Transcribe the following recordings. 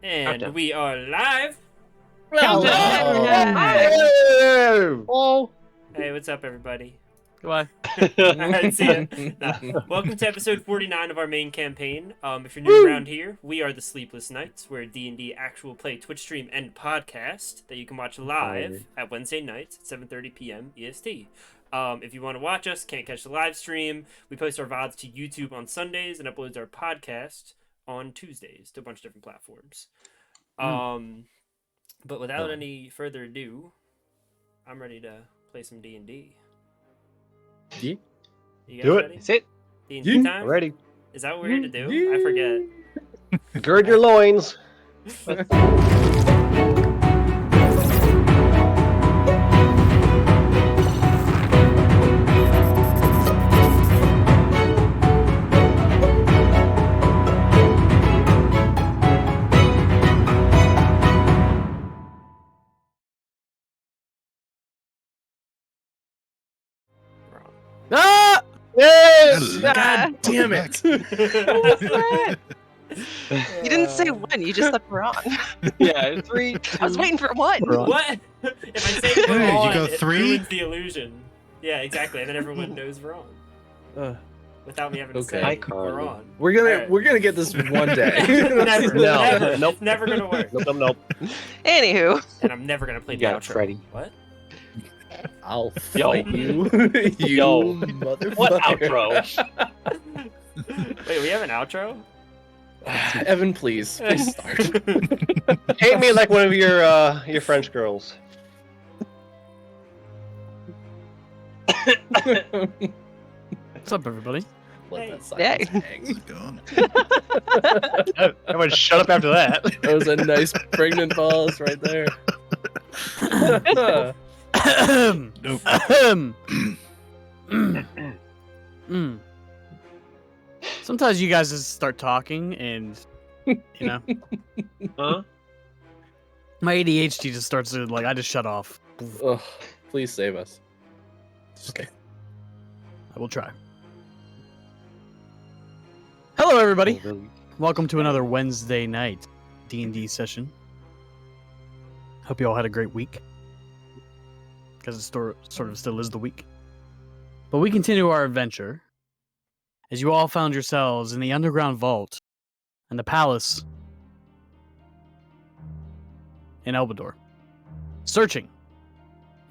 And Countdown. we are live. Oh, Hey, what's up, everybody? goodbye. Alright, see ya. Welcome to episode 49 of our main campaign. If you're new around here, we are the Sleepless Knights. We're a D&D actual play Twitch stream and podcast that you can watch live at Wednesday nights at 7:30 p.m. EST. If you want to watch us, can't catch the live stream, we post our VODs to YouTube on Sundays and uploads our podcast on Tuesdays to a bunch of different platforms. But without any further ado, I'm ready to play some D&D. Yeah. You guys Do it. ready? That's it. D&D Yeah. time? Ready. Is that what we're here to do? I forget. Gird your loins. Wrong. Ah! Yes. God damn it! You didn't say one, you just said wrong. Yeah. 3, 2. I was waiting for one. What? If I say we're Hey, you on, go it 3? ruins the illusion. Yeah, exactly. And then everyone knows we're on. Without me having to Okay. say Icon. we're on. We're gonna Alright. we're gonna get this one day. Never. No. Never. Nope. Never gonna work. Nope. Anywho, And I'm never gonna play the You got it, outro. Freddy. What? I'll Yo. fight you. You Yo. motherfucker. What outro? Wait, we have an outro? Evan, please start. Paint me like one of your French girls. What's up, everybody? Let that Hey. silence hang. How's it going? Everyone shut up after that. That was a nice pregnant pause right there. Nope. Sometimes you guys just start talking, and you know, Huh? my ADHD just starts to I just shut off. Ugh, please save us. Okay, I will try. Hello, everybody. Welcome to another Wednesday night D&D session. Hope you all had a great week, because it sort of still is the week. But we continue our adventure as you all found yourselves in the underground vault and the palace in Elbador, searching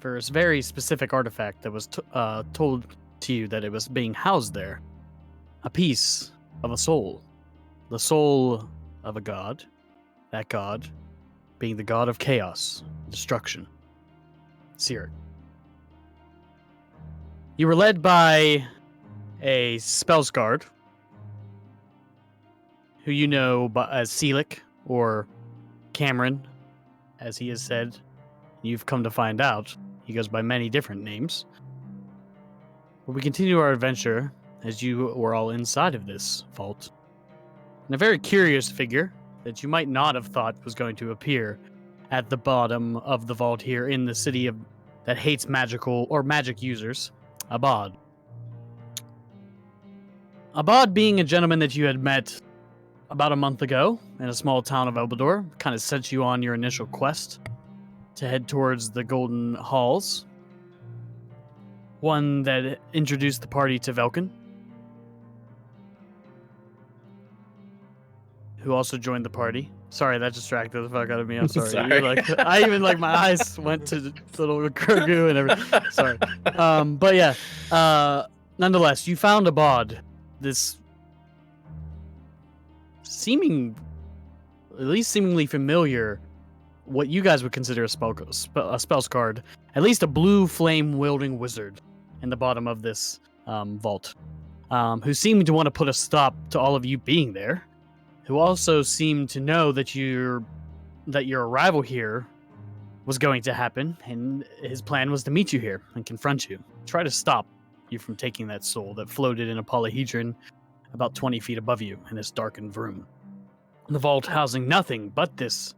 for this very specific artifact that was told to you that it was being housed there. A piece of a soul. The soul of a god. That god being the god of chaos, destruction. Sirik. You were led by a spells guard who you know as Seelick, or Cameron, as he has said. You've come to find out he goes by many different names. But we continue our adventure as you were all inside of this vault. And a very curious figure that you might not have thought was going to appear at the bottom of the vault here in the city that hates magical or magic users, Abad. Abad, being a gentleman that you had met about a month ago in a small town of Elbador, kind of sent you on your initial quest to head towards the Golden Halls. One that introduced the party to Velkin, who also joined the party. Sorry, that distracted the fuck out of me. I'm sorry. Sorry. You're I even my eyes went to the little Kurgu and everything. Sorry. But yeah. Nonetheless, you found Abad, this seemingly familiar, what you guys would consider a spells card, at least a blue flame wielding wizard in the bottom of this vault, who seemed to want to put a stop to all of you being there, who also seemed to know that your arrival here was going to happen, and his plan was to meet you here and confront you, try to stop you from taking that soul that floated in a polyhedron about 20 feet above you in this darkened room. The vault housing nothing but this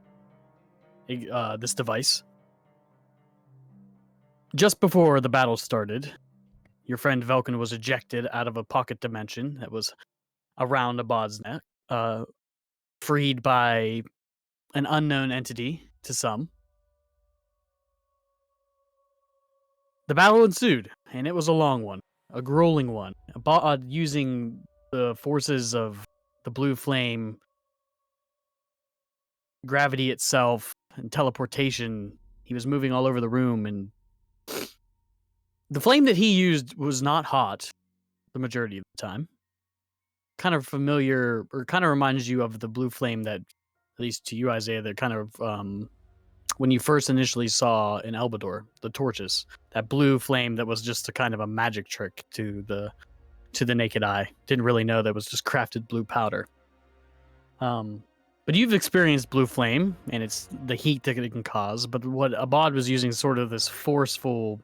device. Just before the battle started, your friend Velkin was ejected out of a pocket dimension that was around Abad's neck, freed by an unknown entity to some. The battle ensued, and it was a long one, a grueling one. Abad, using the forces of the blue flame, gravity itself, and teleportation, he was moving all over the room, and the flame that he used was not hot the majority of the time. Kind of familiar, or kind of reminds you of the blue flame that, at least to you, Isaiah, that kind of when you first initially saw in Elbador, the torches, that blue flame that was just a kind of a magic trick to the naked eye. Didn't really know that was just crafted blue powder. But you've experienced blue flame, and it's the heat that it can cause. But what Abad was using, sort of this forceful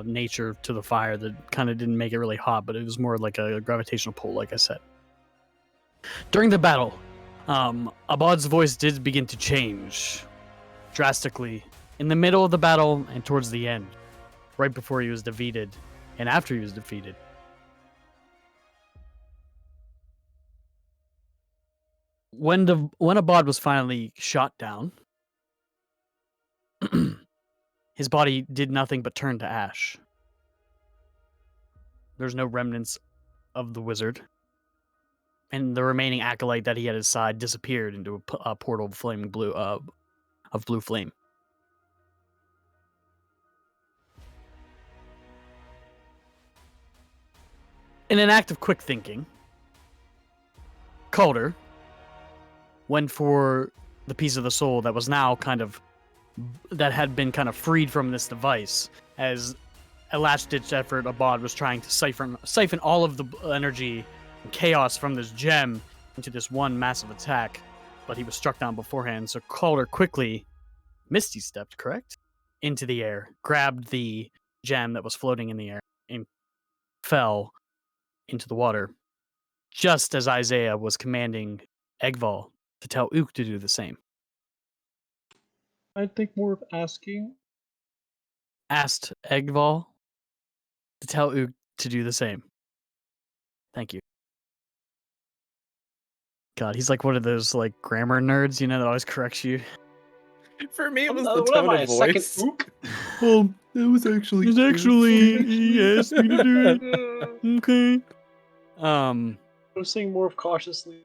nature to the fire that kind of didn't make it really hot, but it was more like a gravitational pull, like I said. During the battle, Abad's voice did begin to change drastically in the middle of the battle and towards the end, right before he was defeated and after he was defeated. When Abad was finally shot down, his body did nothing but turn to ash. There's no remnants of the wizard, and the remaining acolyte that he had at his side disappeared into a portal of flaming blue of blue flame. In an act of quick thinking, Calder went for the piece of the soul that was now that had been kind of freed from this device, as a last-ditch effort, Abad was trying to siphon all of the energy and chaos from this gem into this one massive attack, but he was struck down beforehand, so Calder quickly Misty stepped, correct? Into the air, grabbed the gem that was floating in the air, and fell into the water, just as Isaiah was commanding Egval to tell Ook to do the same. I think more of asking. Asked Egval to tell Ook to do the same. Thank you. God, he's like one of those like grammar nerds, that always corrects you. For me, it was What the am tone I, of a second voice. Ook? It was actually. He asked me to do it. Okay. I'm saying more of cautiously.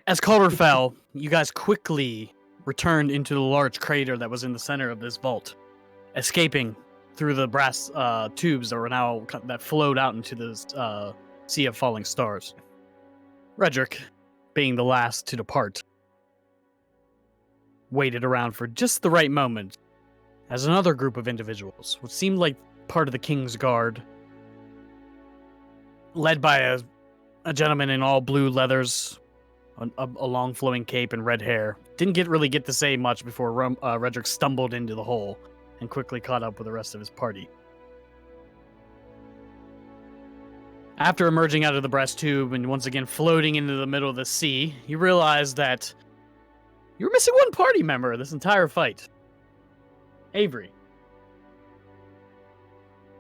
As Calder fell, you guys quickly returned into the large crater that was in the center of this vault, escaping through the brass tubes that flowed out into the sea of falling stars. Redrick, being the last to depart, waited around for just the right moment as another group of individuals, what seemed like part of the King's Guard, led by a gentleman in all blue leathers, a long flowing cape and red hair, didn't really get to say much before Redrick stumbled into the hole and quickly caught up with the rest of his party. After emerging out of the brass tube and once again floating into the middle of the sea, you realize that you were missing one party member this entire fight. Avery.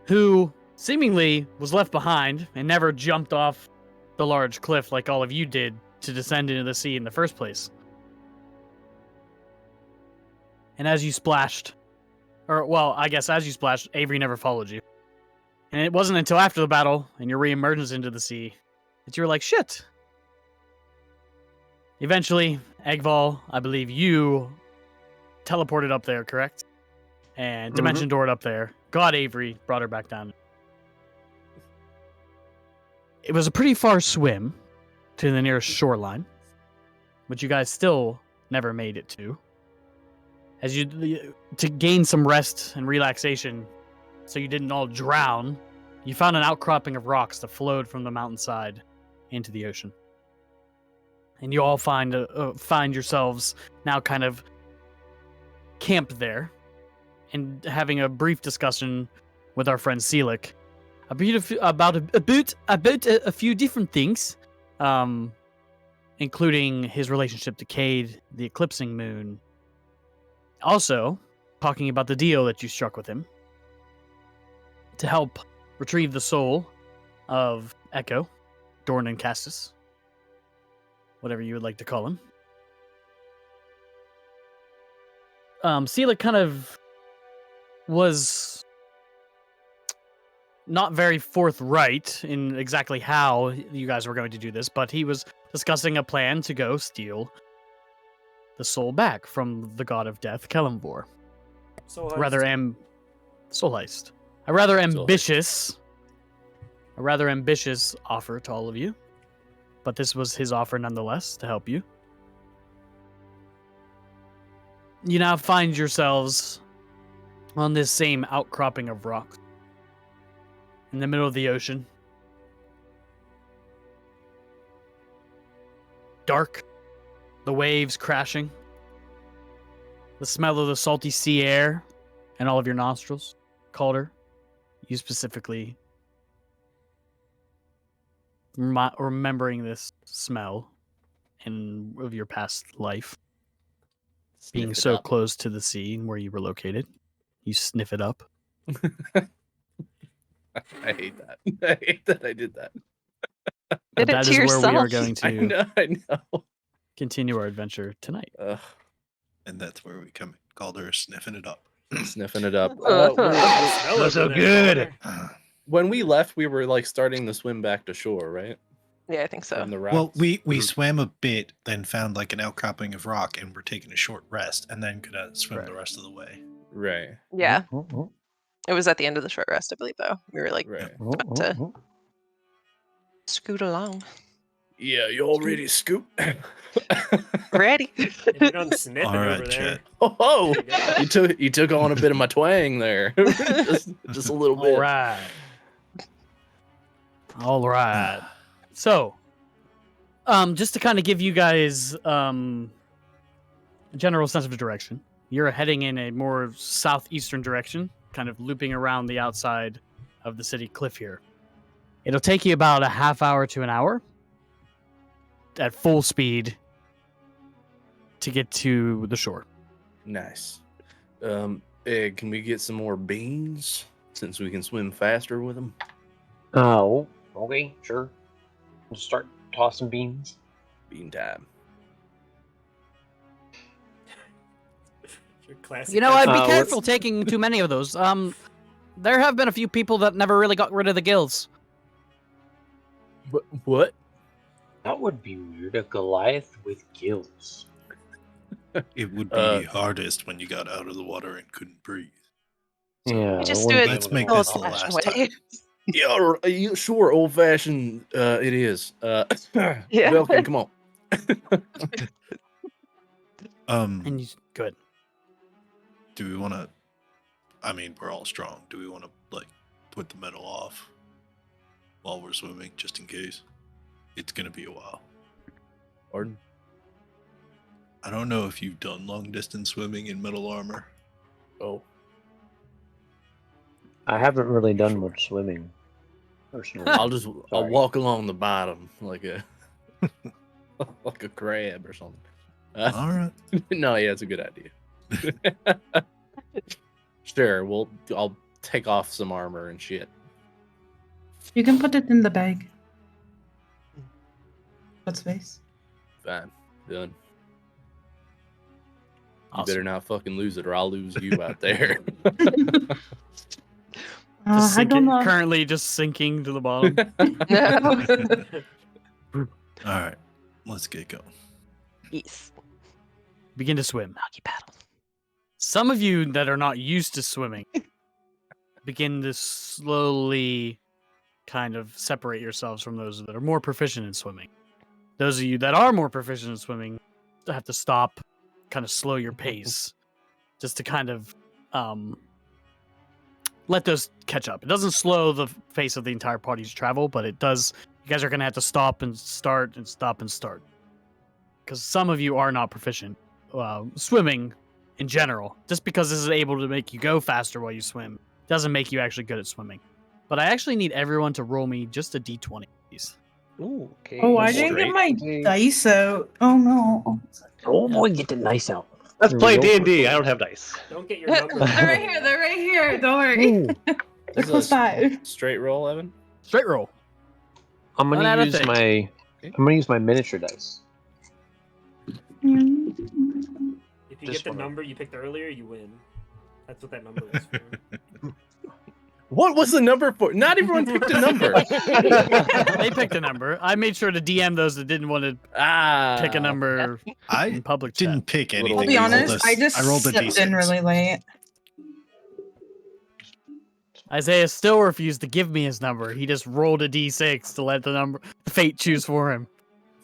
Who seemingly was left behind and never jumped off the large cliff like all of you did to descend into the sea in the first place. And as you splashed, Avery never followed you. And it wasn't until after the battle and your reemergence into the sea that you were like, shit. Eventually, Egval, I believe you teleported up there, correct? And Dimension Doored up there. Got Avery, brought her back down. It was a pretty far swim to the nearest shoreline, which you guys still never made it to. To gain some rest and relaxation, so you didn't all drown, you found an outcropping of rocks that flowed from the mountainside into the ocean. And you all find yourselves now kind of camped there and having a brief discussion with our friend Seelick about a few different things, including his relationship to Cade, the eclipsing moon. Also, talking about the deal that you struck with him to help retrieve the soul of Echo, Dornan Castus, whatever you would like to call him. Sela kind of was not very forthright in exactly how you guys were going to do this, but he was discussing a plan to go steal the soul back from the god of death, Kelemvor. So Soul heist. A rather ambitious offer to all of you, but this was his offer nonetheless to help you. You now find yourselves on this same outcropping of rocks in the middle of the ocean. Dark, the waves crashing, the smell of the salty sea air in all of your nostrils. Calder, you specifically remembering this smell of your past life, being Sniff it so up. close to the sea where you were located. You sniff it up. I hate that. I hate that I did that. But Did it that to is yourself. where we are going I to know. I know. continue our adventure tonight. Ugh, And that's where we come in. Calder sniffing it up. sniffing it up. Smells so good. When we left, we were like starting to swim back to shore, right? Yeah, I think so. From the rocks. Well, we swam a bit, then found like an outcropping of rock, and we're taking a short rest, and then gonna swim the rest of the way. right, Yeah, Oh, it was at the end of the short rest, I believe. Though we were like right. about to scoot along. Yeah, you all ready, Scoop? Ready? You're done sniffing All right, over there. Chet. Oh, you took on a bit of my twang there, just a little bit. All right. All right. So, just to kind of give you guys a general sense of direction, you're heading in a more southeastern direction, kind of looping around the outside of the city cliff here. It'll take you about a half hour to an hour at full speed to get to the shore. Nice. Ed, can we get some more beans since we can swim faster with them? Oh, okay, sure. Just start tossing beans. Bean time. Your classic You know, I'd be what's- careful taking too many of those. There have been a few people that never really got rid of the gills. What? That would be weird. A Goliath with gills. It would be hardest when you got out of the water and couldn't breathe. Yeah. We just I do wouldn't it be Let's able to make do this that. the old-fashioned last way. Yeah, sure, old fashioned. It is. Yeah. Belkin, come on. And you, good. Do we want to? I mean, we're all strong. Do we want to like put the metal off while we're swimming, just in case? It's gonna be a while. Pardon? I don't know if you've done long distance swimming in metal armor. Oh, I haven't really done much swimming. Personally. I'll Sorry. walk along the bottom like a like a crab or something. All right. No, yeah, it's a good idea. Sure, I'll take off some armor and shit. You can put it in the bag. Got space. Fine, done. You Awesome. better not fucking lose it, or I'll lose you out there. Just I don't know. currently just sinking to the bottom. No. All right. Let's get going. Yes. Begin to swim. Doggy paddle. Some of you that are not used to swimming begin to slowly kind of separate yourselves from those that are more proficient in swimming. Those of you that are more proficient in swimming have to stop, kind of slow your pace, just to kind of let those catch up. It doesn't slow the pace of the entire party's travel, but it does. You guys are going to have to stop and start and stop and start. Because some of you are not proficient swimming in general. Just because this is able to make you go faster while you swim doesn't make you actually good at swimming. But I actually need everyone to roll me just a d20, please. Ooh, okay. Oh, I didn't get my dice out. Oh no. Oh boy, get the dice out. Let's Here we play go. D&D. I don't have dice. Don't get your numbers. They're right here. They're right here. Don't worry. Ooh, They're This is close by. Straight roll, Evan. Straight roll. I'm One out gonna of use thing. my. I'm gonna use my miniature dice. If you you Just get the wanna- number you picked earlier, you win. That's what that number is for. What was the number for? Not everyone picked a number. They picked a number. I made sure to DM those that didn't want to pick a number in I public chat. didn't pick anything. I'll be I rolled honest, I just rolled a stepped in D6. really late. Isaiah still refused to give me his number. He just rolled a d6 to let the fate choose for him.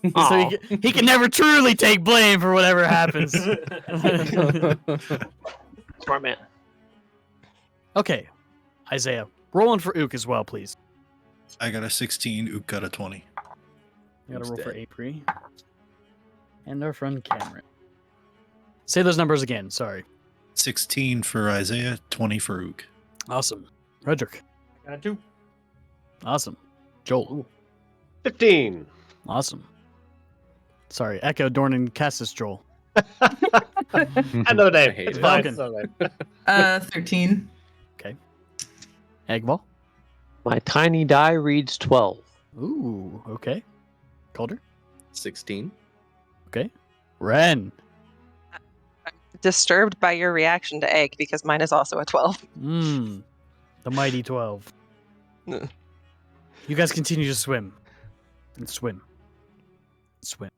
So Aw. he can never truly take blame for whatever happens. Smart man. Okay, Isaiah, rolling for Ook as well, please. I got a 16. Ook got a 20. You gotta Who's roll for dead? April. And our friend Cameron. Say those numbers again, sorry. 16 for Isaiah, 20 for Ook. Awesome. Redrick. Got 2. Awesome. Joel. 15. Awesome. Sorry, Echo, Dorn, and Cassis Joel. I know that. I hate It's it. fine. Falcon. It's all right. 13. Eggball. My tiny die reads 12. Ooh, okay. Calder. 16. Ren. Disturbed by your reaction to egg because mine is also a 12. The mighty 12. Mm. You guys continue to swim. And swim. Swim.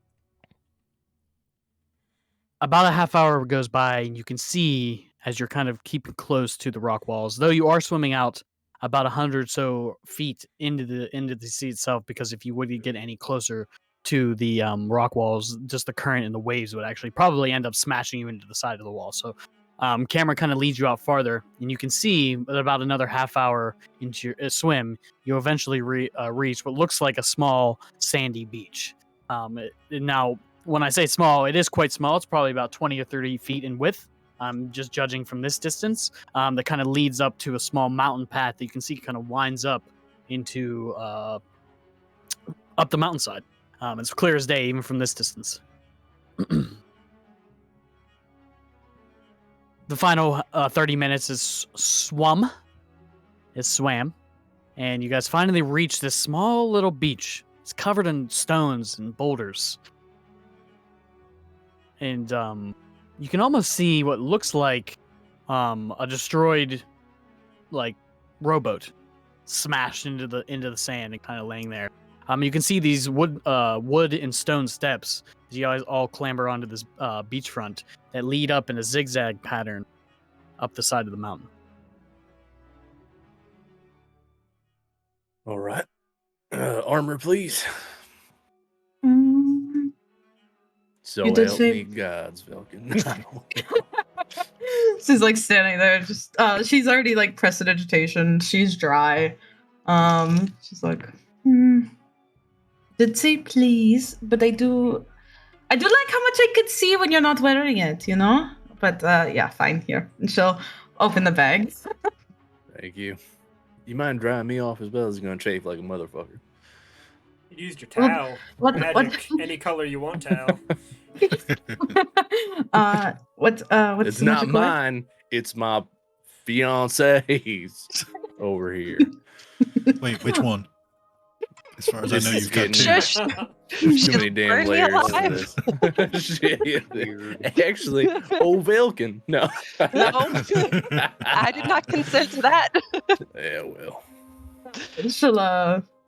About a half hour goes by, and you can see as you're kind of keeping close to the rock walls, though you are swimming out about 100 so feet into the sea itself, because if you would get any closer to the rock walls, just the current and the waves would actually probably end up smashing you into the side of the wall. So camera kind of leads you out farther, and you can see that about another half hour into your swim, you eventually reach what looks like a small sandy beach. Now, when I say small, it is quite small. It's probably about 20 or 30 feet in width. Just judging from this distance, that kind of leads up to a small mountain path that you can see kind of winds up into up the mountainside. It's clear as day even from this distance. The final 30 minutes is swam, and you guys finally reach this small little beach. It's covered in stones and boulders, and you can almost see what looks like a destroyed rowboat smashed into the sand and kind of laying there. You can see these wood and stone steps as you guys all clamber onto this beachfront that lead up in a zigzag pattern up the side of the mountain. All right. Armor, please. Mm. So You did help say- me gods, Velkin. She's like standing there, just she's already like prestidigitation. She's dry. She's like, did say please, but I do like how much I could see when you're not wearing it, you know? But yeah, fine, here. And she'll open the bag. Thank you. You mind drying me off as well as you're gonna chafe like a motherfucker? You used your Well, towel. what- Magic. Any color you want towel. What's It's the not magic word? mine. It's my fiance's over here. Wait, which one? As far as I This know, is you've got getting- two. Too She'll many damn burn me layers to alive. this. Shit. Actually, Velkin. No. No. I did not consent to that. Yeah, well.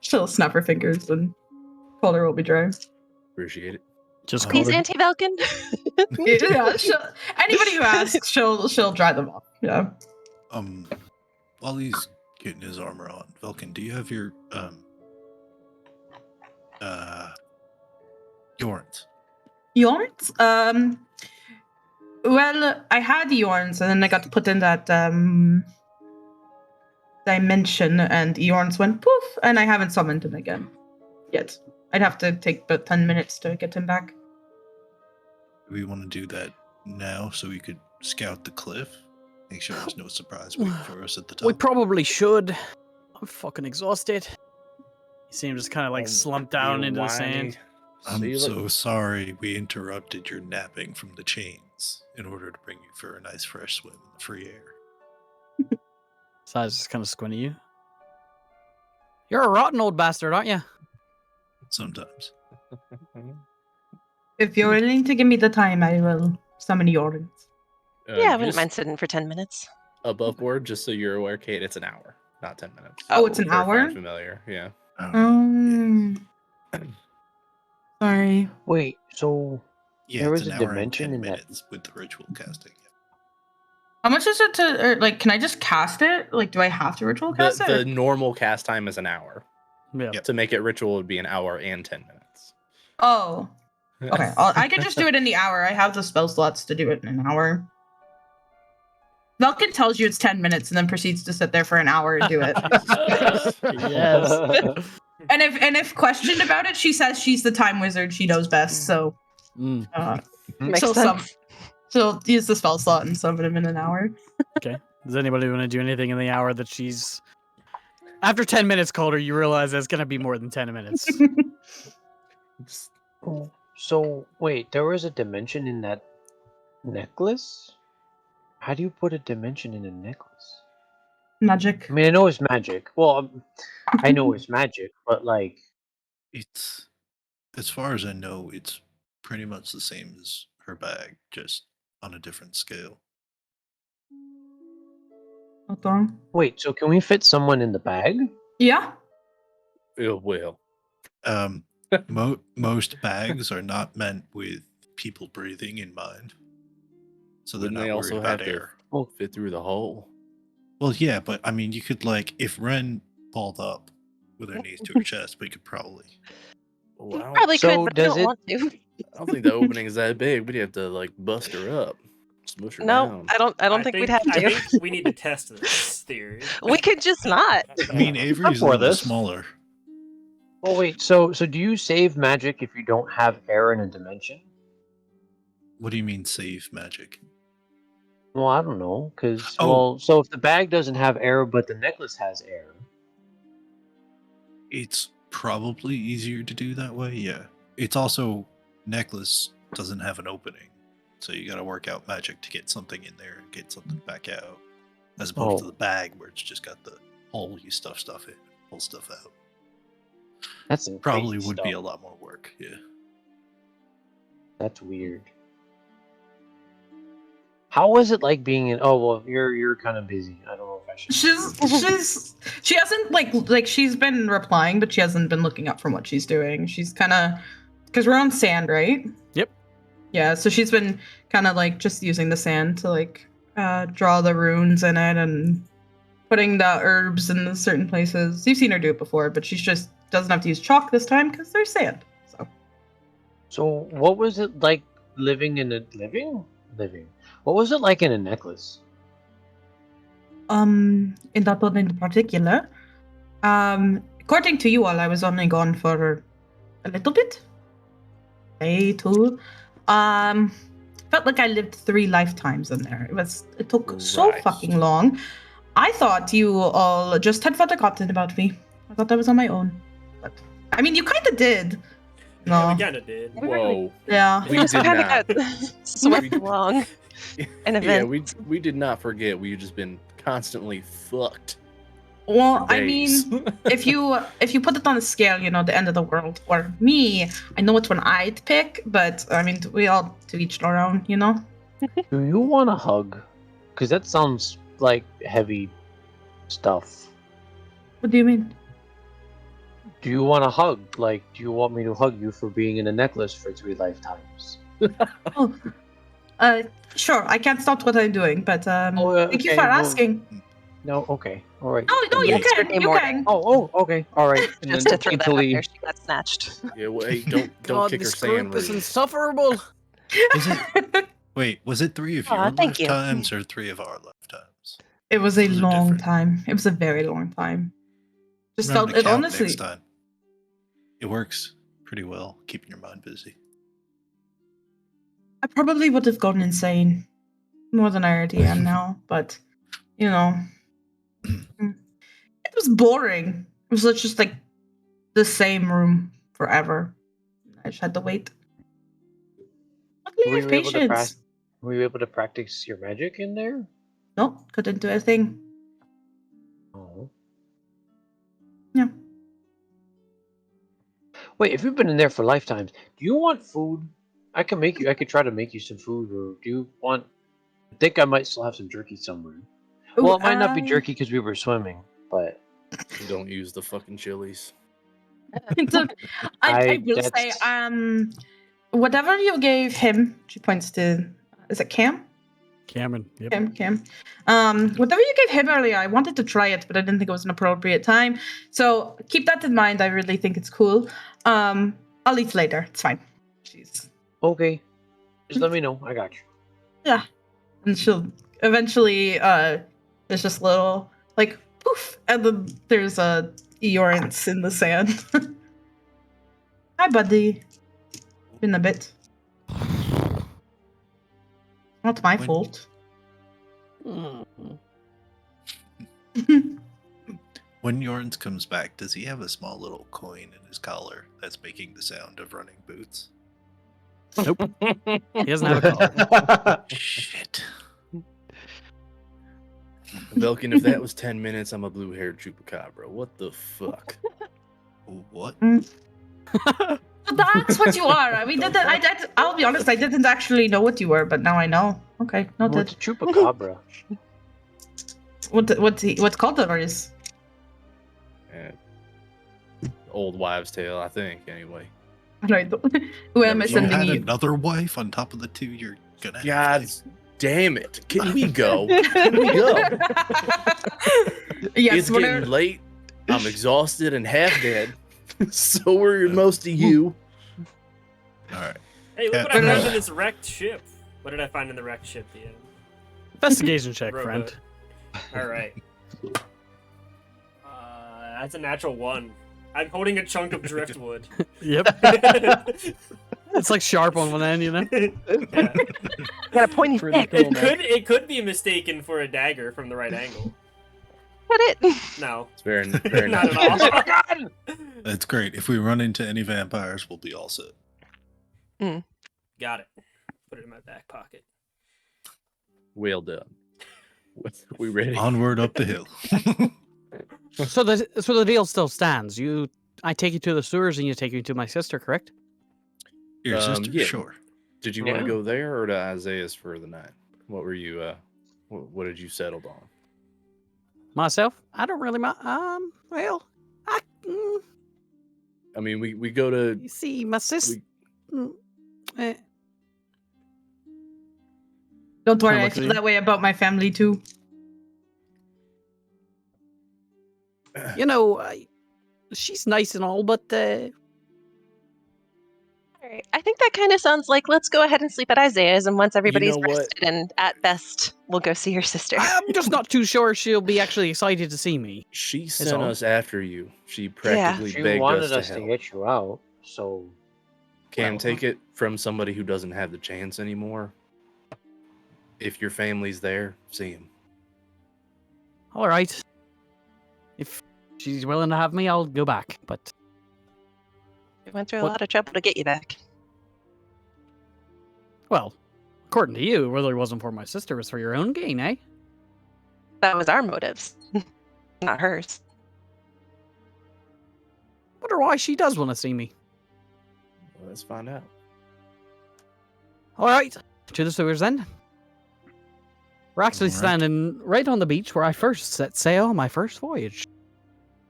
She'll snap her fingers and Calder will be dry. Appreciate it. Just Oh. call Please, her. Auntie Velkin. Yeah, anybody who asks, she'll dry them off. Yeah. While he's getting his armor on, Velkin, do you have your Yorns? Yorns? Well, I had Yorns and then I got put in that dimension and Yorns went poof and I haven't summoned him again yet. I'd have to take about 10 minutes to get him back. Do we want to do that now so we could scout the cliff? Make sure there's no surprise waiting for us at the top. We probably should. I'm fucking exhausted. You see him just kind of like slumped down into the sand. I'm so sorry we interrupted your napping from the chains in order to bring you for a nice fresh swim in the free air. Size just kind of squint at you. You're a rotten old bastard, aren't you? Sometimes. If you're willing to give me the time, I will summon Yorns. Yeah, I wouldn't just mind sitting for 10 minutes. above board, just so you're aware, Kate, it's an hour, not 10 minutes. Oh, it's an For a hour? fine familiar, yeah. Sorry. Wait, so Yeah, there it's was an a hour and dimension 10 in that. minutes with the ritual casting. How much is it to, or, like, can I just cast it? Like, do I have to ritual cast The it? normal cast time is an hour. Yeah. Yep. To make it ritual would be an hour and 10 minutes. Oh, okay. I can just do it in the hour. I have the spell slots to do it in an hour. Vulcan tells you it's 10 minutes and then proceeds to sit there for an hour and do it. Yes. And if questioned about it, she says she's the time wizard. She knows best. So, Mm. Makes she'll sense. she'll use the spell slot and summon him in an hour. Okay. Does anybody want to do anything in the hour that she's? After 10 minutes, Calder, you realize that's gonna be more than 10 minutes. So wait, there was a dimension in that necklace? How do you put a dimension in a necklace? Magic. I mean, I know it's magic. Well, I know it's magic, but like, It's, as far as I know, it's pretty much the same as her bag, just on a different scale. Not wrong. wait, so can we fit someone in the bag? Yeah. It will. Most bags are not meant with people breathing in mind, so they're Wouldn't not they worried also about have to air. fit through the hole? Well, yeah, but I mean, you could like if Ren balled up with her knees to her chest, we could probably. Oh, I don't, Probably So could, but I does don't it- want to. I don't think the opening is that big. We'd have to like bust her up, smush her No, down. I don't think we'd have I to. think we need to test this theory. We could just not. I mean, Avery's a for little this. smaller. Oh wait, so do you save magic if you don't have air in a dimension? What do you mean save magic? Well, I don't know, because Oh. so if the bag doesn't have air but the necklace has air, It's probably easier to do that way. Yeah. It's also necklace doesn't have an opening, so you got to work out magic to get something in there and get something back out, as opposed to Oh. the bag where it's just got the hole you stuff in, pull stuff out. that's some Probably crazy would be a stuff. lot more work. Yeah. That's weird. How was it like being in? Oh well, you're kind of busy. I don't know if I should. She hasn't like she's been replying, but she hasn't been looking up from what she's doing. She's kind of because we're on sand, right? Yep. Yeah, so she's been kind of like just using the sand to like draw the runes in it and putting the herbs in the certain places. You've seen her do it before, but she just doesn't have to use chalk this time because there's sand. So what was it like living in a living? What was it like in a necklace? In that one in particular, according to you all, I was only gone for a little bit. Day two. Felt like I lived 3 lifetimes in there. It took so Right. fucking long. I thought you all just had forgotten about me. I thought I was on my own. But I mean, you kind of did. Yeah, No. we kind of did. Whoa. Yeah. We just did kind not. of got swept along in Yeah, events. we did not forget. We've just been constantly fucked. Well, for I days. mean, if you put it on a scale, the end of the world, or me, I know which one I'd pick, but I mean, we all to each their own, Do you want a hug? Because that sounds like heavy stuff. What do you mean? Do you want a hug? Like, do you want me to hug you for being in a necklace for 3 lifetimes? Oh, sure. I can't stop what I'm doing, but thank you okay, for well- asking. No, okay, all right. No, you Wait. can. Game You order. can. Oh, okay, all right. And Just then to throw that out Italy- there, she got snatched. Yeah, wait, don't God, kick her this sand. group is rude. insufferable. Was it? Wait, was it 3 of Aw, your thank you. lifetimes or 3 of our lifetimes? It was a Those are long different. time. It was a very long time. Just Remember felt to it count honestly. next time. It works pretty well, keeping your mind busy. I probably would have gone insane more than I already am now, but it was boring. It was just like the same room forever. I just had to wait. Luckily, I have patience. Were you able to practice your magic in there? No, couldn't do a thing. Oh. Yeah. Wait, if you've been in there for lifetimes, do you want food? I could try to make you some food, or do you want think I might still have some jerky somewhere. Ooh, Well, it might not be jerky because we were swimming, but Don't use the fucking chilies. So, I will say, that's- whatever you gave him, she points to, is it Cam? Cameron. Yep. Cam. Whatever you gave him earlier, I wanted to try it, but I didn't think it was an appropriate time. So keep that in mind. I really think it's cool. I'll eat later. It's fine. Jeez. Okay. Just let me know. I got you. Yeah. And she'll eventually, there's just a little, like, poof, and then there's a Eorance in the sand. Hi, buddy. Been a bit. Not my When- fault. When Yorns comes back, does he have a small little coin in his collar that's making the sound of running boots? Nope. He doesn't have a collar. Shit. Belkin, if that was 10 minutes, I'm a blue-haired chupacabra. What the fuck? What? So that's what you are. We didn't. I'll be honest. I didn't actually know what you were, but now I know. Okay, What's noted. a chupacabra? What's called that is? Eh, old wives' tale, I think, anyway. Right. Who am I Never You sending had you? another wife on top of the two you're gonna have. God damn it. Can we go? Can we go? Yes. It's getting late. I'm exhausted and half dead. So are most of you. All right. Hey, look what I Yeah. found in this wrecked ship. What did I find in the wrecked ship, Ian? Investigation check, friend. Rowboat. All right. That's a natural 1. I'm holding a chunk of driftwood. Yep. It's like sharp on one end, you know? Yeah. Got a pointy Pretty stick. cool, man. It could be mistaken for a dagger from the right angle. Put it. No, It's very, very not nice. at all. That's great. If we run into any vampires, we'll be all set. Got it. Put it in my back pocket. Well done. We ready? Onward up the hill. So the deal still stands. I take you to the sewers and you take me to my sister, correct? Your sister? yeah. Sure. Did you want Yeah. to go there or to Isaiah's for the night? What were you, what did you settled on? Myself? I don't really mind. Well, I mean, we go to, you see, my sister. Don't worry. I Look at feel you. that way about my family too. You know, she's nice and all, but All right. I think that kind of sounds like let's go ahead and sleep at Isaiah's, and once everybody's know what? rested, and at best, we'll go see your sister. I'm just not too sure she'll be actually excited to see me. she sent all. us after you. She practically She begged wanted us us to to help. get you out, so Cam, Well, take it from somebody who doesn't have the chance anymore. If your family's there, see him. All right. If she's willing to have me, I'll go back. But We went through a What- lot of trouble to get you back. well, according to you, it really wasn't for my sister. It was for your own gain, eh? That was our motives, not hers. Wonder why she does want to see me. Well, let's find out. All right, to the sewers then. We're actually All right. standing right on the beach where I first set sail on my first voyage.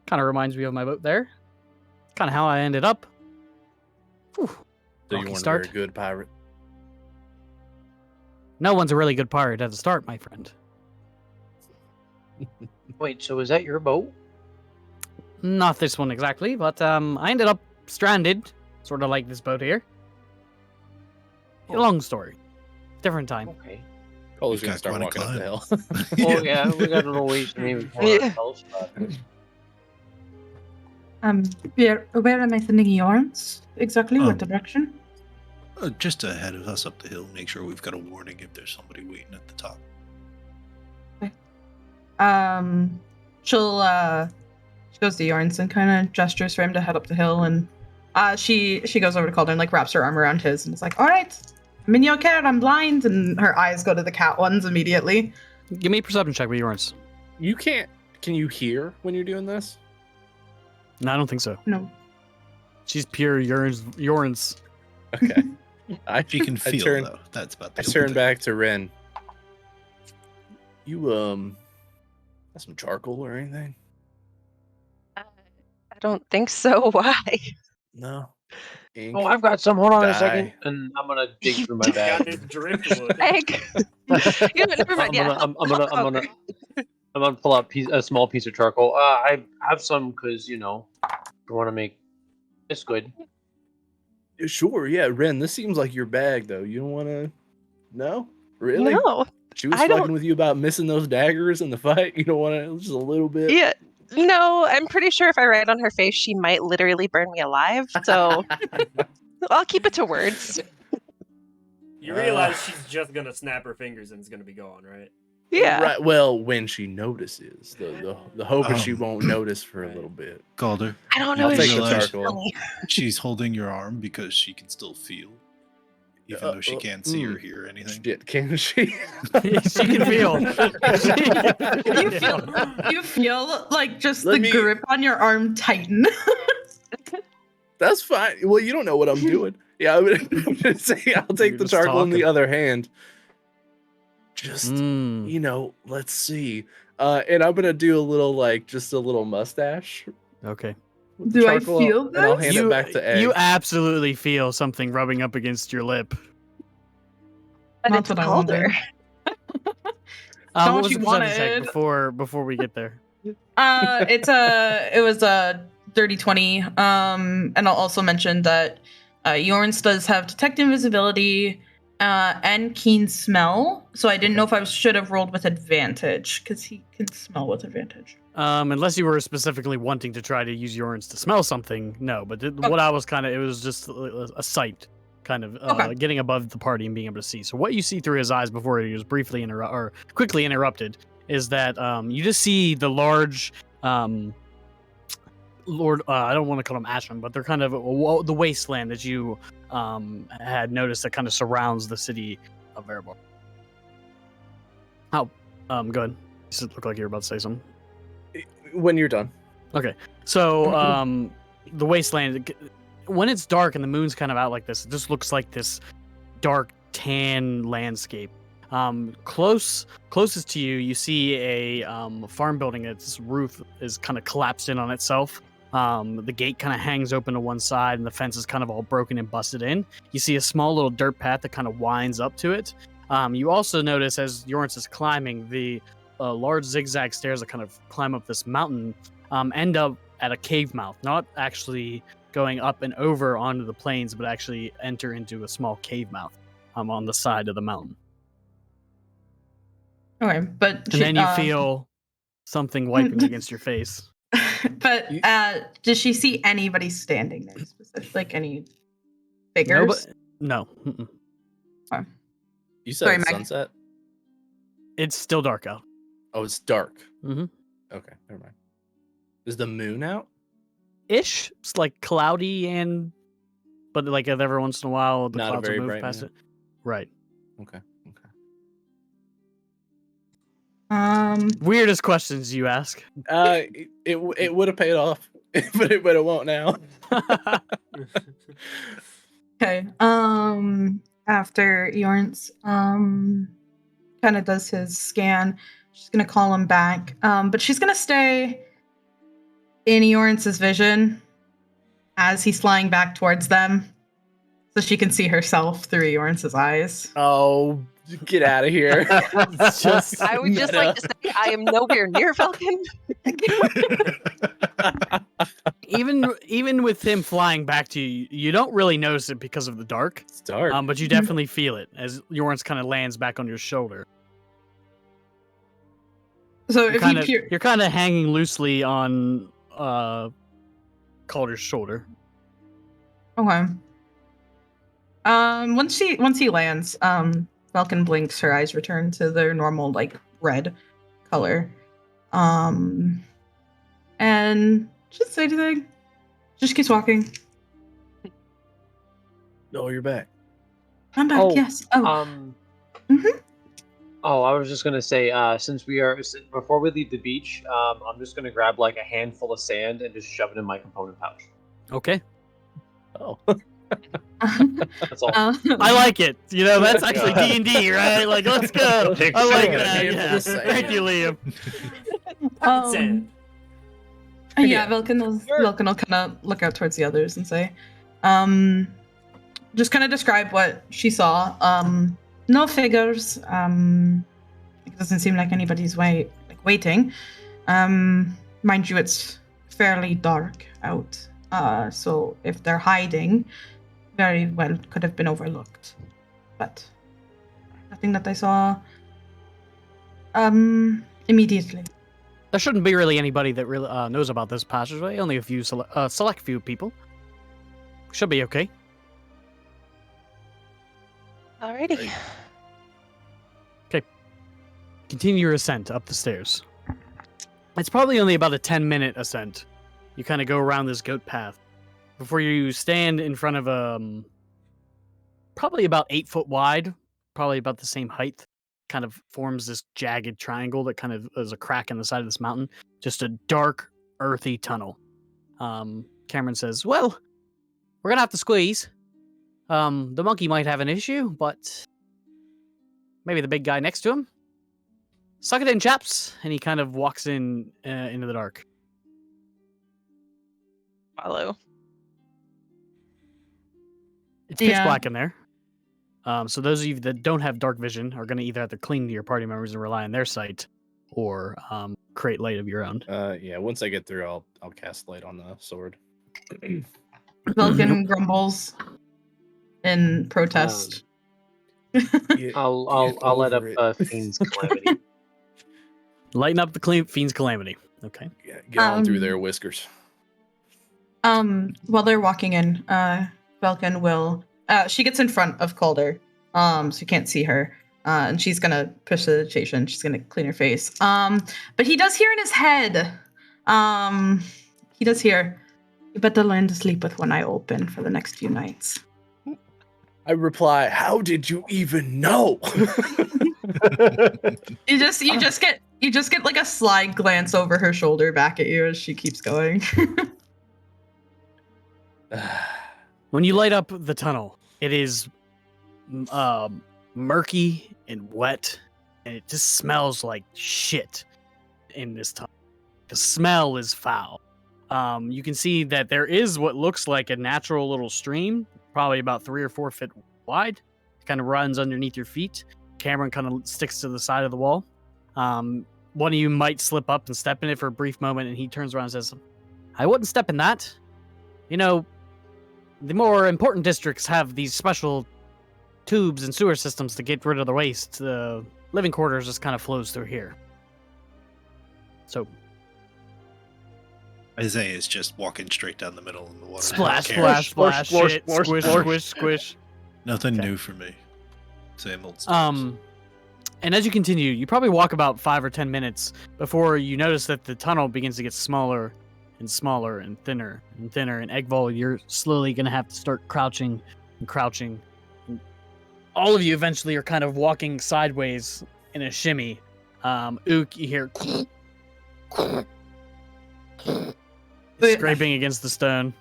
Kind of reminds me of my boat there. Kind of how I ended up. Whew, So you rocky weren't a start. very good pirate. No one's a really good pirate at the start, my friend. wait. So is that your boat? Not this one exactly, but I ended up stranded, sort of like this boat here. Long story, different time. Okay. Cole's You've gonna got start quite a walking up the climb. hill. Oh yeah, we got a little ways to maybe for Yeah. ourselves, but Where am I sending Yorns? Exactly. What Um, direction? Just ahead of us up the hill. Make sure we've got a warning if there's somebody waiting at the top. She goes to Yorns and kind of gestures for him to head up the hill, and she goes over to Calder and like wraps her arm around his and is like, "All right, I'm in your care. I'm blind," and her eyes go to the cat ones immediately. Give me a perception check with yours. You can't. Can you hear when you're doing this? No, I don't think so. No. She's pure Yorns. Okay. I She can I feel turn- though. That's about. I the turn only back to Ren. You got some charcoal or anything? I don't think so. Why? No. Ink. Oh, I've got some. Hold on a Dye. second, and I'm gonna dig You through my Got bag. this driftwood. Egg. You know, never mind. Yeah. I'm gonna pull out a small piece of charcoal. I have some because I want to make this good. Sure, yeah, Ren. This seems like your bag, though. You don't want to? No, really? No. She was I don't- fucking with you about missing those daggers in the fight. You don't want to? Just a little bit. Yeah. No, I'm pretty sure if I write on her face, she might literally burn me alive. So I'll keep it to words. You realize she's just gonna snap her fingers and it's gonna be gone, right? Yeah. Right. Well, when she notices, the hope is she won't notice for a Right. little bit. Calder, I don't I'll know if take she the can charcoal. feel me. she's holding your arm because she can still feel, even though she can't see or hear anything. Shit, can she? She can feel. You feel like just Let the me- grip on your arm tighten. That's fine. Well, you don't know what I'm doing. Yeah, I'm just saying. I'll take You're the just charcoal in the talking. other hand. Just Mm, let's see. And I'm gonna do a little just a little mustache. okay. with the Do I charcoal, feel and I'll this? hand it back to Egg. You absolutely feel something rubbing up against your lip. But That's it's what I colder. wanted. What what was you the percentage check wanted. before we get there? It was a dirty 20. And I'll also mention that Yorns does have detect invisibility and keen smell. So I didn't know if I should have rolled with advantage because he can smell with advantage. Unless you were specifically wanting to try to use urines to smell something, no. But what I was it was just a sight, kind of Okay. getting above the party and being able to see. So what you see through his eyes before he was quickly interrupted is that you just see the large Lord. I don't want to call them ashram, but they're kind of the wasteland that you had noticed that kind of surrounds the city of Erebor. Oh, go ahead. You look like you're about to say something. When you're done. So, the wasteland, when it's dark and the moon's kind of out like this, it just looks like this dark tan landscape. Closest to you, you see a farm building. Its roof is kind of collapsed in on itself. The gate kind of hangs open to one side, and the fence is kind of all broken and busted in. You see a small little dirt path that kind of winds up to it. You also notice as Yorns is climbing, the large zigzag stairs that kind of climb up this mountain end up at a cave mouth, not actually going up and over onto the plains, but actually enter into a small cave mouth on the side of the mountain. Okay, but And then you feel something wiping against your face. But does she see anybody standing there specifically? Like any figures? No. Mm-mm. You said Sorry, it's Meg. sunset? It's still dark out. Oh, it's dark. Mm-hmm. Okay, never mind. Is the moon out? Ish. It's like cloudy but like every once in a while the Not a clouds very will move bright past moon. it. Right. Okay. Weirdest questions you ask. It would have paid off, but it won't now. Okay. After Yorns kind of does his scan, she's gonna call him back. But she's gonna stay in Yorns's vision as he's flying back towards them, so she can see herself through Yorns's eyes. Oh, get out of here! It's just I would just like to say I am nowhere near Falcon. even with him flying back to you, you don't really notice it because of the dark. It's dark. But you definitely feel it as Yorns kind of lands back on your shoulder. So if You're kind of hanging loosely on Calder's shoulder. Okay. Once he lands, Falcon blinks, her eyes return to their normal like red color. And just say anything. Just keeps walking. Oh, you're back. I'm back, Oh, yes. Oh. Mhm. Oh, I was just gonna say, before we leave the beach, I'm just gonna grab like a handful of sand and just shove it in my component pouch. Okay. Oh, That's all. I like it. You know, that's actually Yeah. D&D, right? Like, let's go. I like that. Yeah, Yeah. just saying. Thank you, Liam. Sand. Yeah, Vilken will kind of look out towards the others and say, just kind of describe what she saw. No figures. It doesn't seem like anybody's waiting. Mind you, it's fairly dark out. So if they're hiding, very well could have been overlooked. But nothing that I saw immediately. There shouldn't be really anybody that really knows about this passageway. Only a few select few people. Should be okay. Alrighty. Continue your ascent up the stairs. It's probably only about a 10-minute ascent. You kind of go around this goat path before you stand in front of probably about 8 foot wide, probably about the same height. Kind of forms this jagged triangle that kind of is a crack in the side of this mountain. Just a dark, earthy tunnel. Cameron says, "Well, we're gonna have to squeeze. The monkey might have an issue, but maybe the big guy next to him. Suck it in, chaps." And he kind of walks in into the dark. Follow. It's pitch Yeah. black in there. So those of you that don't have dark vision are going to either have to cling to your party members and rely on their sight, or create light of your own. Yeah, once I get through, I'll cast light on the sword. Vilken grumbles in protest. I'll let up Fiend's Calamity. Lighten up the Fiend's Calamity. Okay. Get on through their whiskers. While they're walking in, Velkin will. She gets in front of Calder, so you can't see her. And she's gonna push the station. She's gonna clean her face. But he does hear in his head. He does hear. You better learn to sleep with one eye open for the next few nights. I reply, "How did you even know?" You just get like a sly glance over her shoulder back at you as she keeps going. When you light up the tunnel, it is murky and wet, and it just smells like shit in this tunnel. The smell is foul. You can see that there is what looks like a natural little stream, probably about 3 or 4 feet wide. It kind of runs underneath your feet. Cameron kind of sticks to the side of the wall. One of you might slip up and step in it for a brief moment, and he turns around and says, "I wouldn't step in that. You know, the more important districts have these special tubes and sewer systems to get rid of the waste. The living quarters just kind of flows through here." So, Isaiah is just walking straight down the middle in the water. splash, Who cares? splash, splash, Splash, shit, splash, squish, splash. squish, squish. Nothing Okay. new for me. Same old stuff. And as you continue, you probably walk about 5 or 10 minutes before you notice that the tunnel begins to get smaller and smaller and thinner and thinner. And Eggvall, you're slowly going to have to start crouching and crouching. And all of you eventually are kind of walking sideways in a shimmy. Ook, you hear scraping against the stone.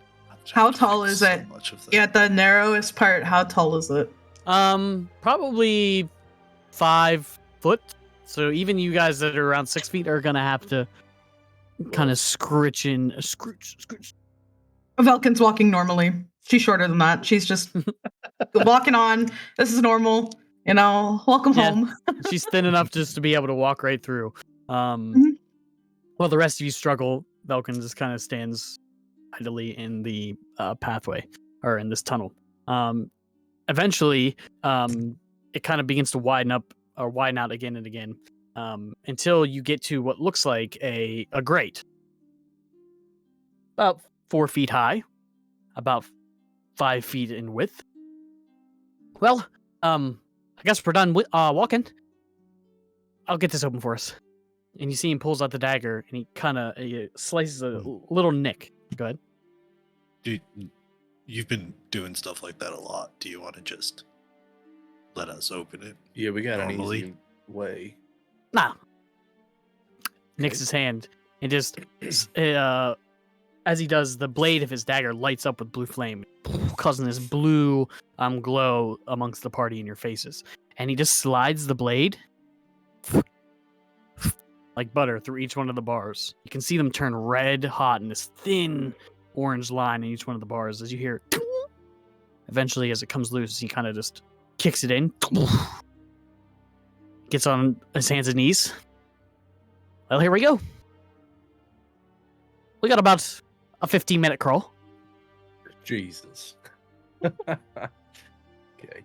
How tall is it? Much of that. Yeah, the narrowest part. How tall is it? Probably 5 foot. So even you guys that are around 6 feet are gonna have to kind of scritch. Velkin's walking normally. She's shorter than that. She's just walking on. This is normal. You know, welcome Yeah. home. She's thin enough just to be able to walk right through. Mhm. While the rest of you struggle, Velkin just kind of stands idly in the pathway or in this tunnel. Eventually, it kind of begins to widen out again and again until you get to what looks like a grate, about 4 feet high, about 5 feet in width. Well, I guess we're done walking. I'll get this open for us. And you see him pulls out the dagger and he kind of slices a little nick. Go ahead. Dude, you've been doing stuff like that a lot. Do you want to just let us open it? Yeah, we got an Normally. easy way. Nah. Nicks his hand and just as as he does, the blade of his dagger lights up with blue flame, causing this blue glow amongst the party in your faces. And he just slides the blade like butter through each one of the bars. You can see them turn red hot in this thin orange line in each one of the bars as you hear it. Eventually, as it comes loose, he kind of just kicks it in. Gets on his hands and knees. Well, here we go. We got about a 15-minute crawl. Jesus. Okay.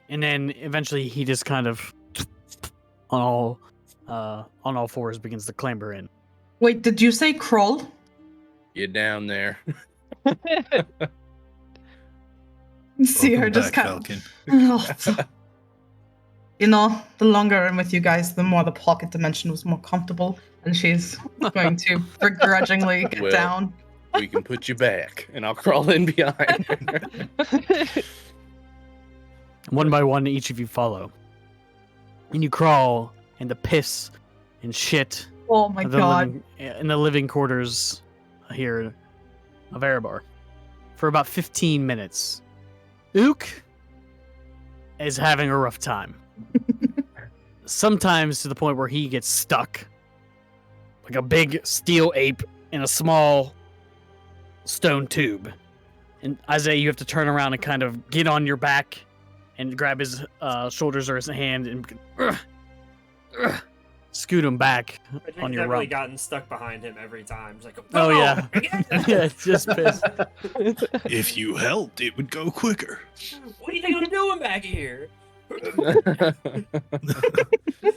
And then eventually he just kind of on all fours begins to clamber in. Wait, did you say crawl? Get down there. See her Welcome just back, kind Falcon. of. You know, the longer I'm with you guys, the more the pocket dimension was more comfortable, and she's going to begrudgingly get Well. down. We can put you back, and I'll crawl in behind. One by one, each of you follow. And you crawl in the piss and shit Oh my of the god. in the living quarters here of Erebar for about 15 minutes. Ook is having a rough time. Sometimes to the point where he gets stuck like a big steel ape in a small stone tube. And Isaiah, you have to turn around and kind of get on your back and grab his shoulders or his hand and scoot him back Frederick's on your definitely rump. gotten stuck behind him every time. He's like, Oh, "No, yeah. again!" Yeah, it's just piss. If you helped, it would go quicker. What do you think I'm doing back here?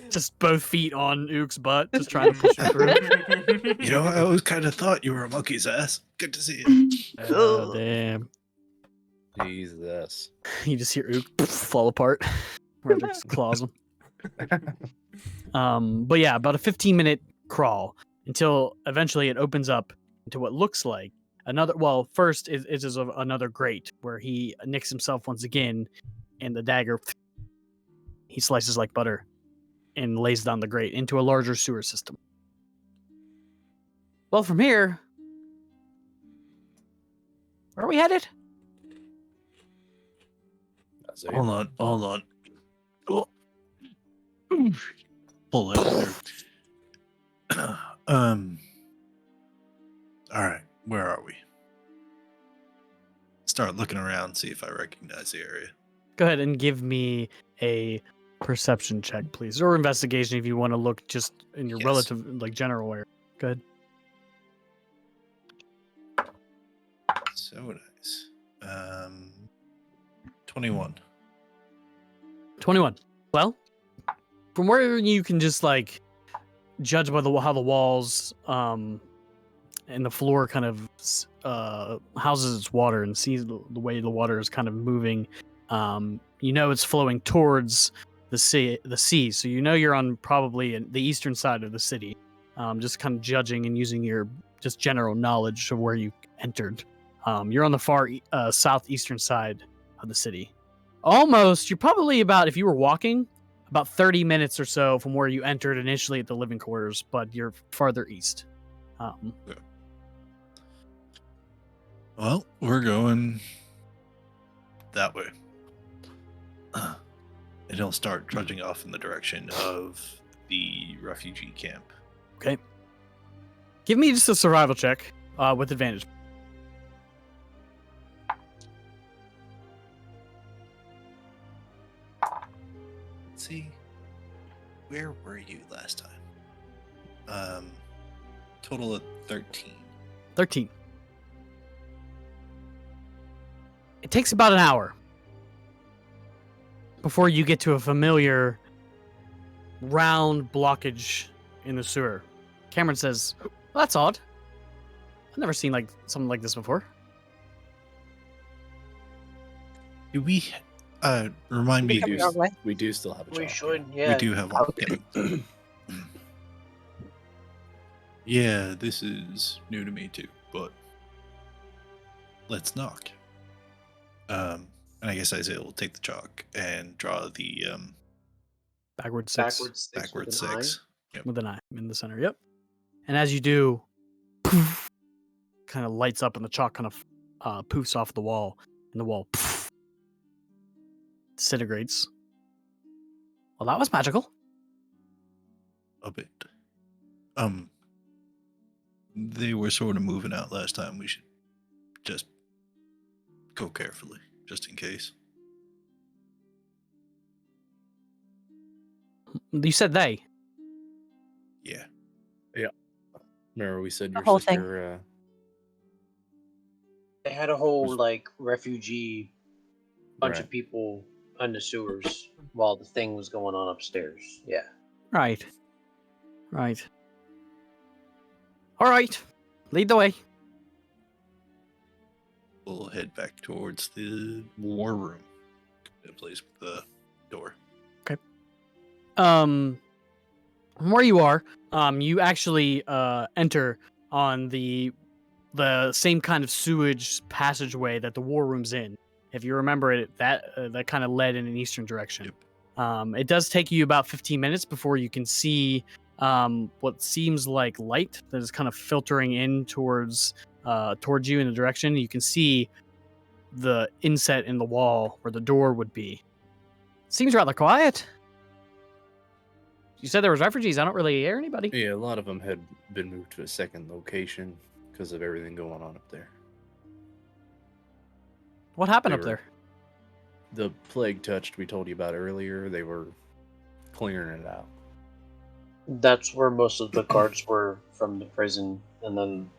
Just both feet on Ook's butt, just trying to push him through. You know, I always kind of thought you were a monkey's ass. Good to see you. Oh, damn. Jesus. You just hear Ook fall apart. Frederick's claws him. But yeah, about a 15-minute crawl until eventually it opens up into what looks like another. Well, first it is another grate where he nicks himself once again, and the dagger he slices like butter and lays down the grate into a larger sewer system. Well, from here, where are we headed? Hold on. Oh. Pull it there. All right, where are we? Start looking around, see if I recognize the area. Go ahead and give me a perception check, please, or investigation if you want to look just in your Yes. relative, like general area. Go ahead. So nice. 21. 21. Well, from where you can just like judge by how the walls and the floor kind of houses its water and see the way the water is kind of moving. You know it's flowing towards the sea. So you know you're on probably the eastern side of the city. Just kind of judging and using your just general knowledge of where you entered. You're on the far southeastern side of the city. Almost, you're probably about, if you were walking, about 30 minutes or so from where you entered initially at the living quarters, but you're farther east. Well, we're going that way. And he'll start trudging off in the direction of the refugee camp. Okay. Give me just a survival check with advantage. Let's see. Where were you last time? Total of 13. 13. It takes about an hour before you get to a familiar round blockage in the sewer. Cameron says, well, that's odd. I've never seen like something like this before. Do we remind me? Coming our way. We do still have a We job. should, We yeah. do have one. Yeah, this is new to me too, but let's knock. And I guess Isaiah will take the chalk and draw the Backwards six backward with an eye. 6. Yep. with an eye in the center. Yep. And as you do, kind of lights up and the chalk kind of poofs off the wall, and the wall disintegrates. Well, that was magical. A bit. They were sort of moving out last time. We should just go carefully, just in case. You said they. Yeah. Remember we said The your whole thing. sister They had a whole Was- like refugee bunch Right. of people in the sewers while the thing was going on upstairs. Yeah. Right. Right. All right. Lead the way. We'll head back towards the war room. The place with the door. From where you are, you actually enter on the same kind of sewage passageway that the war room's in. If you remember it, that kind of led in an eastern direction. Yep. It does take you about 15 minutes before you can see what seems like light that is kind of filtering in towards you in the direction. You can see the inset in the wall where the door would be. Seems rather quiet. You said there was refugees. I don't really hear anybody. Yeah, a lot of them had been moved to a second location because of everything going on up there. What happened They up were- there? The plague touched we told you about earlier, they were clearing it out. That's where most of the guards were from the prison, and then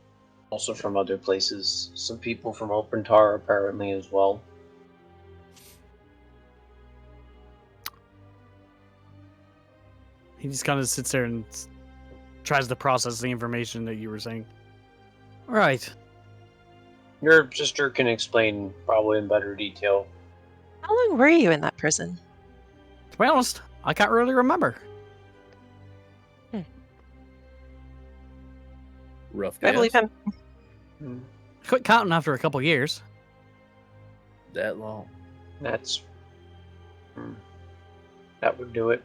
also from other places. Some people from Opentar apparently as well. He just kind of sits there and tries to process the information that you were saying. All right. Your sister can explain probably in better detail. How long were you in that prison? To be honest, I can't really remember. Rough I guess. believe him. I quit counting after a couple years. That long. That's that would do it.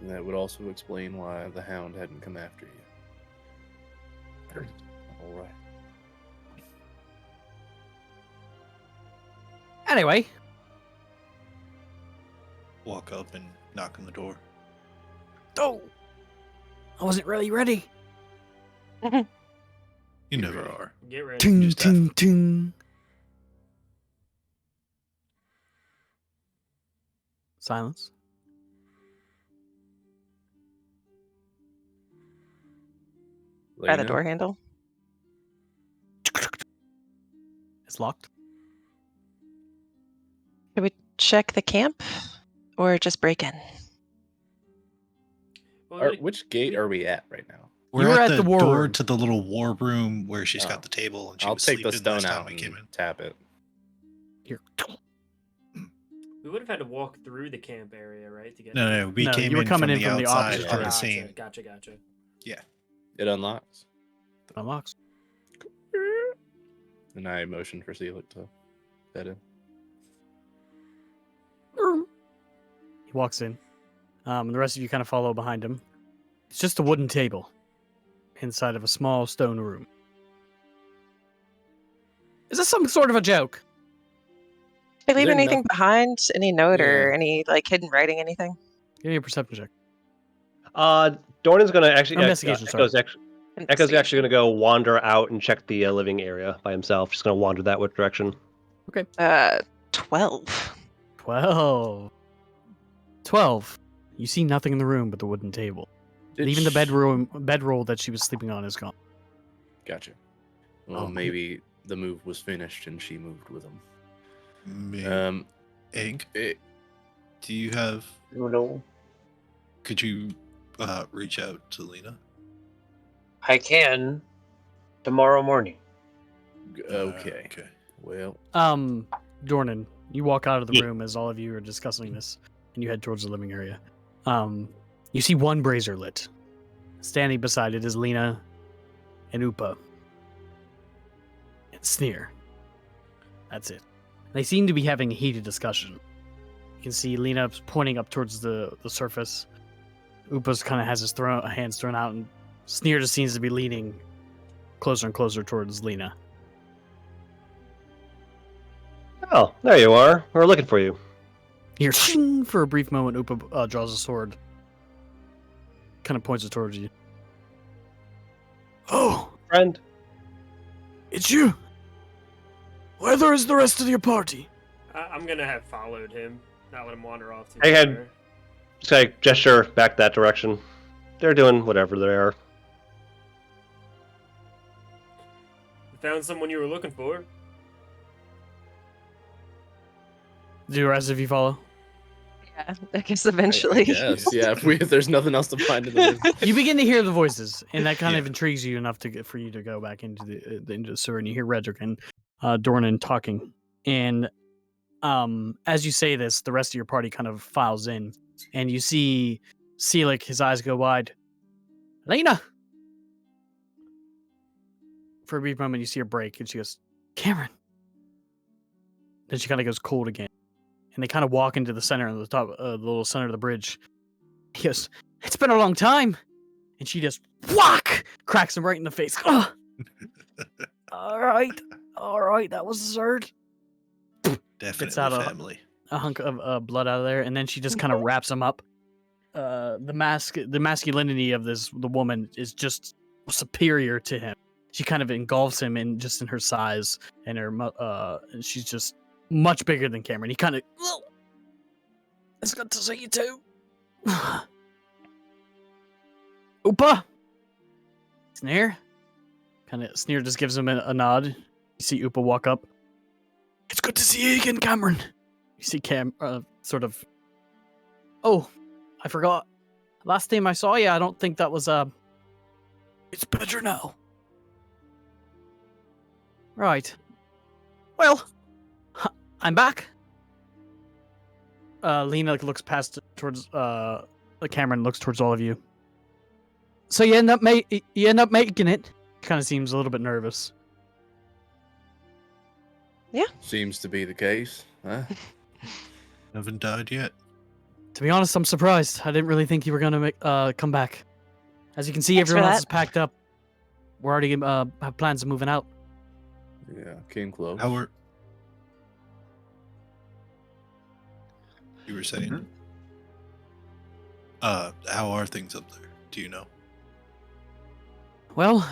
And that would also explain why the hound hadn't come after you. Alright. Anyway, Walk up and knock on the door. oh, I wasn't really ready. You never are. Get ready. Ting, Just have- ting, ting. Silence. By the Lena? door handle. It's locked. Should we check the camp or just break in? Well, Or like, which gate are we at right now? We're were at at the the war door room. to the little war room where she's Oh. got the table and she I'll was take the sleeping stone last time out we and came in. tap it. Here. we would have had to walk through the camp area, right, to get. No, we No, came you were in coming from in the from the outside opposite from the direction. scene. Gotcha. It unlocks. It unlocks. And I motion for Seelick to head in. He walks in. And the rest of you kind of follow behind him. It's just a wooden table inside of a small stone room. Is this some sort of a joke? Did they leave there anything noth- behind? Any note or Yeah. any like hidden writing? Anything? Give me a perception check. Dornan's gonna actually. Investigation, sorry. Echo's actually gonna go wander out and check the living area by himself. Just gonna wander that direction. 12. 12. You see nothing in the room but the wooden table. Even the bedroll that she was sleeping on is gone. Gotcha. Well, Oh. maybe the move was finished and she moved with him. Me- Egg, do you have? No, Could you reach out to Lena? I can tomorrow morning. Okay. Okay. Well, Dornan, you walk out of the Yeah. room as all of you are discussing this, and you head towards the living area. You see one brazier lit. Standing beside it is Lena and Upa. And Sneer. That's it. They seem to be having a heated discussion. You can see Lena pointing up towards the surface. Upa's kind of has his hands thrown out, and Sneer just seems to be leaning closer and closer towards Lena. Oh, there you are. We're looking for you. Here, shing, for a brief moment, Upa draws a sword. Kind of points it towards you. Oh, Friend. it's you. Where is the rest of your party? I'm gonna have followed him, not let him wander off too I had- far. Just like gesture back that direction. They're doing whatever they are. You found someone you were looking for. Do the rest of you follow? Yeah, I guess eventually. Yes, yeah. If there's nothing else to find in the You begin to hear the voices, and that kind of intrigues you enough for you to go back into the sewer, and you hear Redrick and Dornan talking. And as you say this, the rest of your party kind of files in, and you see Seelick, his eyes go wide. Lena! For a brief moment, you see her break, and she goes, Cameron! Then she kind of goes cold again. And they kind of walk into the center of the top, the little center of the bridge. He goes, it's been a long time. And she just, whack! Cracks him right in the face. Ugh. All right, that was absurd. Definitely out a- family. A hunk of blood out of there, and then she just kind of wraps him up. The masculinity of the woman is just superior to him. She kind of engulfs him in her size, and and she's just much bigger than Cameron. He kind of, it's good to see you too. Upa, Sneer, Sneer just gives him a nod. You see Upa walk up. It's good to see you again, Cameron. You see sort of. Oh, I forgot. Last time I saw you, I don't think that was It's better now. Right. Well, I'm back. Lena looks past towards Cameron, looks towards all of you. So you end up making it. Kind of seems a little bit nervous. Seems to be the case. Huh? Haven't died yet. To be honest, I'm surprised. I didn't really think you were gonna come back. As you can see, Thanks for everyone else that. is packed up. We're already have plans of moving out. Yeah, came close. How are you were saying? How are things up there? Do you know? Well,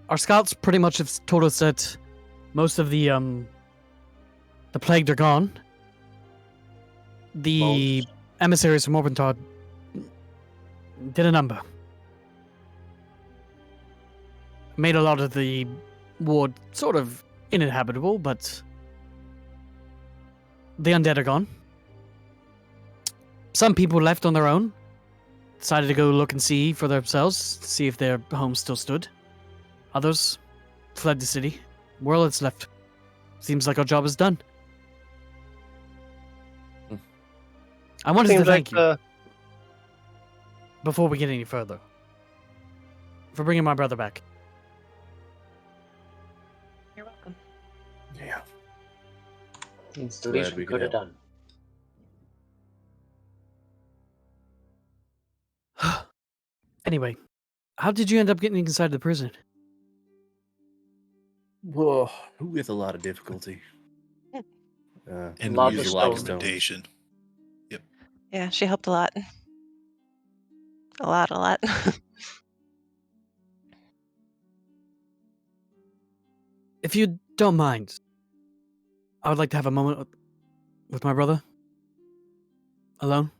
our scouts pretty much have told us that most of the plagued are gone. The emissaries from Orpentard did a number. Made a lot of the ward sort of uninhabitable, but the undead are gone. Some people left on their own. Decided to go look and see for themselves, see if their home still stood. Others fled the city. We're all that's left. Seems like our job is done. I wanted to Seems thank like you before we get any further for bringing my brother back. You're welcome. Yeah. It's the Glad least we we could could have help. done. Anyway, how did you end up getting inside the prison? Whoa, with a lot of difficulty. And Lot use of a stone. recommendation. Yeah, she helped a lot. A lot. If you don't mind, I would like to have a moment with my brother. Alone.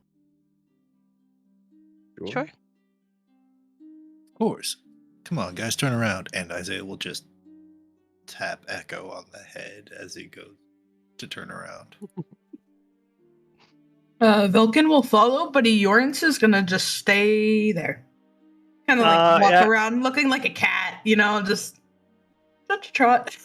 Sure. Of course. Come on, guys, turn around. And Isaiah will just tap Echo on the head as he goes to turn around. Vilken will follow, but Eorance is gonna just stay there. Kind of like walk yeah. around looking like a cat, just such a trot.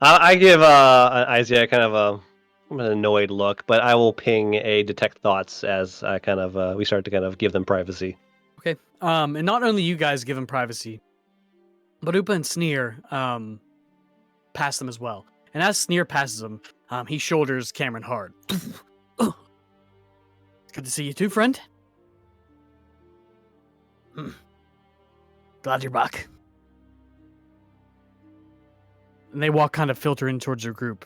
I give Isaiah kind of an annoyed look, but I will ping a detect thoughts as I kind of we start to kind of give them privacy. Okay. And not only you guys give him privacy, but Upa and Sneer pass them as well. And as Sneer passes him, he shoulders Cameron hard. It's good to see you too, friend. Glad you're back. and they walk kind of filter in towards your group.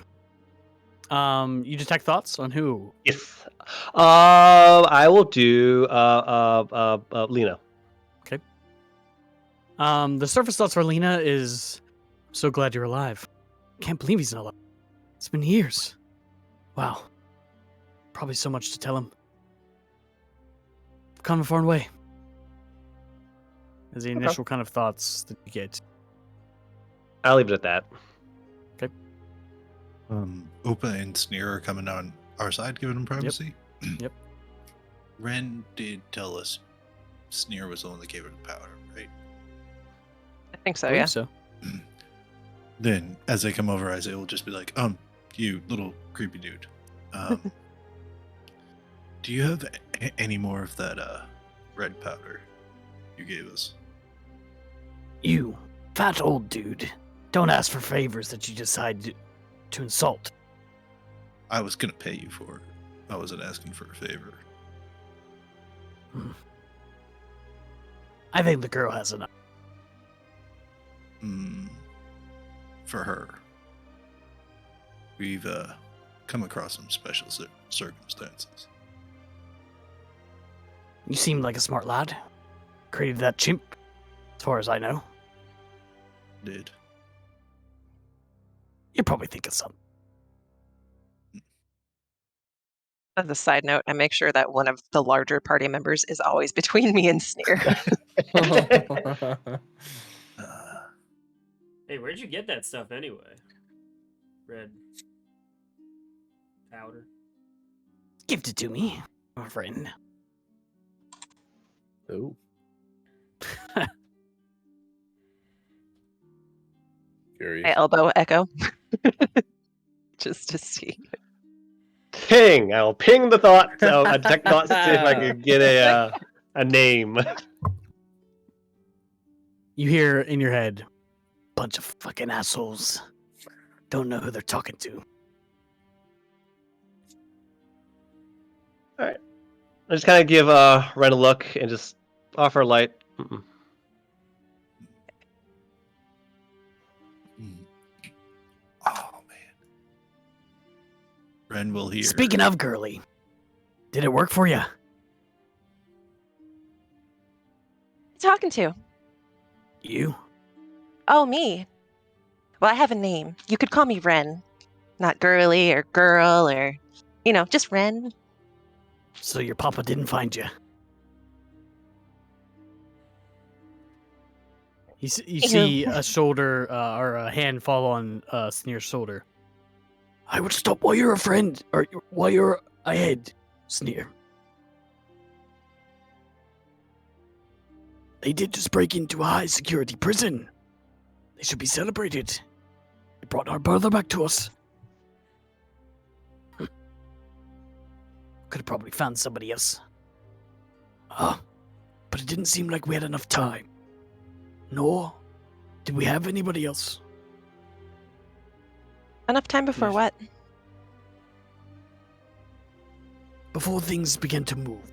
You detect thoughts on who? Yes. I will do Lena. The surface thoughts for Lena is, so glad you're alive. Can't believe he's not alive. It's been years. Wow. Probably so much to tell him. Come a far way. As the initial kind of thoughts that you get. I'll leave it at that. Opa and Sneer are coming on our side, giving him privacy. Yep. Ren did tell us Sneer was the one that gave her the powder, right? I think so, I believe yeah. so. Then, as they come over, Isaiah will just be like, you little creepy dude. Do you have any more of that red powder you gave us? You, fat old dude. Don't ask for favors that you decide to insult. I was gonna pay you for it. I wasn't asking for a favor. I think the girl has enough. For her. We've come across some special circumstances. You seem like a smart lad. Created that chimp, as far as I know. Did. You probably think of something. As a side note, I make sure that one of the larger party members is always between me and Sneer. Hey, where'd you get that stuff anyway? Red powder. Gift it to me, my friend. Oh. Curious. I elbow Echo. Just to see. Ping. I will ping the thoughts. I detect thoughts to see if I can get a name. You hear in your head, bunch of fucking assholes. Don't know who they're talking to. I just kind of give Ren a look and just offer a light. Oh man. Ren will hear. Speaking of girly, did it work for you? Talking to? You? Oh, me. Well, I have a name. You could call me Ren. Not girly or girl or, just Ren. So your papa didn't find you? You see a shoulder or a hand fall on Sneer's shoulder. I would stop while you're a friend, or while you're ahead, Sneer. They did just break into a high-security prison. They should be celebrated. They brought our brother back to us. Could have probably found somebody else. But it didn't seem like we had enough time. Nor did we have anybody else. Enough time before what? Before things began to move.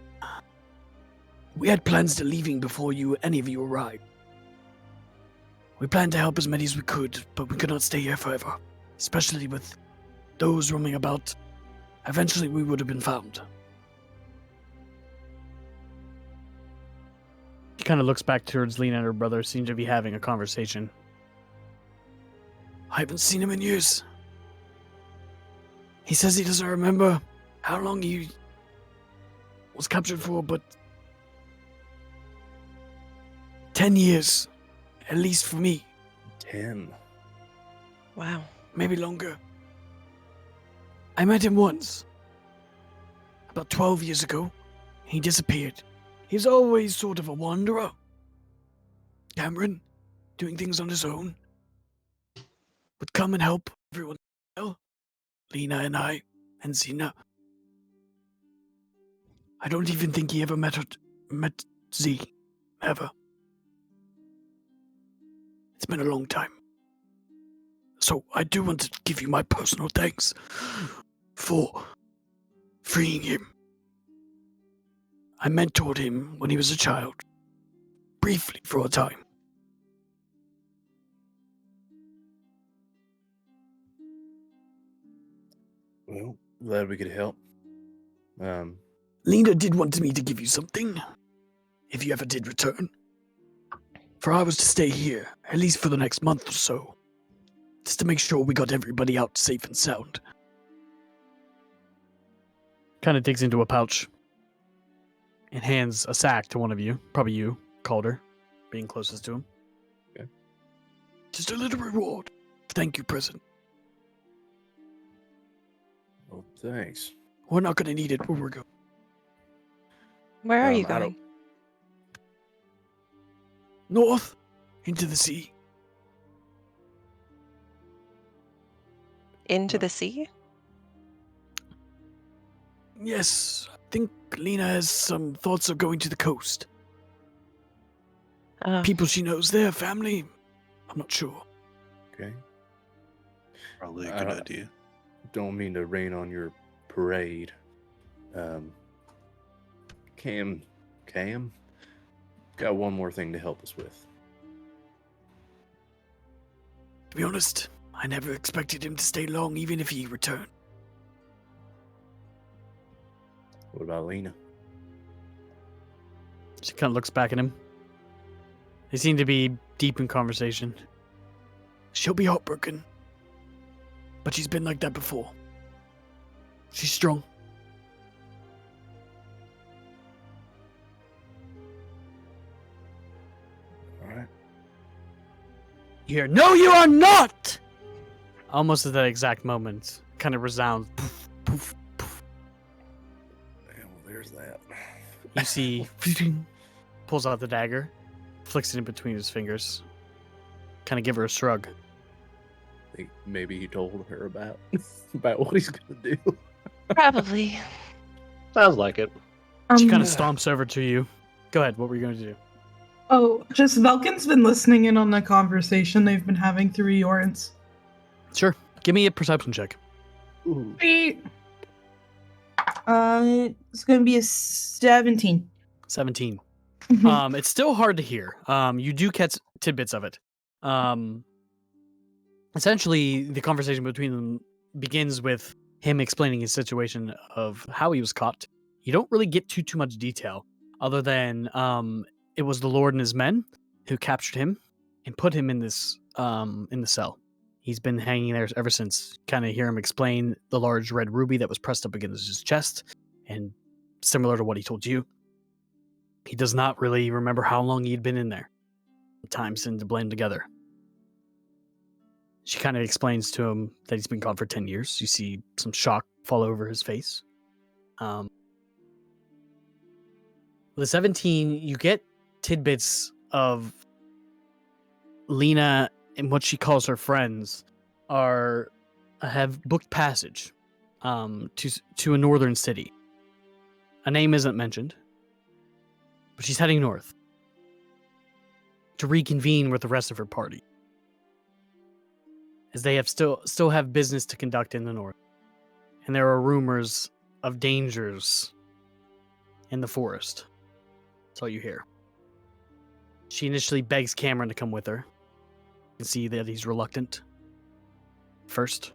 We had plans to leaving before any of you arrived. We planned to help as many as we could, but we could not stay here forever. Especially with those roaming about. Eventually we would have been found. He kind of looks back towards Lena and her brother, seem to be having a conversation. I haven't seen him in years. He says he doesn't remember how long he was captured for, but 10 years, at least for me. 10. Wow. Maybe longer. I met him once. About 12 years ago. He disappeared. He's always sort of a wanderer. Cameron, doing things on his own. Would come and help everyone else. Lena and I, and Zena. I don't even think he ever met Z. Ever. It's been a long time. So I do want to give you my personal thanks for freeing him. I mentored him when he was a child. Briefly for a time. Well, glad we could help. Lena did want me to give you something, if you ever did return. For I was to stay here, at least for the next month or so, just to make sure we got everybody out safe and sound. Kind of digs into a pouch and hands a sack to one of you, probably you, Calder, being closest to him. Okay. Just a little reward. Thank you, President. Well, thanks. We're not going to need it where we're going. Where are you I don't- going? North, into the sea. Into the sea? Yes, I think Lena has some thoughts of going to the coast. People she knows there, family. I'm not sure. Okay. Probably a good idea. Don't mean to rain on your parade. Cam, got one more thing to help us with. To be honest, I never expected him to stay long, even if he returned. What about Lena? She kind of looks back at him. They seem to be deep in conversation. She'll be heartbroken. But she's been like that before. She's strong. Alright. You hear, "No, you are not!" Almost at that exact moment, kind of resounds. Poof, poof, poof. Well, there's that. You see, pulls out the dagger, flicks it in between his fingers. Kind of give her a shrug. I think maybe he told her about what he's gonna do. Probably. Sounds like it. She kind of stomps over to you. Go ahead, what were you going to do? Oh, just Velkin's been listening in on the conversation they've been having through Yorins. Sure. Give me a perception check. Ooh. It's gonna be a 17. 17. Mhm. It's still hard to hear. You do catch tidbits of it. Essentially, the conversation between them begins with him explaining his situation of how he was caught. You don't really get too much detail, other than it was the Lord and his men who captured him and put him in this in the cell. He's been hanging there ever since. Kind of hear him explain the large red ruby that was pressed up against his chest, and similar to what he told you. He does not really remember how long he'd been in there. The time seemed to blend together. She kind of explains to him that he's been gone for 10 years. You see some shock fall over his face. With a 17, you get tidbits of Lena and what she calls her friends have booked passage to a northern city. A name isn't mentioned, but she's heading north to reconvene with the rest of her party, as they have still have business to conduct in the north, and there are rumors of dangers in the forest. That's all you hear. She initially begs Cameron to come with her. You can see that he's reluctant. First,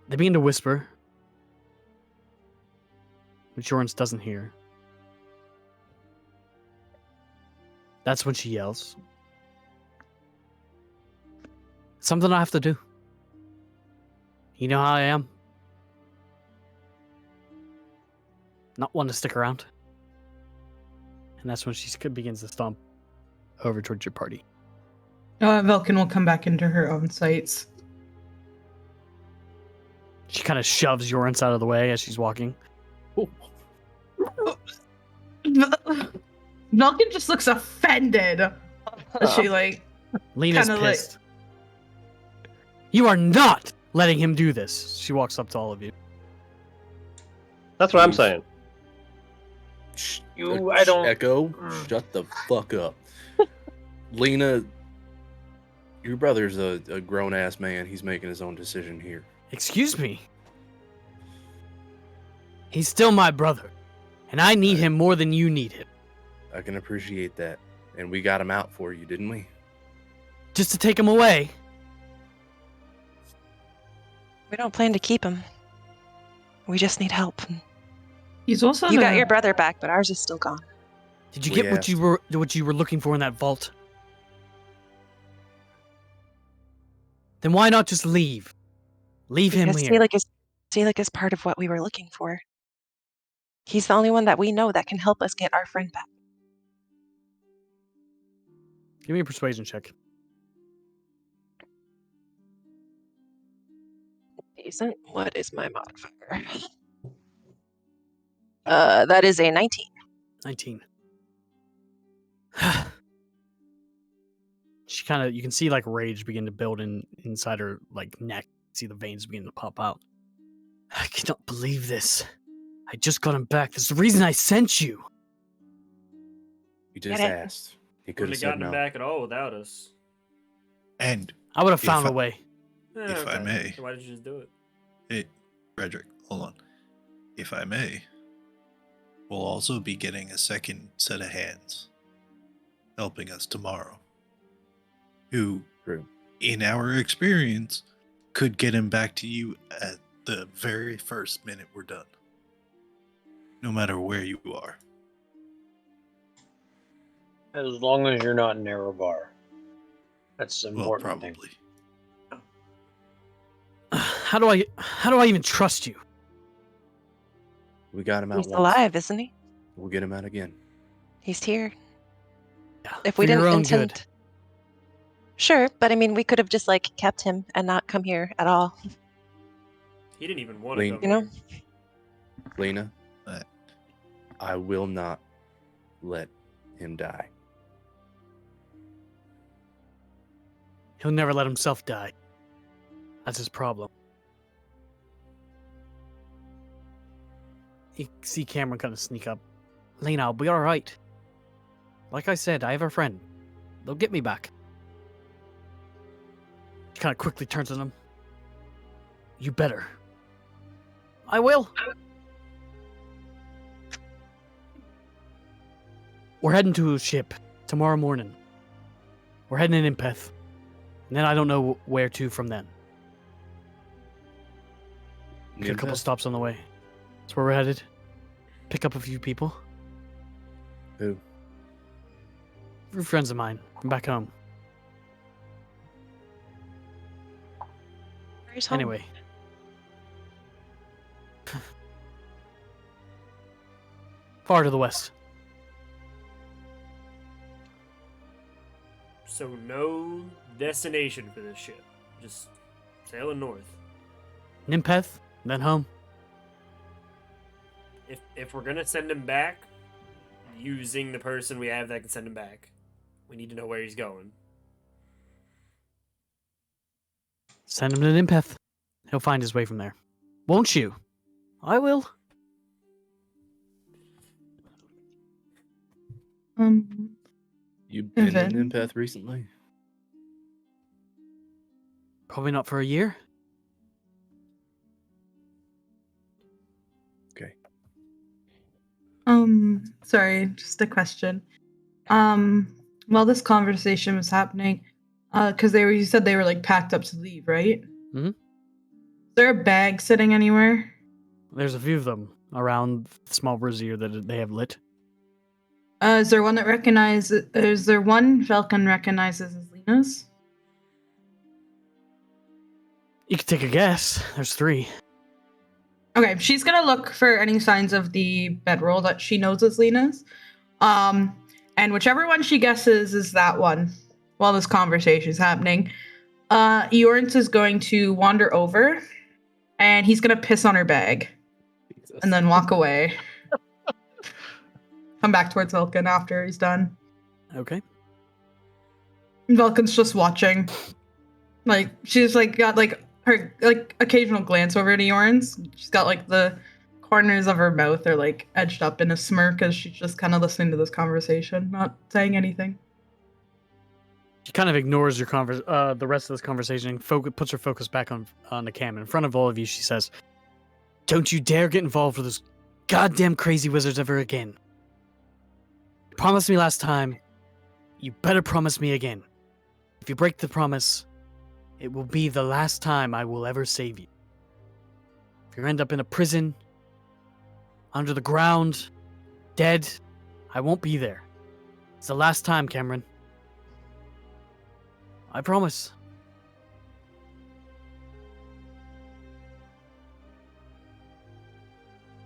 they begin to whisper, which Jorans doesn't hear. That's when she yells, "Something I have to do. You know how I am. Not one to stick around." And that's when she begins to stomp over towards your party. Velkin will come back into her own sights. She kind of shoves Yorins out of the way as she's walking. Velkin just looks offended. She Lena's kinda pissed. You are not letting him do this. She walks up to all of you. That's what I'm saying. I don't. Echo, shut the fuck up. Lena, your brother's a grown ass man. He's making his own decision here. Excuse me? He's still my brother, and I need him more than you need him. I can appreciate that. And we got him out for you, didn't we? Just to take him away. We don't plan to keep him. We just need help. He's also You got the- your brother back, but ours is still gone. Did you We get what you were looking for in that vault? Then why not just leave? Leave him Because here. Salek is part of what we were looking for. He's the only one that we know that can help us get our friend back. Give me a persuasion check. Decent. What is my modifier? That is a 19. 19. She kind of, you can see like rage begin to build inside her like neck. See the veins begin to pop out. I cannot believe this. I just got him back. That's the reason I sent you. You just Get it? asked. He could Wouldn't have have said gotten him no. back at all without us. And I would have If found a I- way. If I may. So why did you just do it? hey, Frederick, hold on. If I may, we'll also be getting a second set of hands helping us tomorrow. Who, True. in our experience, could get him back to you at the very first minute we're done. No matter where you are. As long as you're not in Erevar. That's the Well, important thing. probably. How do I even trust you? We got him out He's once. alive, isn't he? We'll get him out again. He's here. Yeah, If we for your didn't own intend. good. Sure, but I mean, we could have just like kept him and not come here at all. He didn't even want to Lean. come You know? here. Lena, What? I will not let him die. He'll never let himself die. That's his problem. You see Cameron kind of sneak up. Lena, I'll be alright. Like I said, I have a friend. They'll get me back. She kind of quickly turns on him. You better. I will. We're heading to a ship tomorrow morning. We're heading in Impeth. And then I don't know where to from then. Get a couple Nimpeth? stops on the way. That's where we're headed. Pick up a few people. Who? Few friends of mine from back home. Where's home? Anyway. Far to the west. So no destination for this ship. Just sailing north. Nimpeth, then home. If we're gonna send him back, using the person we have that can send him back, we need to know where he's going. Send him to Nimpeth. He'll find his way from there. Won't you? I will. You been in Evan? Impeth recently? Probably not for a year. Okay. Sorry, just a question. While this conversation was happening, because you said they were like packed up to leave, right? Mhm. Is there a bag sitting anywhere? There's a few of them around the small brazier that they have lit. Is there one that recognizes? Is there one Falcon recognizes as Lena's? You could take a guess. There's 3. Okay, she's gonna look for any signs of the bedroll that she knows is Lena's. And whichever one she guesses is that one while this conversation is happening, Eorns is going to wander over and he's gonna piss on her bag and then walk away. Come back towards Vulcan after he's done. Okay. And Vulcan's just watching. Like she's like got like her like occasional glance over at Eorns. She's got like the corners of her mouth are like edged up in a smirk as she's just kind of listening to this conversation, not saying anything. She kind of ignores your the rest of this conversation and puts her focus back on the cam. In front of all of you, she says, "Don't you dare get involved with those goddamn crazy wizards ever again. You promised me last time. You better promise me again. If you break the promise, it will be the last time I will ever save you." you end up in a prison, under the ground, dead, I won't be there. It's the last time, Cameron. I promise.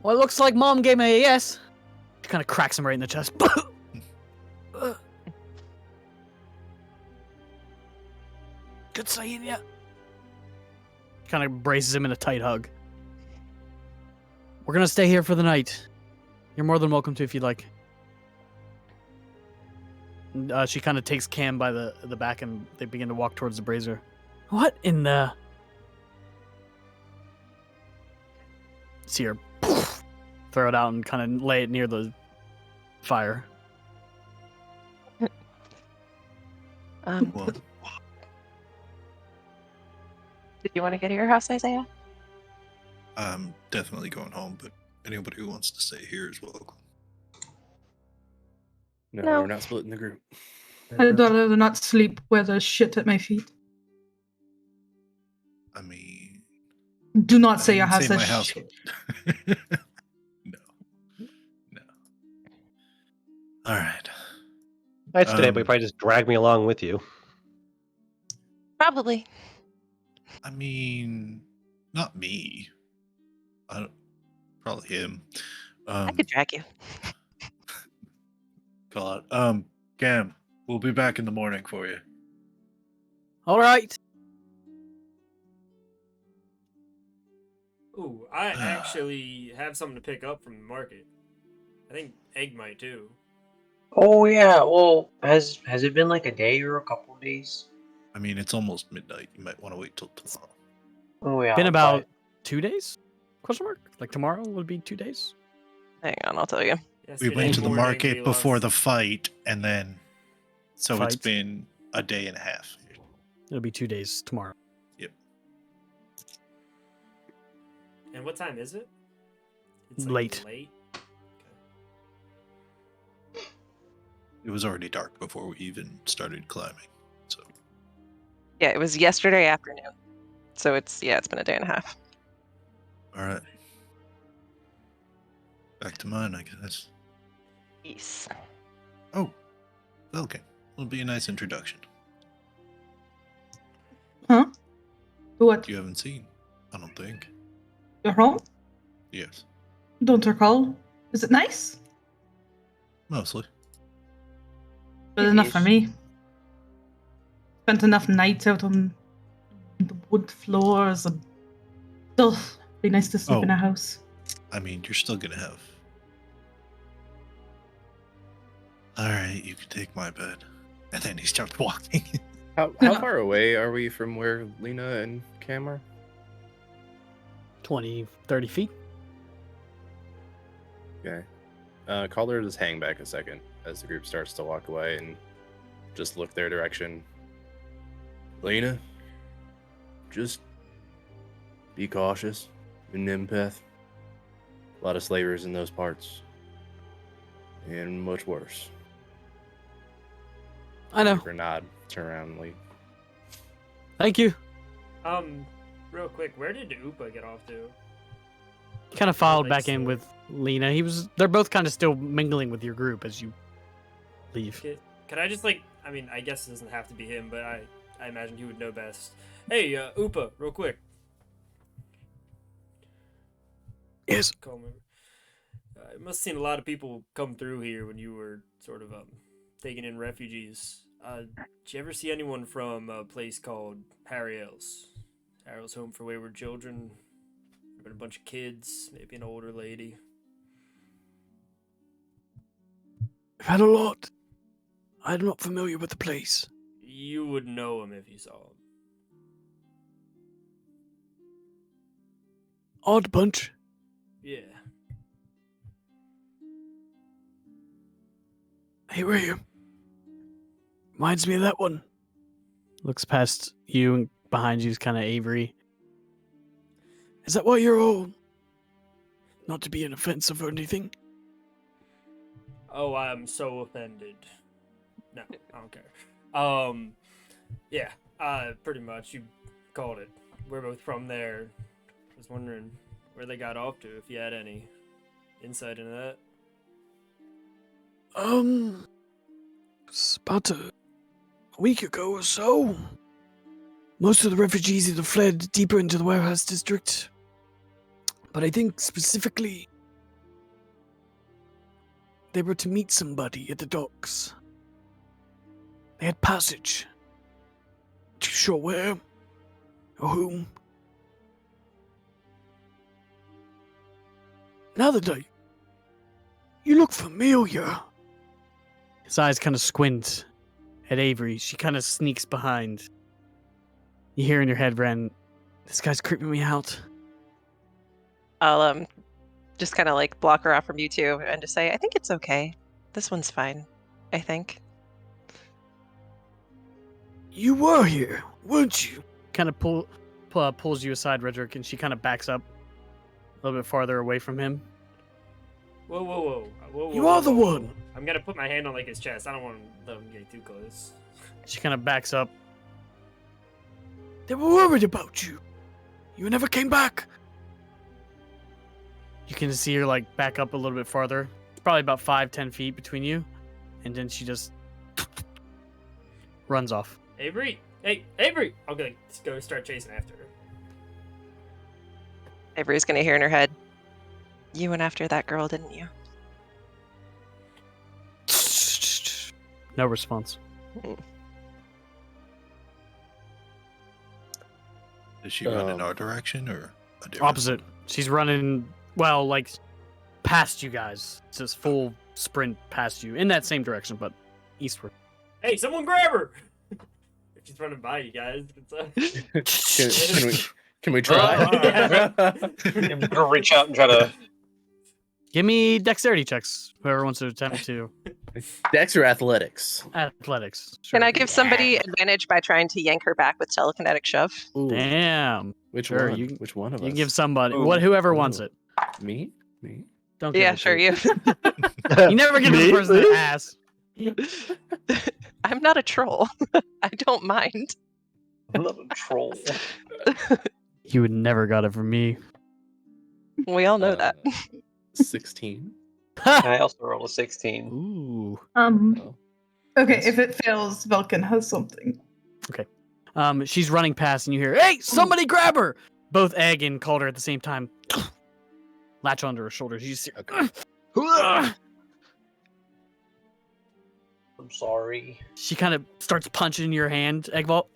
Well, it looks like Mom gave me a yes. She kind of cracks him right in the chest. Good seeing ya. Kind of braces him in a tight hug. We're gonna stay here for the night. You're more than welcome to if you'd like. She kind of takes Cam by the back and they begin to walk towards the brazier. What in the... See her throw it out and kind of lay it near the fire. Well, Did you want to go to your house, Isaiah? I'm definitely going home, but anybody who wants to stay here is welcome. No, No. we're not splitting the group. I'd rather not sleep where there's shit at my feet. I mean, Do not say I your didn't house say has my house. shit. No. All right. I'd stay, but you Um, probably just drag me along with you. Probably. I mean, not me. I don't, probably him. I could drag you. Call out. Cam, we'll be back in the morning for you. All right. Ooh, I actually have something to pick up from the market. I think Egg might too. Oh yeah. Well, has it been like a day or a couple of days? I mean, it's almost midnight. You might want to wait till tomorrow. Oh yeah. Been I'll about buy- 2 days? Question mark? Like tomorrow would be 2 days? Hang on, I'll tell you. We Yesterday went to the morning, market we before lost- the fight, and then so it's Fight. been a day and a half. It'll be 2 days tomorrow. And what time is it? It's Late. Late. It was already dark before we even started climbing. So Yeah, it was yesterday afternoon. So it's been a day and a half. all right. Back to mine, I guess. Yes. Oh, okay. It'll be a nice introduction. Huh? What? You haven't seen, I don't think. Your home? Yes, Don't recall. Is it nice? mostly. Good It enough for is. me. Spent enough nights out on the wood floors and still be nice to sleep in a Oh. house. I mean, you're still gonna have. All right, you can take my bed. And then he starts walking. How far away are we from where Lena and Cam are? 20, 30 feet? Okay. Calder just hang back a second as the group starts to walk away and just look their direction. Lena, just be cautious in Nimpeth. A lot of slavers in those parts. And much worse. I know. Give her a nod, turn around and leave. Thank you. Real quick, where did Upa get off to? Kind of followed like back in so- with Lena. They're both kind of still mingling with your group as you leave. Could I just I mean, I guess it doesn't have to be him, but I imagine he would know best. Hey, Upa, real quick. Yes. Call me. I must have seen a lot of people come through here when you were sort of taking in refugees. Did you ever see anyone from a place called Harriel's? Harriel's Home for Wayward Children. Been a bunch of kids, maybe an older lady. I've had a lot. I'm not familiar with the place. You would know him if you saw him. Odd bunch. Yeah. Hey, where are you? Reminds me of that one. Looks past you and behind you is kind of Avery. Is that why you're all... Not to be an offensive or anything? Oh, I'm so offended. No, I don't care. Yeah, pretty much. You called it. We're both from there. I was wondering where they got off to, if you had any insight into that. It's about a week ago or so. Most of the refugees either fled deeper into the warehouse district, but I think specifically they were to meet somebody at the docks. They had passage. Too sure where or whom. Now that you look familiar. His eyes kind of squint at Avery. She kind of sneaks behind. You hear in your head, Ren, this guy's creeping me out. I'll just kind of like block her off from you two and just say, I think it's okay. This one's fine. I think. You were here, weren't you? Kind of pulls you aside, Redrick, and she kind of backs up a little bit farther away from him. Whoa. You are the one. I'm gonna put my hand on like his chest. I don't want to let him get too close. She kind of backs up. They were worried about you. You never came back. You can see her like back up a little bit farther. It's probably about 5-10 feet between you. And then she just runs off. Avery! Hey, Avery! I'll go start chasing after her. Avery's gonna hear in her head, you went after that girl, didn't you? No response. Does she run in our direction or a different? Opposite. She's running, well, like, past you guys. It's just full sprint past you in that same direction, but eastward. Hey, someone grab her! She's running by you guys. Can we try? I'm gonna reach out and try to. Give me dexterity checks. Whoever wants to attempt to. Dex or athletics? Athletics. Can Sure. I give somebody advantage by trying to yank her back with telekinetic shove? Ooh, Damn. which Sure, one? you- Which one of You us? can give somebody, Ooh. whoever wants it. Me? Don't give Yeah, it sure, to you. You never give the person an ass. I'm not a troll. I don't mind. I'm not a troll. You would never got it from me. We all know that. 16. I also rolled a 16. Ooh. Oh. Okay, Yes. if it fails, Vulcan has something. She's running past, and you hear, "Hey, somebody grab her!" Both Egg and Calder at the same time latch onto her shoulders. You just hear, I'm sorry. she kind of starts punching your hand, Eggvault.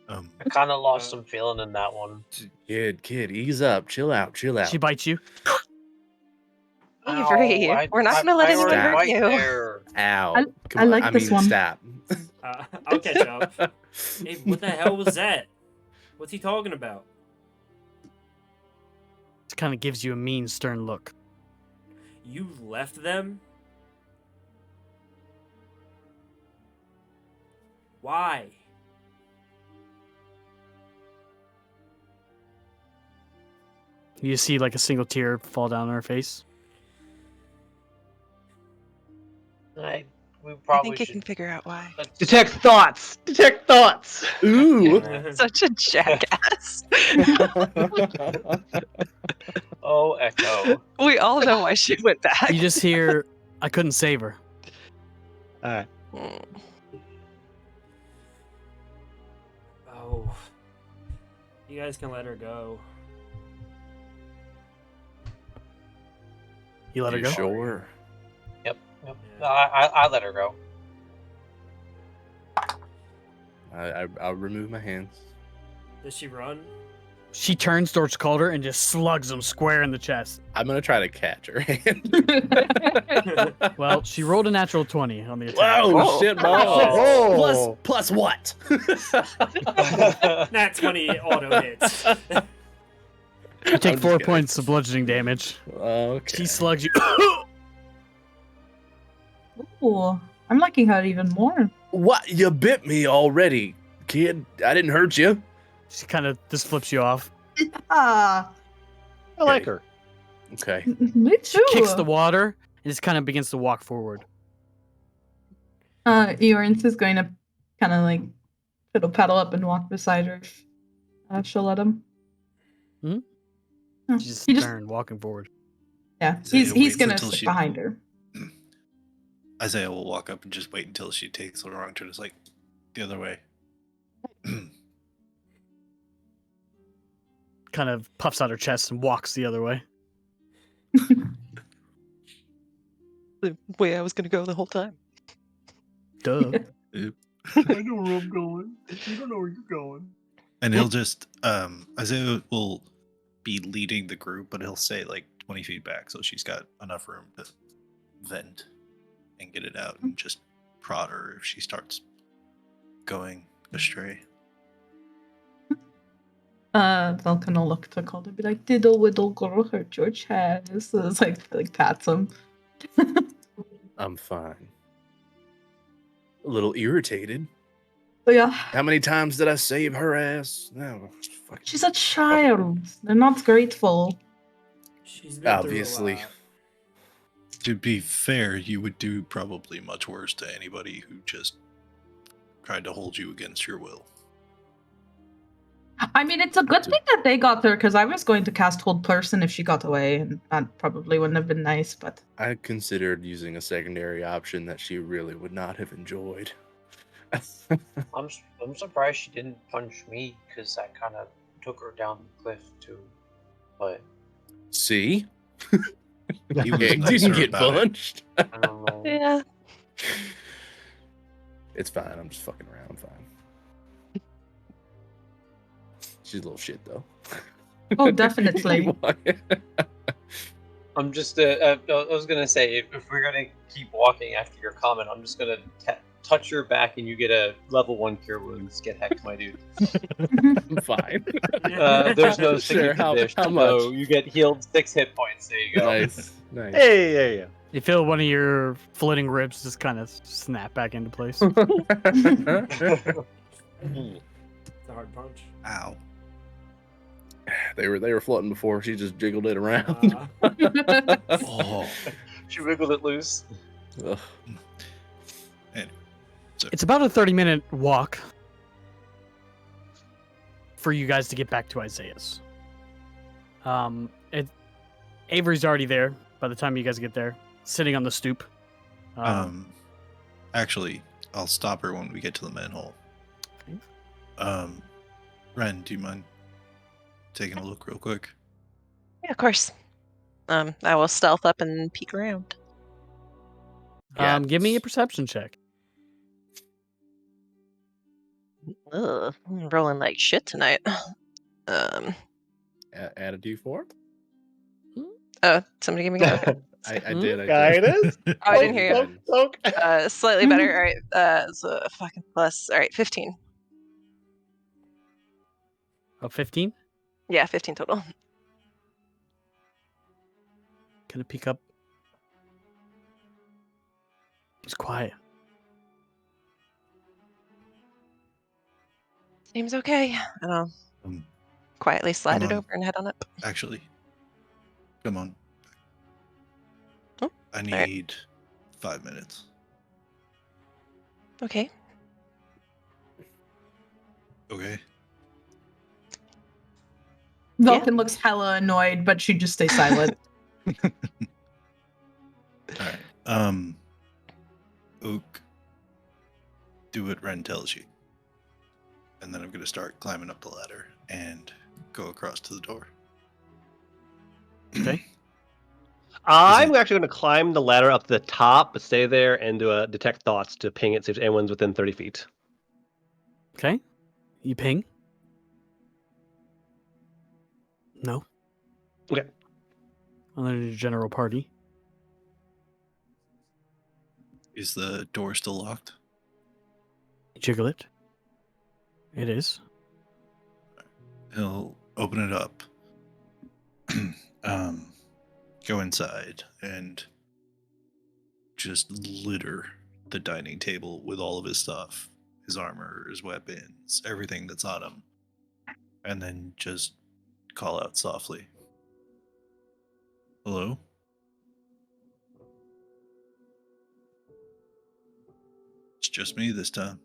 I kind of lost some feeling in that one. Kid, ease up. Chill out. She bites you. Avery, we're not gonna let anyone hurt right you. There. Ow. I like this one. Stop. I'll catch up. Hey, what the hell was that? What's he talking about? It kind of gives you a mean, stern look. You left them? Why? You see like a single tear fall down her face. We I probably think I should. can figure out why. Detect thoughts. Detect thoughts. Ooh. Such a jackass. Oh, Echo. We all know why she went back. You just hear, "I couldn't save her." All right. Mm. Oh. You guys can let her go. You let her You go. Sure. Yep. I let her go. I'll remove my hands. Does she run? She turns towards Calder and just slugs him square in the chest. I'm gonna try to catch her hand. Well, she rolled a natural 20 on the attack. Whoa, Oh. shit balls. Oh. Plus what? Nat 20 auto hits. You take I'm 4 just kidding. points of bludgeoning damage. Okay. She slugs you. Ooh, I'm liking her even more. What? You bit me already, kid. I didn't hurt you. She kind of just flips you off. Ah, I like her. Okay. me She too. kicks the water and just kind of begins to walk forward. Eorins is going to kind of like fiddle paddle up and walk beside her. She'll let him. Oh, She's he just stern, walking forward. yeah. Isaiah He's waits gonna until stick she- behind her. Isaiah will walk up and just wait until she takes the wrong turn. It's like the other way. Kind of puffs out her chest and walks the other way. The way I was gonna go the whole time. Duh. I know where I'm going. You don't know where you're going. And he'll just Isaiah will be leading the group, but he'll stay like 20 feet back, so she's got enough room to vent and get it out and just prod her if she starts going astray. They'll kind of look to Calder and be like, "Diddle whittle girl hurt your chest." So it's like pats him. I'm fine. A little irritated. But yeah, How many times did I save her ass? No, fuck. she's a child. They're not grateful. She's been through a Obviously. lot. To be fair, you would do probably much worse to anybody who just tried to hold you against your will. I mean, it's a good thing that they got her, because I was going to cast Hold Person if she got away, and that probably wouldn't have been nice, but I considered using a secondary option that she really would not have enjoyed. I'm surprised she didn't punch me because I kind of took her down the cliff too. But See? He was Egg nicer didn't get about it. punched. I don't know. Yeah. It's fine. I'm just fucking around. I'm fine. She's a little shit, though. oh, definitely. I'm just. I was gonna say if we're gonna keep walking after your comment, I'm just gonna touch your back and you get a level 1 cure wounds. Get hecked, my dude. I'm fine. There's no Sure, how dish, much? so you get healed 6 hit points. There you go. Nice. Nice. Hey, there you You feel one of your floating ribs just kind of snap back into place. It's a hard punch. Ow. They were floating before. She just jiggled it around. Oh. She wiggled it loose. Ugh. It's about a 30-minute walk for you guys to get back to Isaiah's. Avery's already there by the time you guys get there, sitting on the stoop. Actually, I'll stop her when we get to the manhole. Okay. Ren, do you mind taking a look real quick? Yeah, of course. I will stealth up and peek around. Give me a perception check. Ugh, I'm rolling like shit tonight. Add a D4? Oh, somebody give me a I Hmm? did. I Guidance? did. Oh, I didn't hear you. Poke. Slightly better. All right. So fucking plus. All right, 15. Oh, 15? Yeah, 15 total. Gonna peek up. It's quiet. Seems okay. I'll Um, quietly slide come it on. over and head on up. Actually, come on. Oh, I right. need 5 minutes. Okay. Okay. Vulcan looks hella annoyed, but she just stays silent. All right. Oak, do what Ren tells you. And then I'm going to start climbing up the ladder and go across to the door. Okay. I'm actually going to climb the ladder up to the top, but stay there and do a detect thoughts to ping it, see if anyone's within 30 feet. Okay. You ping. No. Okay. Other than your general party. Is the door still locked? Jiggle it. It is. He'll open it up. Go inside and just litter the dining table with all of his stuff, his armor, his weapons, everything that's on him. And then just call out softly. Hello? It's just me this time.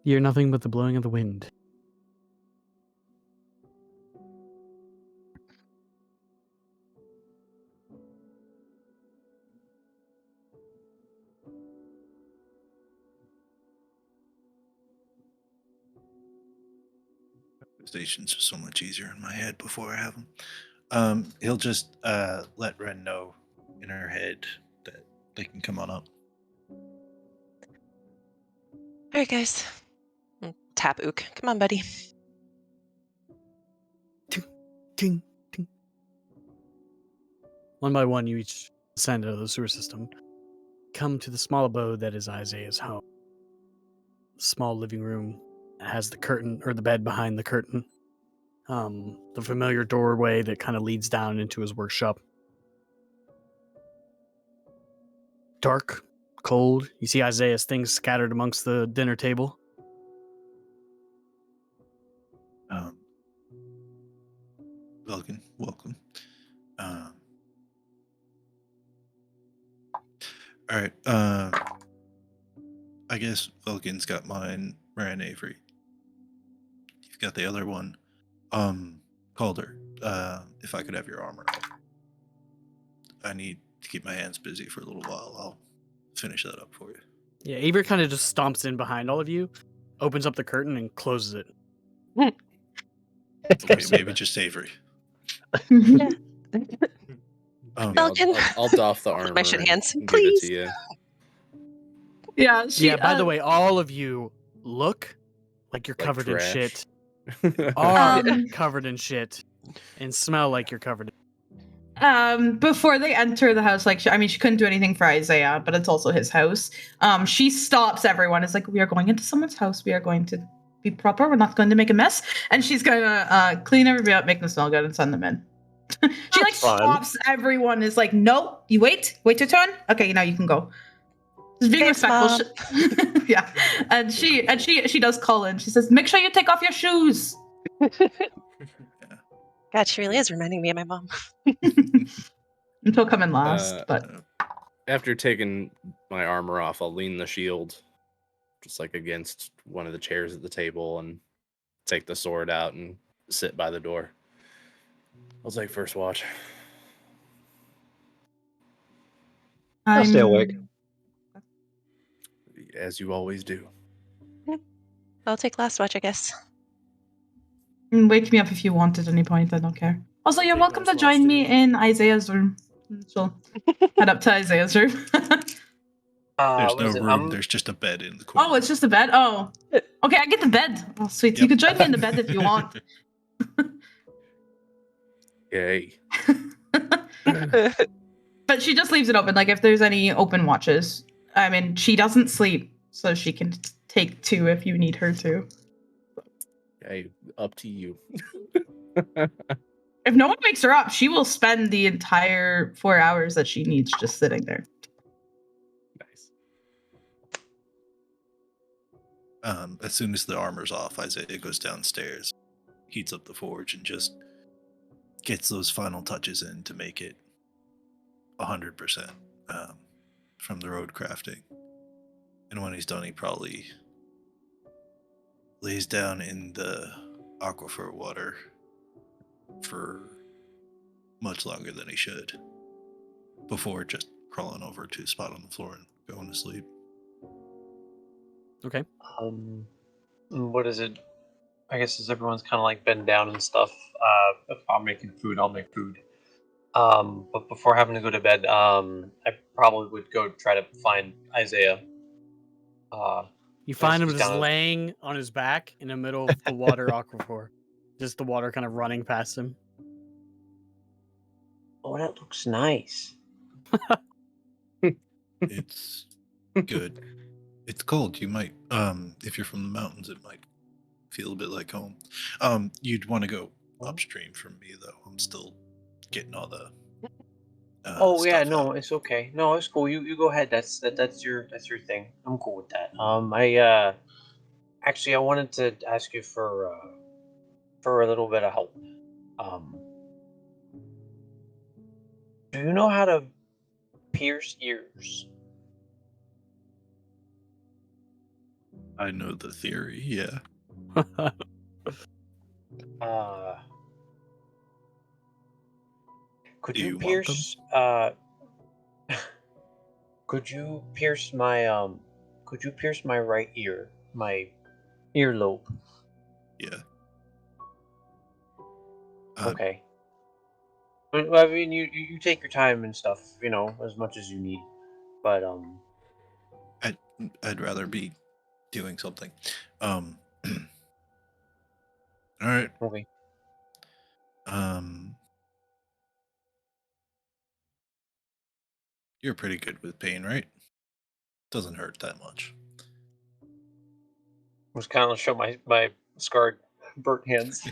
You hear nothing but the blowing of the wind. Stations are so much easier in my head before I have them. He'll just let Ren know in her head that they can come on up. All right, guys. Tap Ook. Come on, buddy. Ting, ting. One by one, you each descend out of the sewer system. Come to the small abode that is Isaiah's home. Small living room has the curtain or the bed behind the curtain. The familiar doorway that kind of leads down into his workshop. Dark, cold. You see Isaiah's things scattered amongst the dinner table. Vulcan, welcome. All right. I guess Vulcan's got mine. Ryan Avery. You've got the other one. Calder. If I could have your armor. I need to keep my hands busy for a little while. I'll finish that up for you. Yeah, Avery kind of just stomps in behind all of you, opens up the curtain, and closes it. Okay, maybe just Avery. Yeah. Yeah, Vulcan. I'll doff the armor My shit and hands, give it please. to you. Yeah, she. By the way, all of you look like you're Like covered in trash. shit. Are Um, covered in shit. And smell like you're covered in Before they enter the house, like, she couldn't do anything for Isaiah, but it's also his house. She stops everyone. It's like, we are going into someone's house. We are going to be proper. We're not going to make a mess. And she's gonna clean everybody up, make them smell good, and send them in. She like fun. stops everyone. Is like, no, you wait your turn. Okay, now you can go. Just being Thanks, respectful. Yeah, and she does call in. She says, make sure you take off your shoes. God, she really is reminding me of my mom. Until come in last, but After taking my armor off, I'll lean the shield just like against one of the chairs at the table and take the sword out and sit by the door. I'll take first watch. I'll stay awake. As you always do. I'll take last watch, I guess. Wake me up if you want at any point. I don't care. Also, you're Take welcome to last join watch, me too. in Isaiah's room. So head up to Isaiah's room. There's what no is it? room. There's just a bed in the corner. Oh, it's just a bed. Oh, okay. I get the bed. Oh, sweet. You Yep. can join me in the bed if you want. Yay. But she just leaves it open. Like if there's any open watches. I mean, she doesn't sleep, so she can take 2 if you need her to. Hey, up to you. If no one wakes her up, she will spend the entire 4 hours that she needs just sitting there. Nice. As soon as the armor's off, Isaiah goes downstairs, heats up the forge, and just gets those final touches in to make it 100% from the road crafting. And when he's done, he probably lays down in the aquifer water for much longer than he should before just crawling over to a spot on the floor and going to sleep. Okay. What is it? I guess as everyone's kind of like bent down and stuff. If I'm making food, I'll make food. But before having to go to bed, I probably would go try to find Isaiah. You find him he's just down- laying on his back in the middle of the water aquifer. Just the water kind of running past him. Oh, that looks nice. It's good. It's cold. You might, if you're from the mountains, it might feel a bit like home. You'd want to go upstream from me, though. I'm still getting all the. Oh yeah, stuff no, out. it's okay. No, it's cool. You go ahead. That's your thing. I'm cool with that. I actually I wanted to ask you for a little bit of help. Do you know how to pierce ears? I know the theory, yeah. Could Do you you want them? pierce could you pierce my right ear, my earlobe? Yeah. Okay. But, I mean, you take your time and stuff, as much as you need. But I'd rather be doing something. All right. okay. You're pretty good with pain, right? Doesn't hurt that much. I was kind of show my scarred, burnt hands.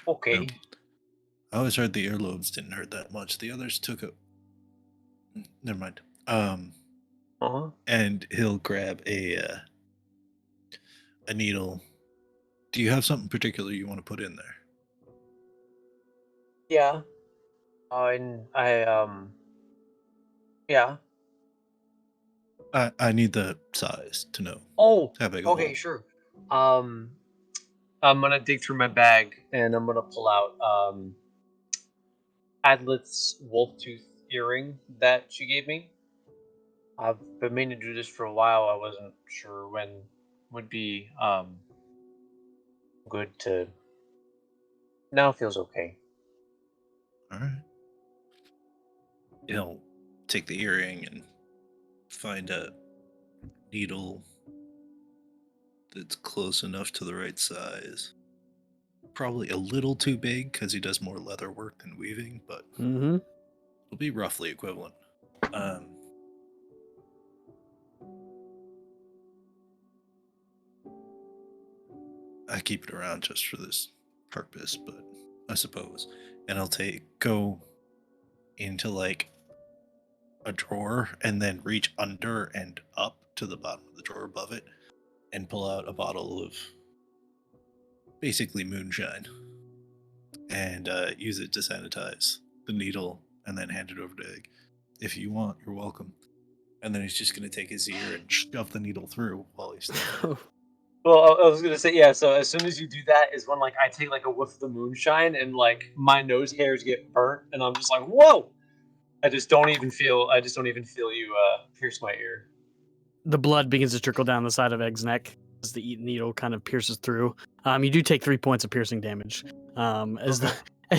Okay. Nope. I always heard the earlobes didn't hurt that much. The others took a. Never mind. And he'll grab a needle. Do you have something particular you want to put in there? Yeah. Yeah. I need the size to know. Oh. How big a Okay, hole? sure. I'm gonna dig through my bag and I'm gonna pull out Adlet's wolf tooth earring that she gave me. I've been meaning to do this for a while. I wasn't sure when would be good to. Now it feels okay. All right. He'll take the earring and find a needle that's close enough to the right size. Probably a little too big because he does more leather work than weaving, but Mm-hmm. it'll be roughly equivalent. I keep it around just for this purpose, but I suppose. And I'll go into like a drawer and then reach under and up to the bottom of the drawer above it and pull out a bottle of basically moonshine and use it to sanitize the needle and then hand it over to Egg. If you want, you're welcome. And then he's just going to take his ear and shove the needle through while he's there. Well, I was gonna say, yeah. So as soon as you do that, is when like I take like a whiff of the moonshine and like my nose hairs get burnt, and I'm just like, whoa! I just don't even feel you pierce my ear. The blood begins to trickle down the side of Egg's neck as the needle kind of pierces through. You do take 3 points of piercing damage. As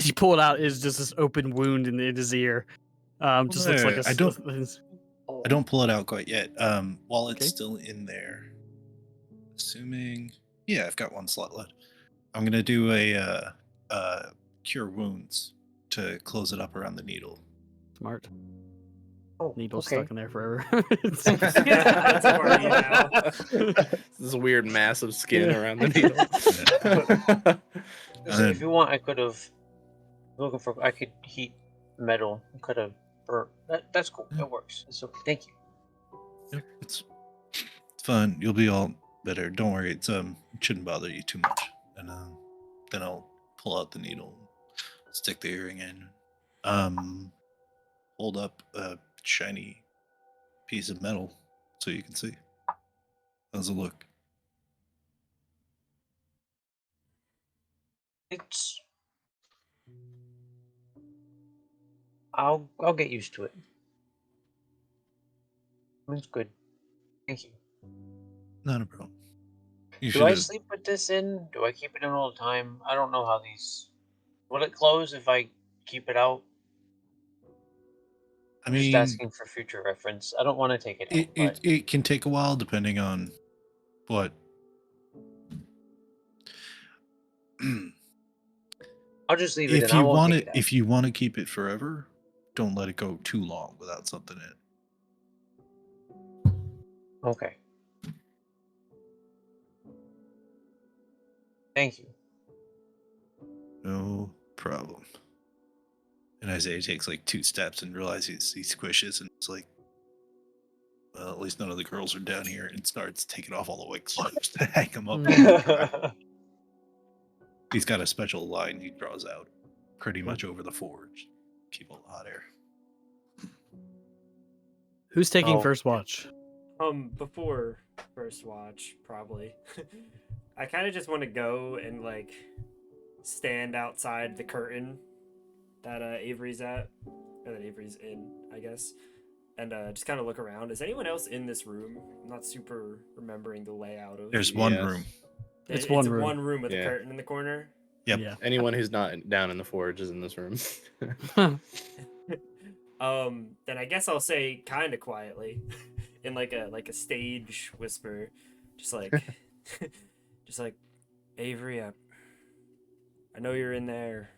you pull it out, is just this open wound in his ear. Just looks like a. I don't pull it out quite yet. While it's still in there, assuming, yeah, I've got one slot left. I'm gonna do a cure wounds to close it up around the needle. Smart. Oh, Needle's okay. stuck in there forever. That's a party now. This weird mass of skin around the needle. So if you want, I could have I could heat metal. I could have burnt. That's cool. That works. It's okay. Thank you. Yep, it's fine. You'll be all better. Don't worry. It shouldn't bother you too much. And then I'll pull out the needle, stick the earring in, hold up a shiny piece of metal so you can see. How's it look? It's. I'll get used to it. It's good. Thank you. Not a problem. You Do I should've- sleep with this in? Do I keep it in all the time? I don't know how these. Will it close if I keep it out? I I'm mean, just asking for future reference. I don't want to take it out. But it can take a while depending on what. I'll just leave it in. I won't take it out. If you want to keep it forever, don't let it go too long without something in it. Okay. Thank you. No problem. And Isaiah takes like 2 steps and realizes he squishes and it's like, well, at least none of the girls are down here, and starts taking off all the wick clothes to hang them up. He's got a special line he draws out pretty much over the forge. Keep all the hot air. Who's taking first watch? Before first watch, probably. I kind of just want to go and like stand outside the curtain that Avery's at, or that Avery's in, I guess, and just kind of look around. Is anyone else in this room? I'm not super remembering the layout of. There's one Yes. room. It's It's one room. one room with a Yeah. curtain in the corner. Yep. Yeah. Anyone who's not down in the forge is in this room. Then I guess I'll say kind of quietly, in like a stage whisper, just like, just like, Avery, I know you're in there.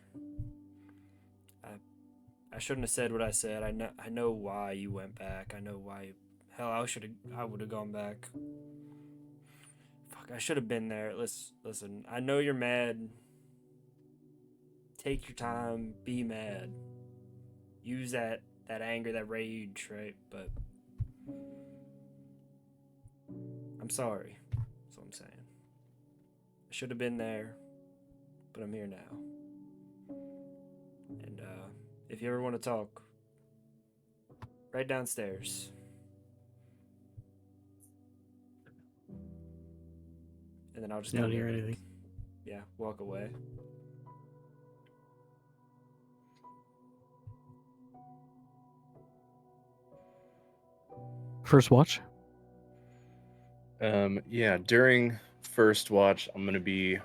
I shouldn't have said what I said. I know why you went back. I know why. Hell, I would have gone back. Fuck, I should have been there. Listen. I know you're mad. Take your time. Be mad. Use that anger, that rage, right? But I'm sorry. That's what I'm saying. I should have been there, but I'm here now. And if you ever want to talk, right downstairs. And then I'll just You don't kinda, hear anything. yeah, walk away. First watch. Yeah, during first watch, I'm gonna be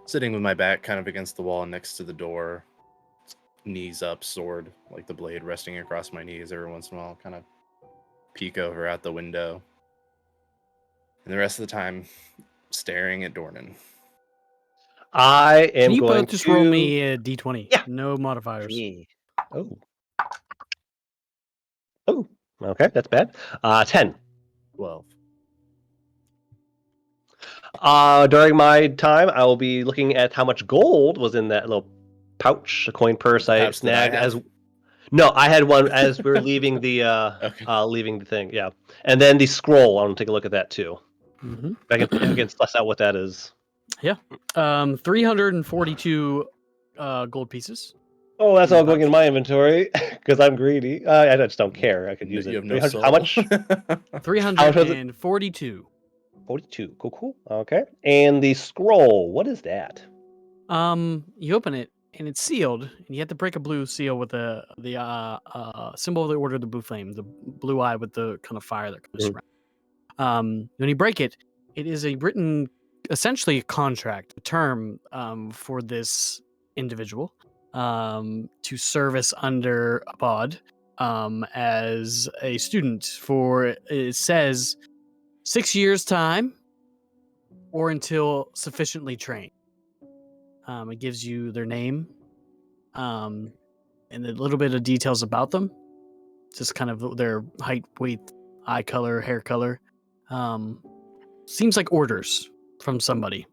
sitting with my back kind of against the wall next to the door, knees up, sword, like the blade resting across my knees. Every once in a while, kind of peek over out the window. And the rest of the time, staring at Dornan. I am Can you going both just to roll me a d20? Yeah. No modifiers. Yeah. Oh. Oh. Okay, that's bad. 10. 12. During my time, I will be looking at how much gold was in that little pouch, a coin purse I Pouch that I snagged have? as. No, I had one as we were leaving the Okay. leaving the thing. Yeah, and then the scroll. I want to take a look at that too. Mm-hmm. I can suss out what that is. 342 gold pieces. Oh, that's In the all going in pouch? my inventory because I'm greedy. I just don't care. I could use You it. have no 300 soul. How much? 342. 42. Cool. Okay. And the scroll. What is that? You open it and it's sealed, and you have to break a blue seal with the symbol of the Order of the Blue Flame, the blue eye with the kind of fire that comes Mhm. around. When you break it, it is a written, essentially a contract, a term for this individual to service under Abad as a student for, it says, 6 years time or until sufficiently trained. It gives you their name and a little bit of details about them, just kind of their height, weight, eye color, hair color. Seems like orders from somebody.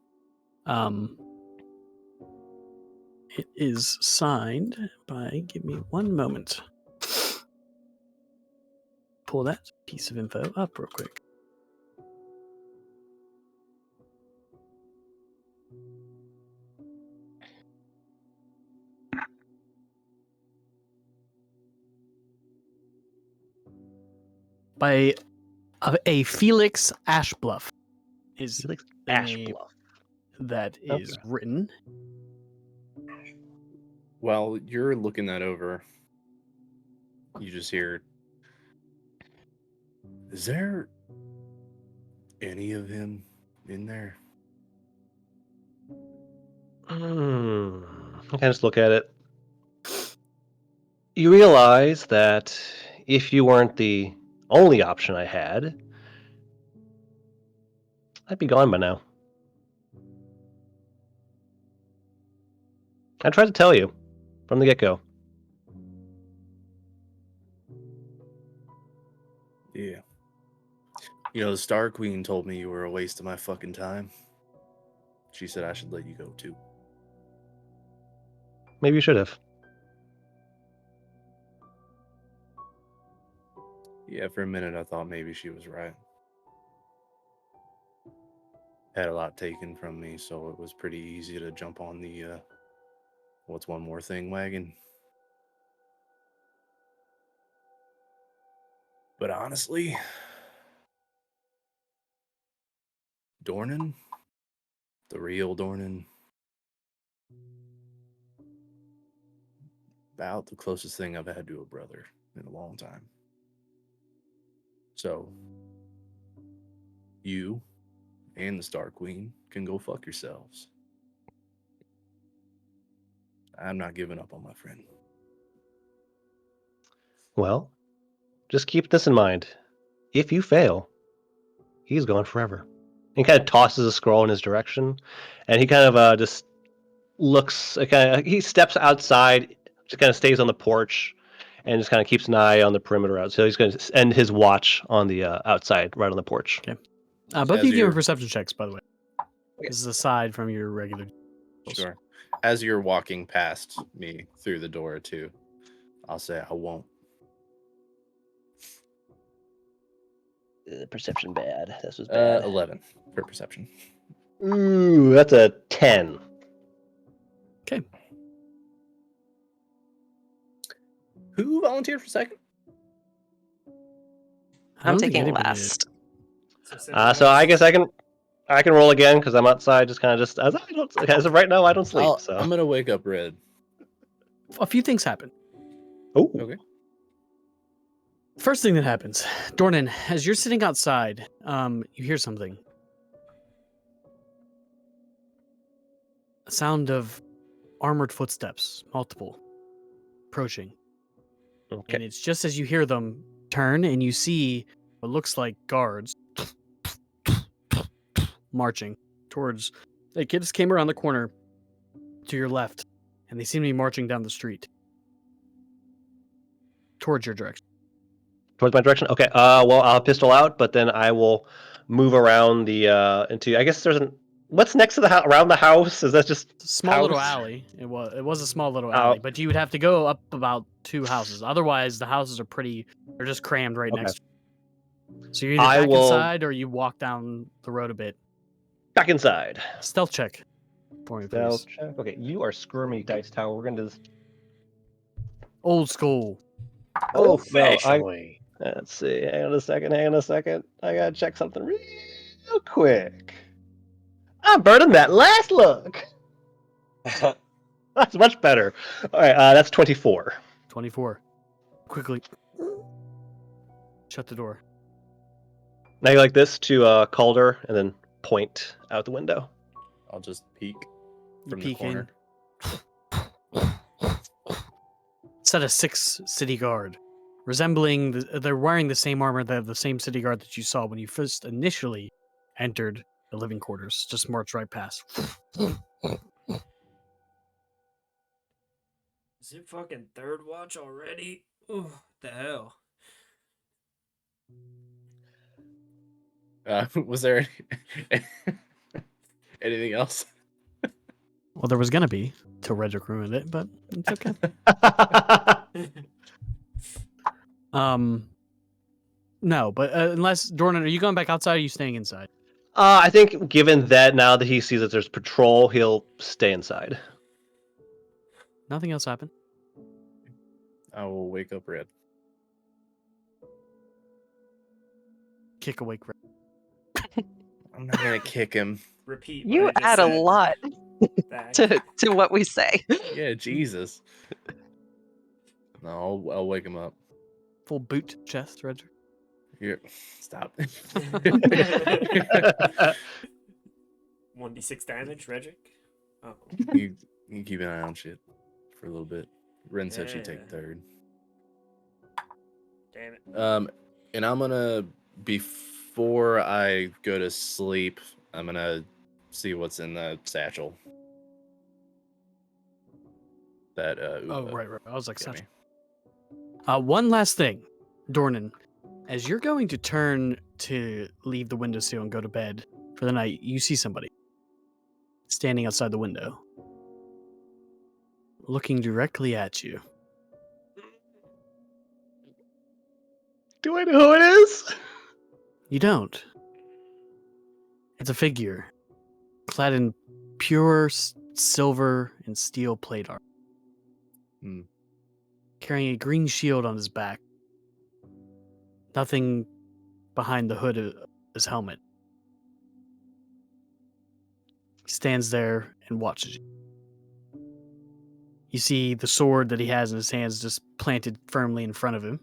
It is signed by, give me one moment. Pull that piece of info up real quick. By a Felix Ashbluff is Felix the name Ashbluff. that is written. While you're looking that over, you just hear, is there any of him in there? I can just look at it. You realize that if you weren't the only option I had, I'd be gone by now. I tried to tell you from the get-go. Yeah. You know, the Star Queen told me you were a waste of my fucking time. She said I should let you go too. Maybe you should have. Yeah, for a minute I thought maybe she was right. Had a lot taken from me, so it was pretty easy to jump on the what's one more thing wagon. But honestly, Dornan, the real Dornan, about the closest thing I've had to a brother in a long time. So, you and the Star Queen can go fuck yourselves. I'm not giving up on my friend. Well, just keep this in mind. If you fail, he's gone forever. He kind of tosses a scroll in his direction, and he kind of just looks. He steps outside, just kind of stays on the porch, and just kind of keeps an eye on the perimeter out. So he's going to end his watch on the outside, right on the porch. Okay. Both of As you give you're- me perception checks, by the way. This is aside from your regular. Sure. As you're walking past me through the door too, I'll say I won't. Perception bad. This was bad. 11 for perception. Ooh, that's a 10. Okay. Who volunteered for second? I I'm don't think taking anybody did. last. So I guess I can roll again because I'm outside. Just kind of as of right now, I don't sleep. So I'm gonna wake up Red. A few things happen. oh, Okay. First thing that happens, Dornan, as you're sitting outside, you hear something. A sound of armored footsteps, multiple, approaching. And okay. it's just as you hear them turn and you see what looks like guards marching towards. They just came around the corner to your left, and they seem to be marching down the street towards your direction. Towards my direction. Okay. Well, I'll pistol out, but then I will move around the into. I guess there's what's next to the house around the house? Is that just It's a small little house? alley. It was a small little Oh. alley, but you would have to go up about 2 houses. Otherwise, the houses are they're just crammed right Okay. next to you. So you're either I back will- inside or you walk down the road a bit. back inside? Stealth check for me, Stealth please. check. Okay, you are squirmy, Dice Tower. We're gonna do this. Old school. Oh, Fashionably. let's see. Hang on a second. I gotta check something real quick. I'm burning that last look. That's much better. All right, that's 24. 24. Quickly. Shut the door. Now you like this to Calder and then point out the window. I'll just peek You from the peek in. corner. Set a 6 city guard, resembling they're wearing the same armor that the same city guard that you saw when you first initially entered the living quarters. Just march right past. Is it fucking third watch already? Oh, the hell. Was there anything else? Well, there was gonna be till Redrick ruined it, but it's okay. No, but unless Dornan, are you going back outside? Or are you staying inside? I think given that now that he sees that there's patrol, he'll stay inside. Nothing else happened. I will wake up Red. Kick awake. Red. I'm not gonna kick him. Repeat. what You I just add a said lot back. to what we say. Yeah, Jesus. No, I'll wake him up. Full boot chest, Redrick. Here, stop. 1d6 damage, Redrick. Oh. you keep an eye on shit for a little bit. Ren said she'd take Yeah. third. Damn it. And I'm gonna before I go to sleep, I'm gonna see what's in the satchel. That Oh, right. I was like, gave such. me. One last thing, Dornan. As you're going to turn to leave the windowsill and go to bed for the night, you see somebody standing outside the window, looking directly at you. Do I know who it is? You don't. It's a figure clad in pure silver and steel plate armor, Hmm. carrying a green shield on his back. Nothing behind the hood of his helmet. stands there and watches you. You see the sword that he has in his hands just planted firmly in front of him.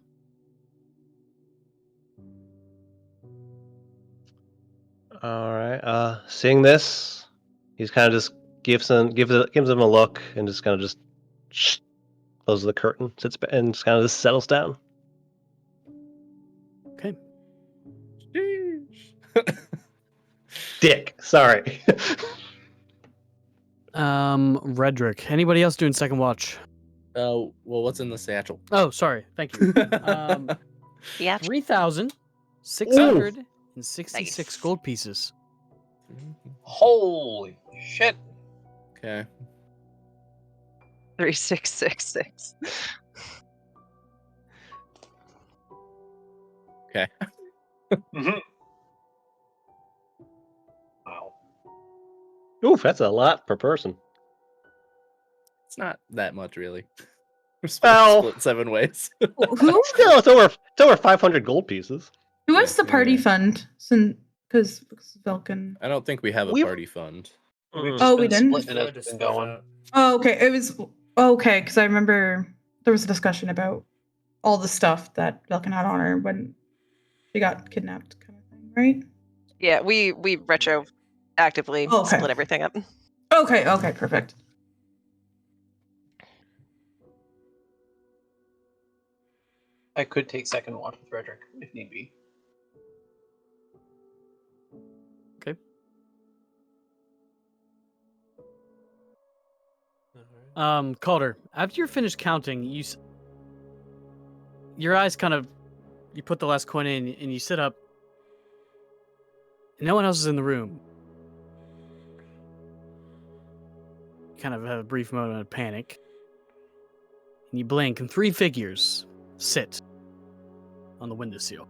All right. Seeing this, he's kind of just gives him a look and just kind of just closes the curtain, sits back, and just kind of just settles down. Okay. Dick. Sorry. Redrick. Anybody else doing second watch? Oh, well, what's in the satchel? Oh, sorry. Thank you. Yeah. 3,666 Nice. gold pieces. Holy shit! Okay. 3666. Okay. Mhm. Wow. Oof, that's a lot per person. It's not that much, really. We're Well- split 7 ways. Who Still, it's over 500 gold pieces. who has the party Yeah. fund? Because Velkin. I don't think we have a We've- party fund. We've Mm. just Oh, been we didn't? splitting it as it's been going. Oh, okay. It was okay because I remember there was a discussion about all the stuff that Velkin had on her when she got kidnapped, kind of thing, right? Yeah, we retro actively Oh, okay. split everything up. Okay. Okay. Perfect. I could take second watch with Frederick if need be. Calder, after you're finished counting, your eyes kind of, you put the last coin in and you sit up. No one else is in the room. You kind of have a brief moment of panic. And you blink, and 3 figures sit on the windowsill.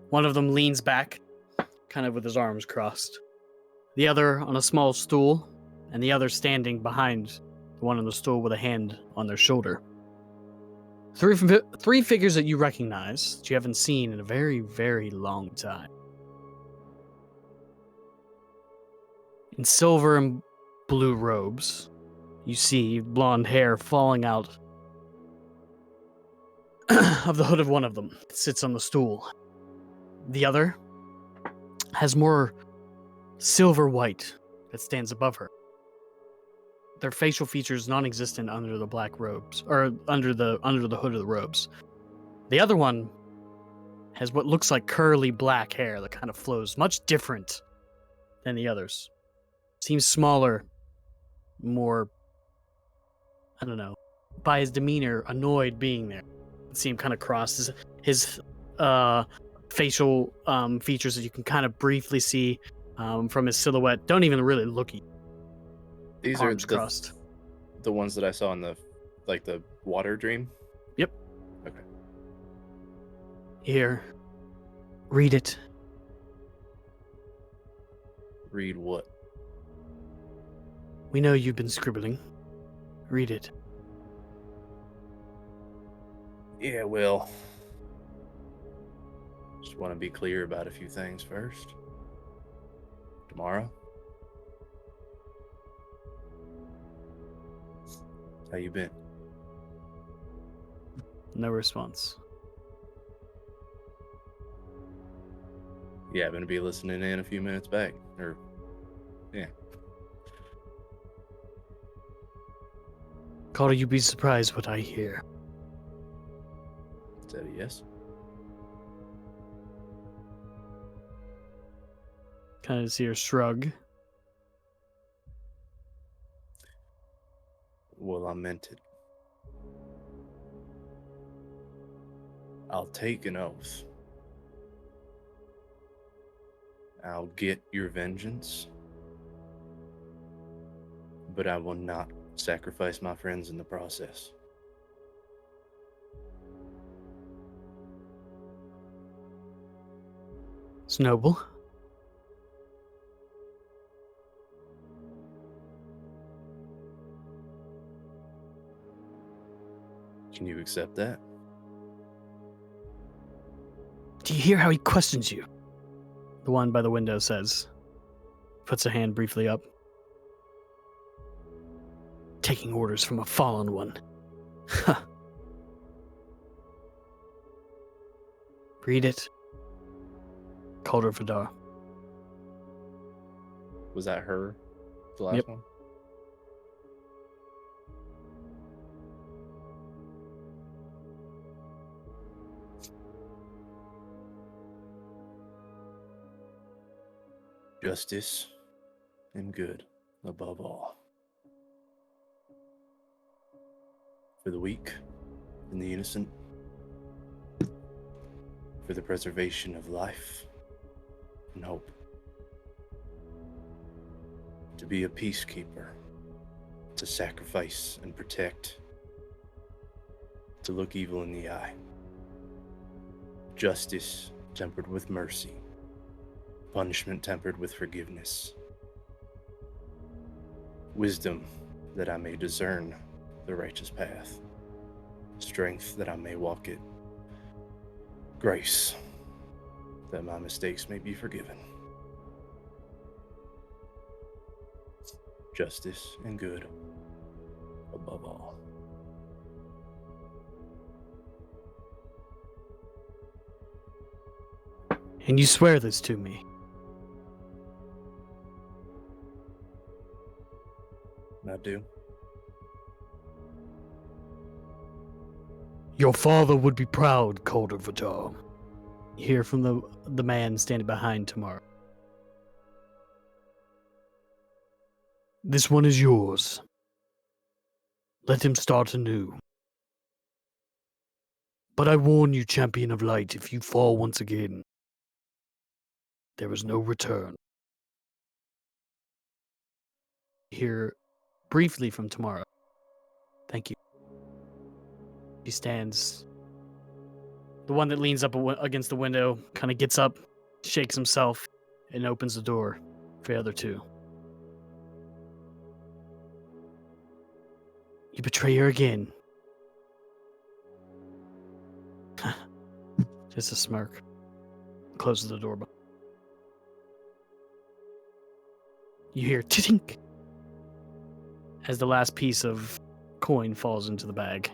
One of them leans back, kind of with his arms crossed. The other on a small stool, and the other standing behind the one on the stool with a hand on their shoulder. Three figures that you recognize that you haven't seen in a very, very long time. In silver and blue robes, you see blonde hair falling out of the hood of one of them. It sits on the stool. The other has more silver white that stands above her. Their facial features non-existent under the black robes, or under the hood of the robes. The other one has what looks like curly black hair that kind of flows, much different than the others. Seems smaller, more, I don't know, by his demeanor, annoyed being there. See him kind of cross his facial features that you can kind of briefly see from his silhouette. Don't even really look at you. These Arms are crossed. the ones that I saw in the water dream. Yep. Okay. Here. Read it. Read what? We know you've been scribbling. Read it. Yeah, well, just want to be clear about a few things first. Tomorrow, how you been? No response. You happen to be listening in a few minutes back, or yeah. Calder, you'd be surprised what I hear. Is that a yes? Kind of see her shrug. Well, I meant it. I'll take an oath. I'll get your vengeance, but I will not sacrifice my friends in the process. It's noble. Can you accept that? Do you hear how he questions you? The one by the window says. Puts a hand briefly up. taking orders from a fallen one. Huh. Read it. Calder Vidar. Was that her? The last Yep. one? Justice and good above all. For the weak and the innocent. For the preservation of life and hope. To be a peacekeeper. To sacrifice and protect. To look evil in the eye. Justice tempered with mercy. Punishment tempered with forgiveness. Wisdom that I may discern the righteous path. Strength that I may walk it. Grace that my mistakes may be forgiven. Justice and good above all. And you swear this to me. I do. Your father would be proud, Calder Vidar. You hear from the man standing behind tomorrow. This one is yours. Let him start anew. But I warn you, Champion of Light, if you fall once again, there is no return. Hear briefly from tomorrow. Thank you. He stands. The one that leans up against the window kind of gets up, shakes himself, and opens the door for the other two. You betray her again. Just a smirk. Closes the door. You hear tink as the last piece of coin falls into the bag.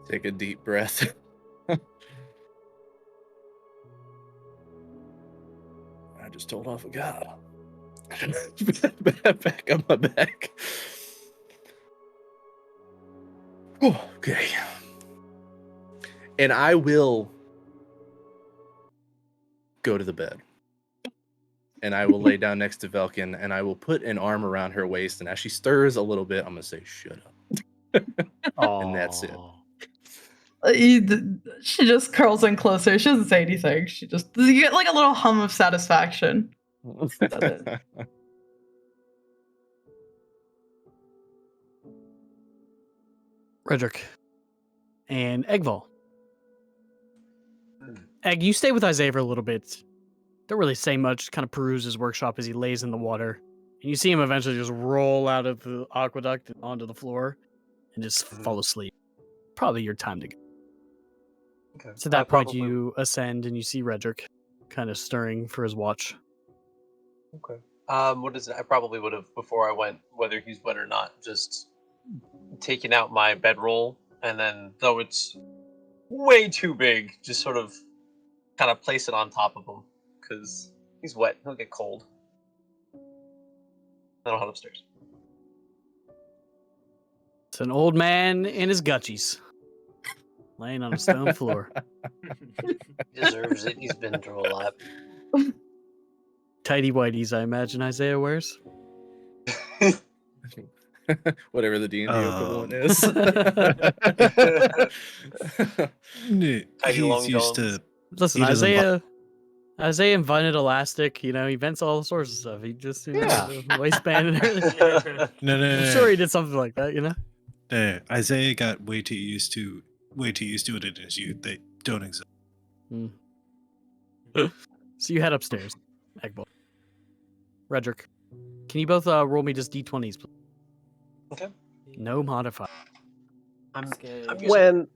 Take a deep breath. I just told off a god. Back on my back. Okay. And I will go to the bed. And I will lay down next to Velkin and I will put an arm around her waist. And as she stirs a little bit, I'm going to say, shut up. And that's it. She just curls in closer. She doesn't say anything. She just, you get like a little hum of satisfaction. Redrick and Eggval. Egg, you stay with Isaiah for a little bit. Don't really say much, kind of peruse his workshop as he lays in the water. And you see him eventually just roll out of the aqueduct onto the floor and just fall asleep. Probably your time to go. Okay. So at that point, you ascend and you see Redrick kind of stirring for his watch. Okay. What is it? I probably would have, before I went, whether he's wet or not, just taken out my bedroll, and then, though it's way too big, just sort of kind of place it on top of him, because he's wet, he'll get cold. Then I'll head upstairs. It's an old man in his gutchies, laying on a stone floor. He deserves it, he's been through a lot. Tidy whities, I imagine Isaiah wears. Whatever the D&D equivalent is. Tiny long He's used johns. to. Listen, He doesn't Isaiah invented elastic. He invents all sorts of stuff. He just Yeah. waistband and everything. No. I'm sure he did something like that. No, Isaiah got way too used to it in his youth. They don't exist. So you head upstairs, Eggball. Redrick, can you both roll me just d20s, please? Okay. No modifier. I'm using, When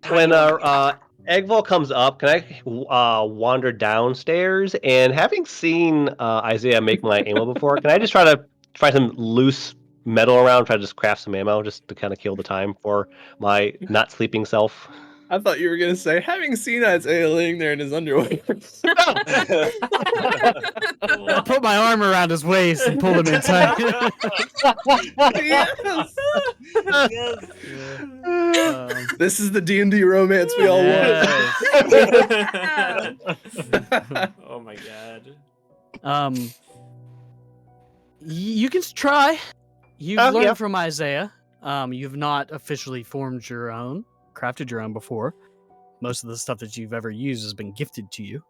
When Eggval comes up, can I wander downstairs? And having seen Isaiah make my ammo before, can I just try to find some loose metal around, try to just craft some ammo just to kind of kill the time for my not sleeping self? I thought you were gonna say, having seen Isaiah laying there in his underwear. I put my arm around his waist and pulled him in tight. Yes! Yes. This is the D&D romance we all want. Oh my god. You can try. You've Oh, learned yeah. from Isaiah. You've not officially formed your own, crafted your own before. Most of the stuff that you've ever used has been gifted to you.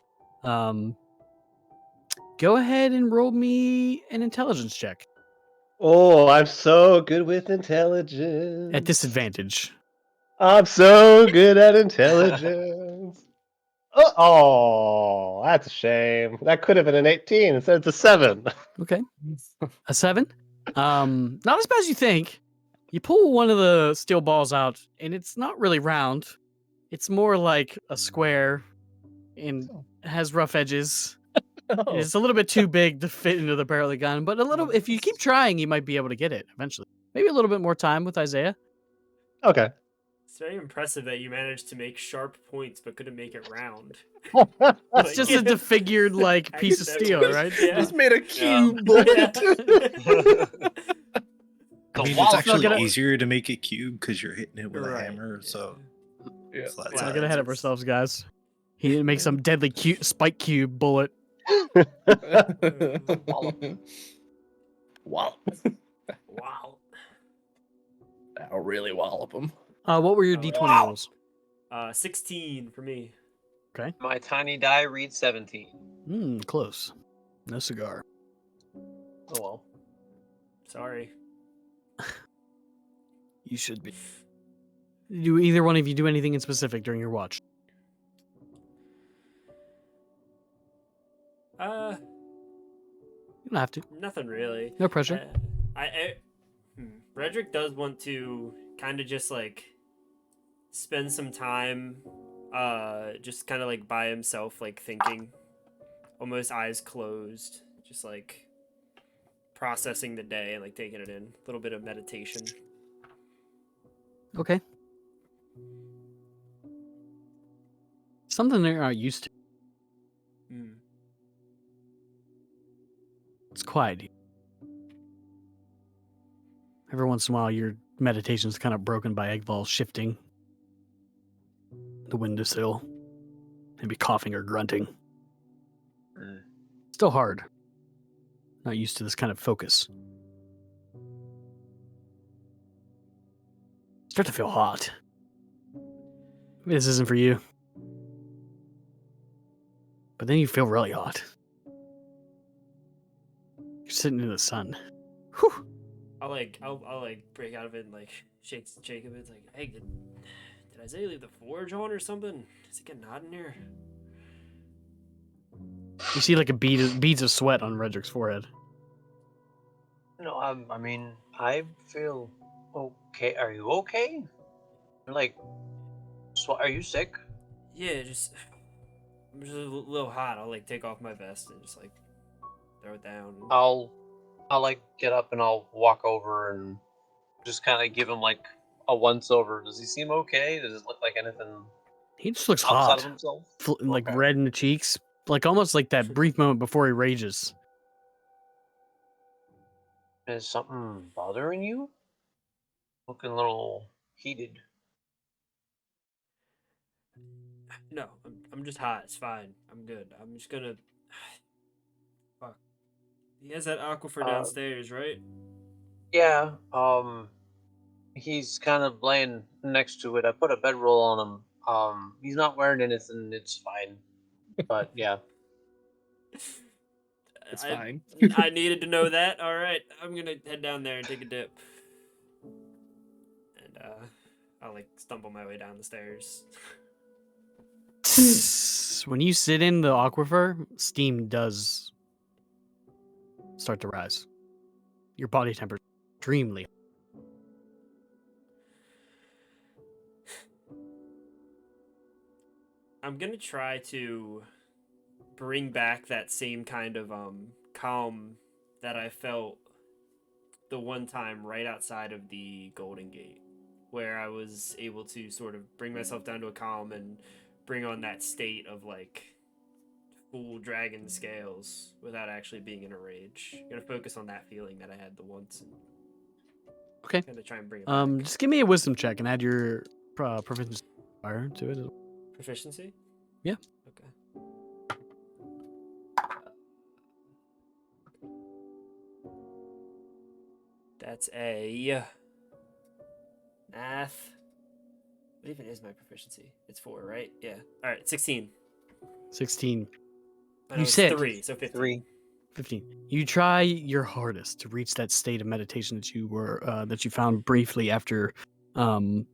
Go ahead and roll me an intelligence check Oh, I'm so good with intelligence. at disadvantage. I'm so good at intelligence. Oh, that's a shame. That could have been an 18 instead it's a 7. Okay. A 7? Not as bad as you think. You pull one of the steel balls out, and it's not really round. It's more like a square and has rough edges. It's a little bit too big to fit into the barrel of the gun, but a little. If you keep trying, you might be able to get it eventually. Maybe a little bit more time with Isaiah. Okay. It's very impressive that you managed to make sharp points but couldn't make it round. It's just a disfigured like piece of steel, right? Yeah. Just made a cube Yeah. bullet. I mean, wall- it's actually gonna- easier to make it cube because you're hitting it with a Right. hammer. So Yeah. it's that Let's not size. get ahead of ourselves, guys. He didn't make some deadly spike cube bullet. Wow. Wow. That'll really wallop him. What were your Oh, D20 wow. rolls? 16 for me. My tiny die reads 17. Close. No cigar. Oh well. Sorry. You should be. Do either one of you do anything in specific during your watch? You don't have to. Nothing really. No pressure. Redrick does want to kind of just like spend some time, just kind of like by himself, like thinking, almost eyes closed, just like processing the day and like taking it in. A little bit of meditation. Okay. Something they're not used to. Mm. It's quiet. Every once in a while, your meditation's kind of broken by Eggval shifting the windowsill, maybe coughing or grunting. Mm. Still hard. Not used to this kind of focus. Start to feel hot. Maybe this isn't for you. But then you feel really hot. You're sitting in the sun. Whew. I'll like break out of it and like shake Jacob. It's like, hey, did Isaiah leave the forge on or something? Is it getting hot in here? You see like a beads of sweat on Redrick's forehead. No, I mean, I feel okay. Are you okay? You're like, are you sick? Yeah, I'm just a little hot. I'll like take off my vest and just like throw it down. I'll like get up and I'll walk over and just kind of give him like a once over. Does he seem okay? Does it look like anything He just looks outside hot. of himself? Like Okay. red in the cheeks. Like almost like that brief moment before he rages. Is something bothering you? Looking a little heated. No, I'm just hot. It's fine. I'm good. I'm just gonna. Fuck. He has that aquifer downstairs, right? Yeah. He's kind of laying next to it. I put a bedroll on him. He's not wearing anything. It's fine. But yeah. It's I- fine. I needed to know that. All right, I'm gonna head down there and take a dip. And I'll like stumble my way down the stairs. When you sit in the aquifer, steam does start to rise. Your body temperature is extremely. I'm gonna try to bring back that same kind of calm that I felt the one time right outside of the Golden Gate, where I was able to sort of bring myself down to a calm and bring on that state of like full dragon scales without actually being in a rage. I'm gonna focus on that feeling that I had the once and Okay. gonna try and bring it back. Just give me a wisdom check and add your proficiency fire to it. Proficiency? Yeah. Okay. That's a math. What even is my proficiency? It's 4, right? Yeah. All right, 16. 16. I know You it's said 3, so 15. 3. 15. You try your hardest to reach that state of meditation that you were that you found briefly after your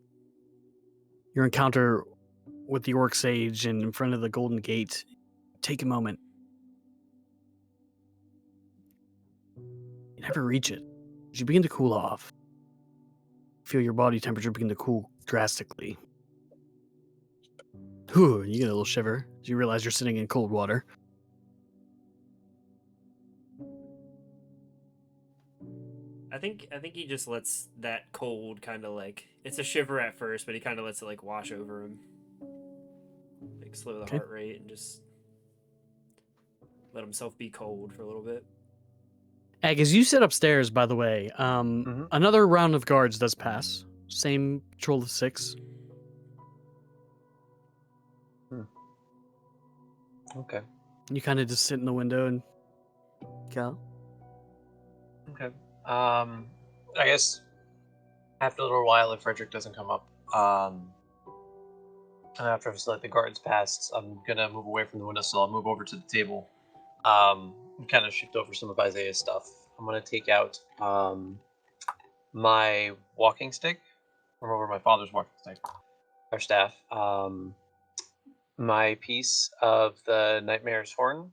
encounter with the Orc Sage and in front of the Golden Gate. Take a moment. You never reach it. As you begin to cool off, feel your body temperature begin to cool drastically. Whew, you get a little shiver as you realize you're sitting in cold water. I think he just lets that cold kind of like, it's a shiver at first, but he kind of lets it like wash over him, like slow the Okay. heart rate and just let himself be cold for a little bit. Ag, as you sit upstairs, by the way, another round of guards does pass. Same patrol of 6. Okay. You kind of just sit in the window and go. Okay. I guess after a little while, if Frederick doesn't come up, and after I've let the guards pass, I'm gonna move away from the windowsill. I'll move over to the table, and kind of shift over some of Isaiah's stuff. I'm gonna take out my walking stick, from over my father's walking stick, or staff. My piece of the Nightmare's horn,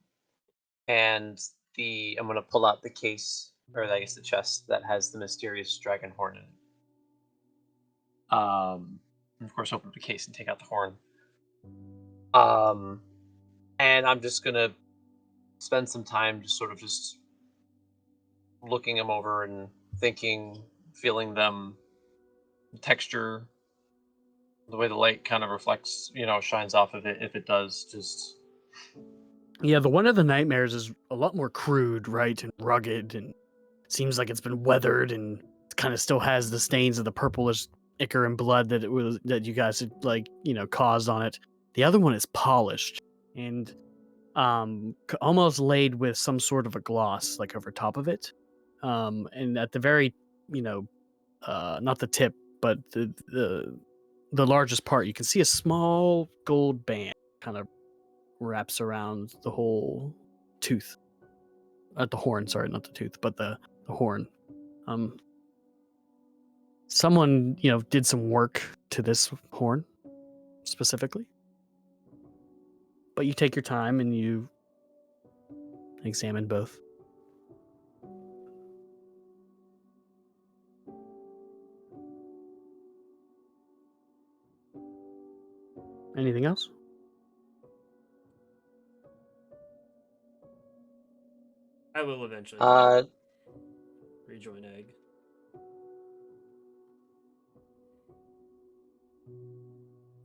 and I'm gonna pull out the case, or I guess the chest that has the mysterious dragon horn in it. And of course, open up the case and take out the horn. And I'm just gonna spend some time just looking them over and thinking, feeling them, the texture, the way the light kind of reflects, shines off of it. If it does, just Yeah, the one of the nightmares is a lot more crude, right, and rugged, and seems like it's been weathered, and it kind of still has the stains of the purplish ichor and blood that you guys had caused on it. The other one is polished and almost laid with some sort of a gloss like over top of it, and at the very not the tip but the largest part, you can see a small gold band kind of wraps around the whole tooth. At the horn, sorry, not the tooth, but the horn. Someone, did some work to this horn specifically. But you take your time and you examine both. Anything else? I will eventually rejoin Egg.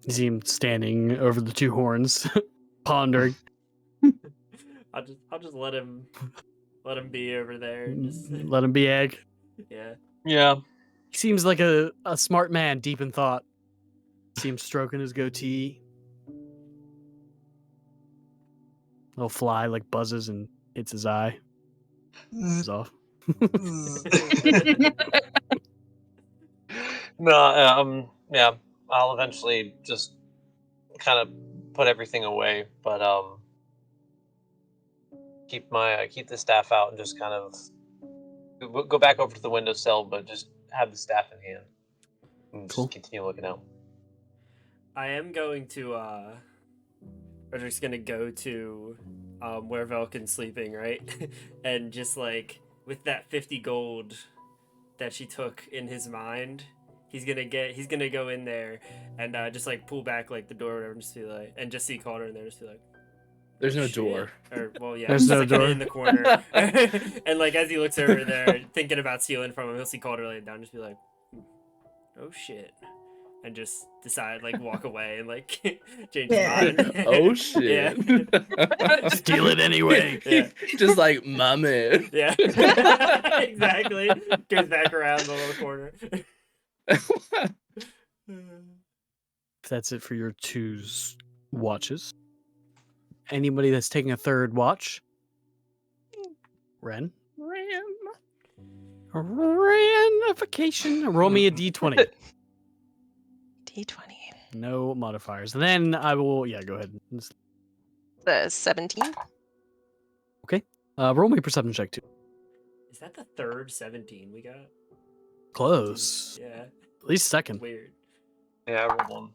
You see him standing over the two horns, pondering. I'll just let him be over there. Just... Let him be Egg. Yeah. Yeah. He seems like a smart man, deep in thought. See him stroking his goatee. Little fly like buzzes and hits his eye. He's off. No, yeah. I'll eventually just kind of put everything away, but keep the staff out and just kind of go back over to the windowsill, but just have the staff in hand and Cool. just continue looking out. I am going to Frederick's gonna go to where Velkin's sleeping, right? And just like with that 50 gold that she took in his mind, He's gonna go in there and just like pull back like the door or whatever, and just be like, and just see Calder in there, just be like, There's no "Shit." door. Or well, yeah, There's just no like kinda door. in the corner. And like as he looks over there, thinking about stealing from him, he'll see Calder laying down, just be like, "Oh shit," and just decide like walk away and like change his Yeah. mind. Oh shit. Yeah. Steal it anyway. Yeah. Just like my man. Yeah. Exactly. Goes back around the little corner. That's it for your 2 watches. Anybody that's taking a third watch? Ren? Renification. Roll me a d20. D20. No modifiers. Then I will. Yeah, go ahead. The 17. Roll me a perception check too. Is that the third 17 we got? Close. Yeah. At least second. Weird. Yeah, I rolled one.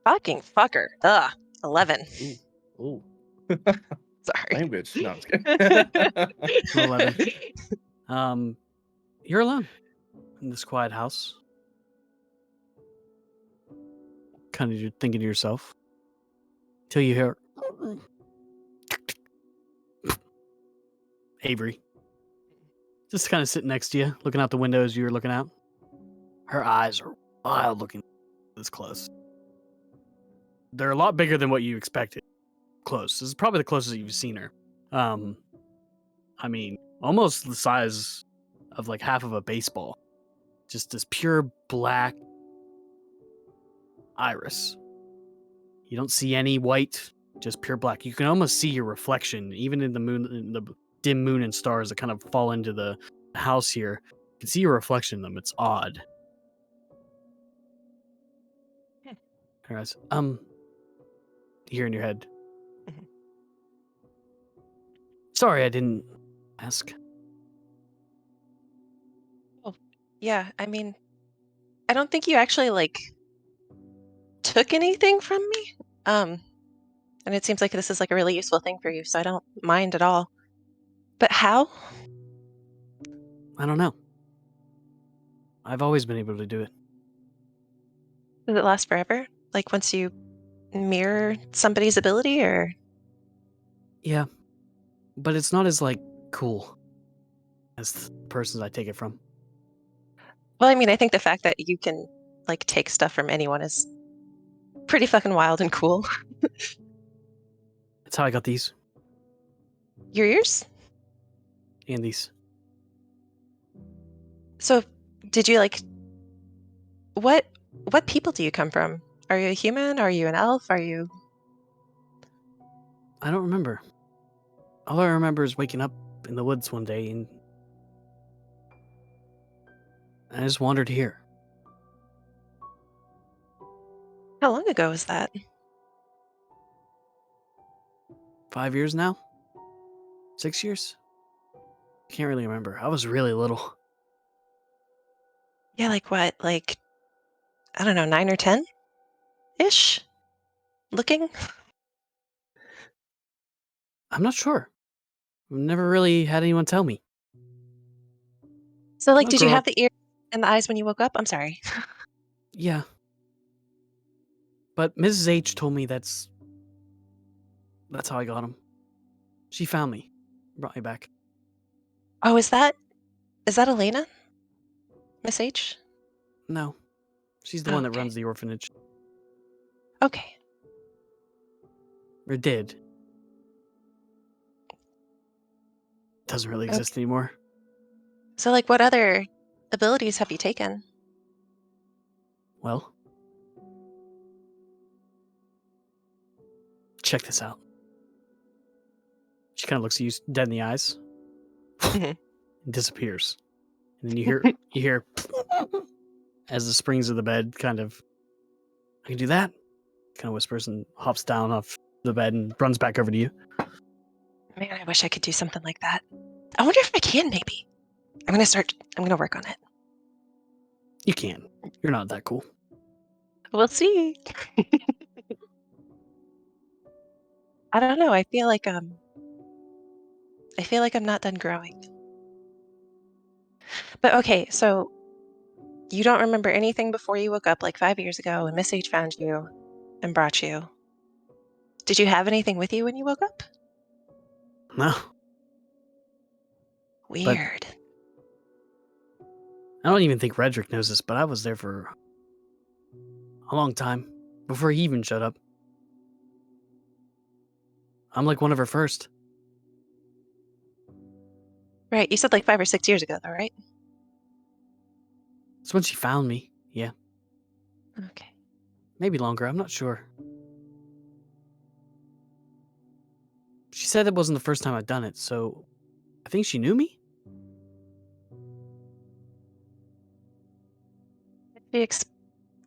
Fucking fucker. Ugh. 11. Ooh. Sorry. Language. No, I'm just kidding. 11. You're alone in this quiet house. Kind of thinking to yourself. Till you hear Avery. Just kind of sitting next to you, looking out the window as you were looking out. Her eyes are wild looking this close. They're a lot bigger than what you expected. Close. This is probably the closest you've seen her. I mean, almost the size of like half of a baseball. Just this pure black iris. You don't see any white, just pure black. You can almost see your reflection, even in the moon, in the dim moon and stars that kind of fall into the house here. You can see your reflection in them. It's odd. Her eyes. Here in your head. Mhm. Sorry, I didn't ask. Yeah, I mean, I don't think you actually like took anything from me. And it seems like this is like a really useful thing for you, so I don't mind at all. But how? I don't know. I've always been able to do it. Does it last forever? Like once you mirror somebody's ability, or Yeah. But it's not as like cool as the persons I take it from. well, I mean, I think the fact that you can like take stuff from anyone is pretty fucking wild and cool. That's how I got these Your ears? and these. So, did you like what people do you come from? Are you a human? Are you an elf? Are you I don't remember. All I remember is waking up in the woods one day and I just wandered here. How long ago was that? 5 years now? 6 years? Can't really remember. I was really little. Yeah, like what? Like I don't know, 9 or 10 ish? Looking? I'm not sure. I've never really had anyone tell me. So like I'll did you grow have up. the ears and the eyes when you woke up? I'm sorry. Yeah. But Mrs. H told me that's how I got them. She found me, brought me back. Oh, is that Elena? Miss H? No, she's the Oh, one that okay. runs the orphanage. Okay. Or did. Doesn't really Okay. exist anymore. So like what other abilities have you taken? Well, check this out. She kind of looks at you dead in the eyes Mhm. and disappears. And then you hear as the springs of the bed kind of, I can do that, kind of whispers and hops down off the bed and runs back over to you. Man, I wish I could do something like that. I wonder if I can maybe. I'm gonna work on it. You can. You're not that cool. We'll see. I don't know. I feel like I'm not done growing. But okay, so you don't remember anything before you woke up like 5 years ago when Miss H found you and brought you. Did you have anything with you when you woke up? No. Weird. I don't even think Redrick knows this, but I was there for a long time before he even showed up. I'm like one of her first. Right, you said like 5 or 6 years ago, though, right? It's when she found me. Yeah, Okay. maybe longer. I'm not sure. She said it wasn't the first time I'd done it, so I think she knew me?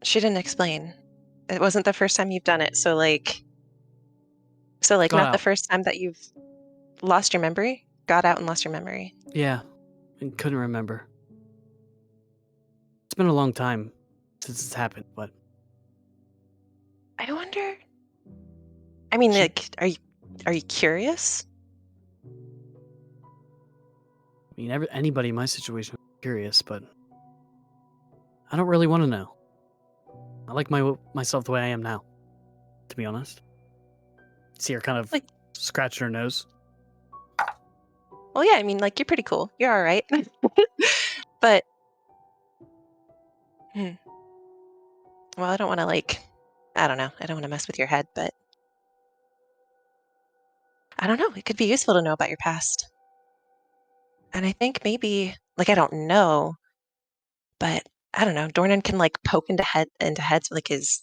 She didn't explain. It wasn't the first time you've done it, so like Got not the out. first time that you've lost your memory? Got out and lost your memory. Yeah, and couldn't remember. It's been a long time since it's happened, but I wonder. I mean, She- like, are you curious? I mean, anybody in my situation would be curious, but I don't really want to know. I like myself the way I am now, to be honest. See her kind of Like- scratching her nose. Well, yeah, I mean, like, you're pretty cool. You're all right. But well, I don't want to I don't know. I don't want to mess with your head, but I don't know. It could be useful to know about your past. And I think maybe, like, I don't know, but I don't know. Dornan can like poke into heads with like his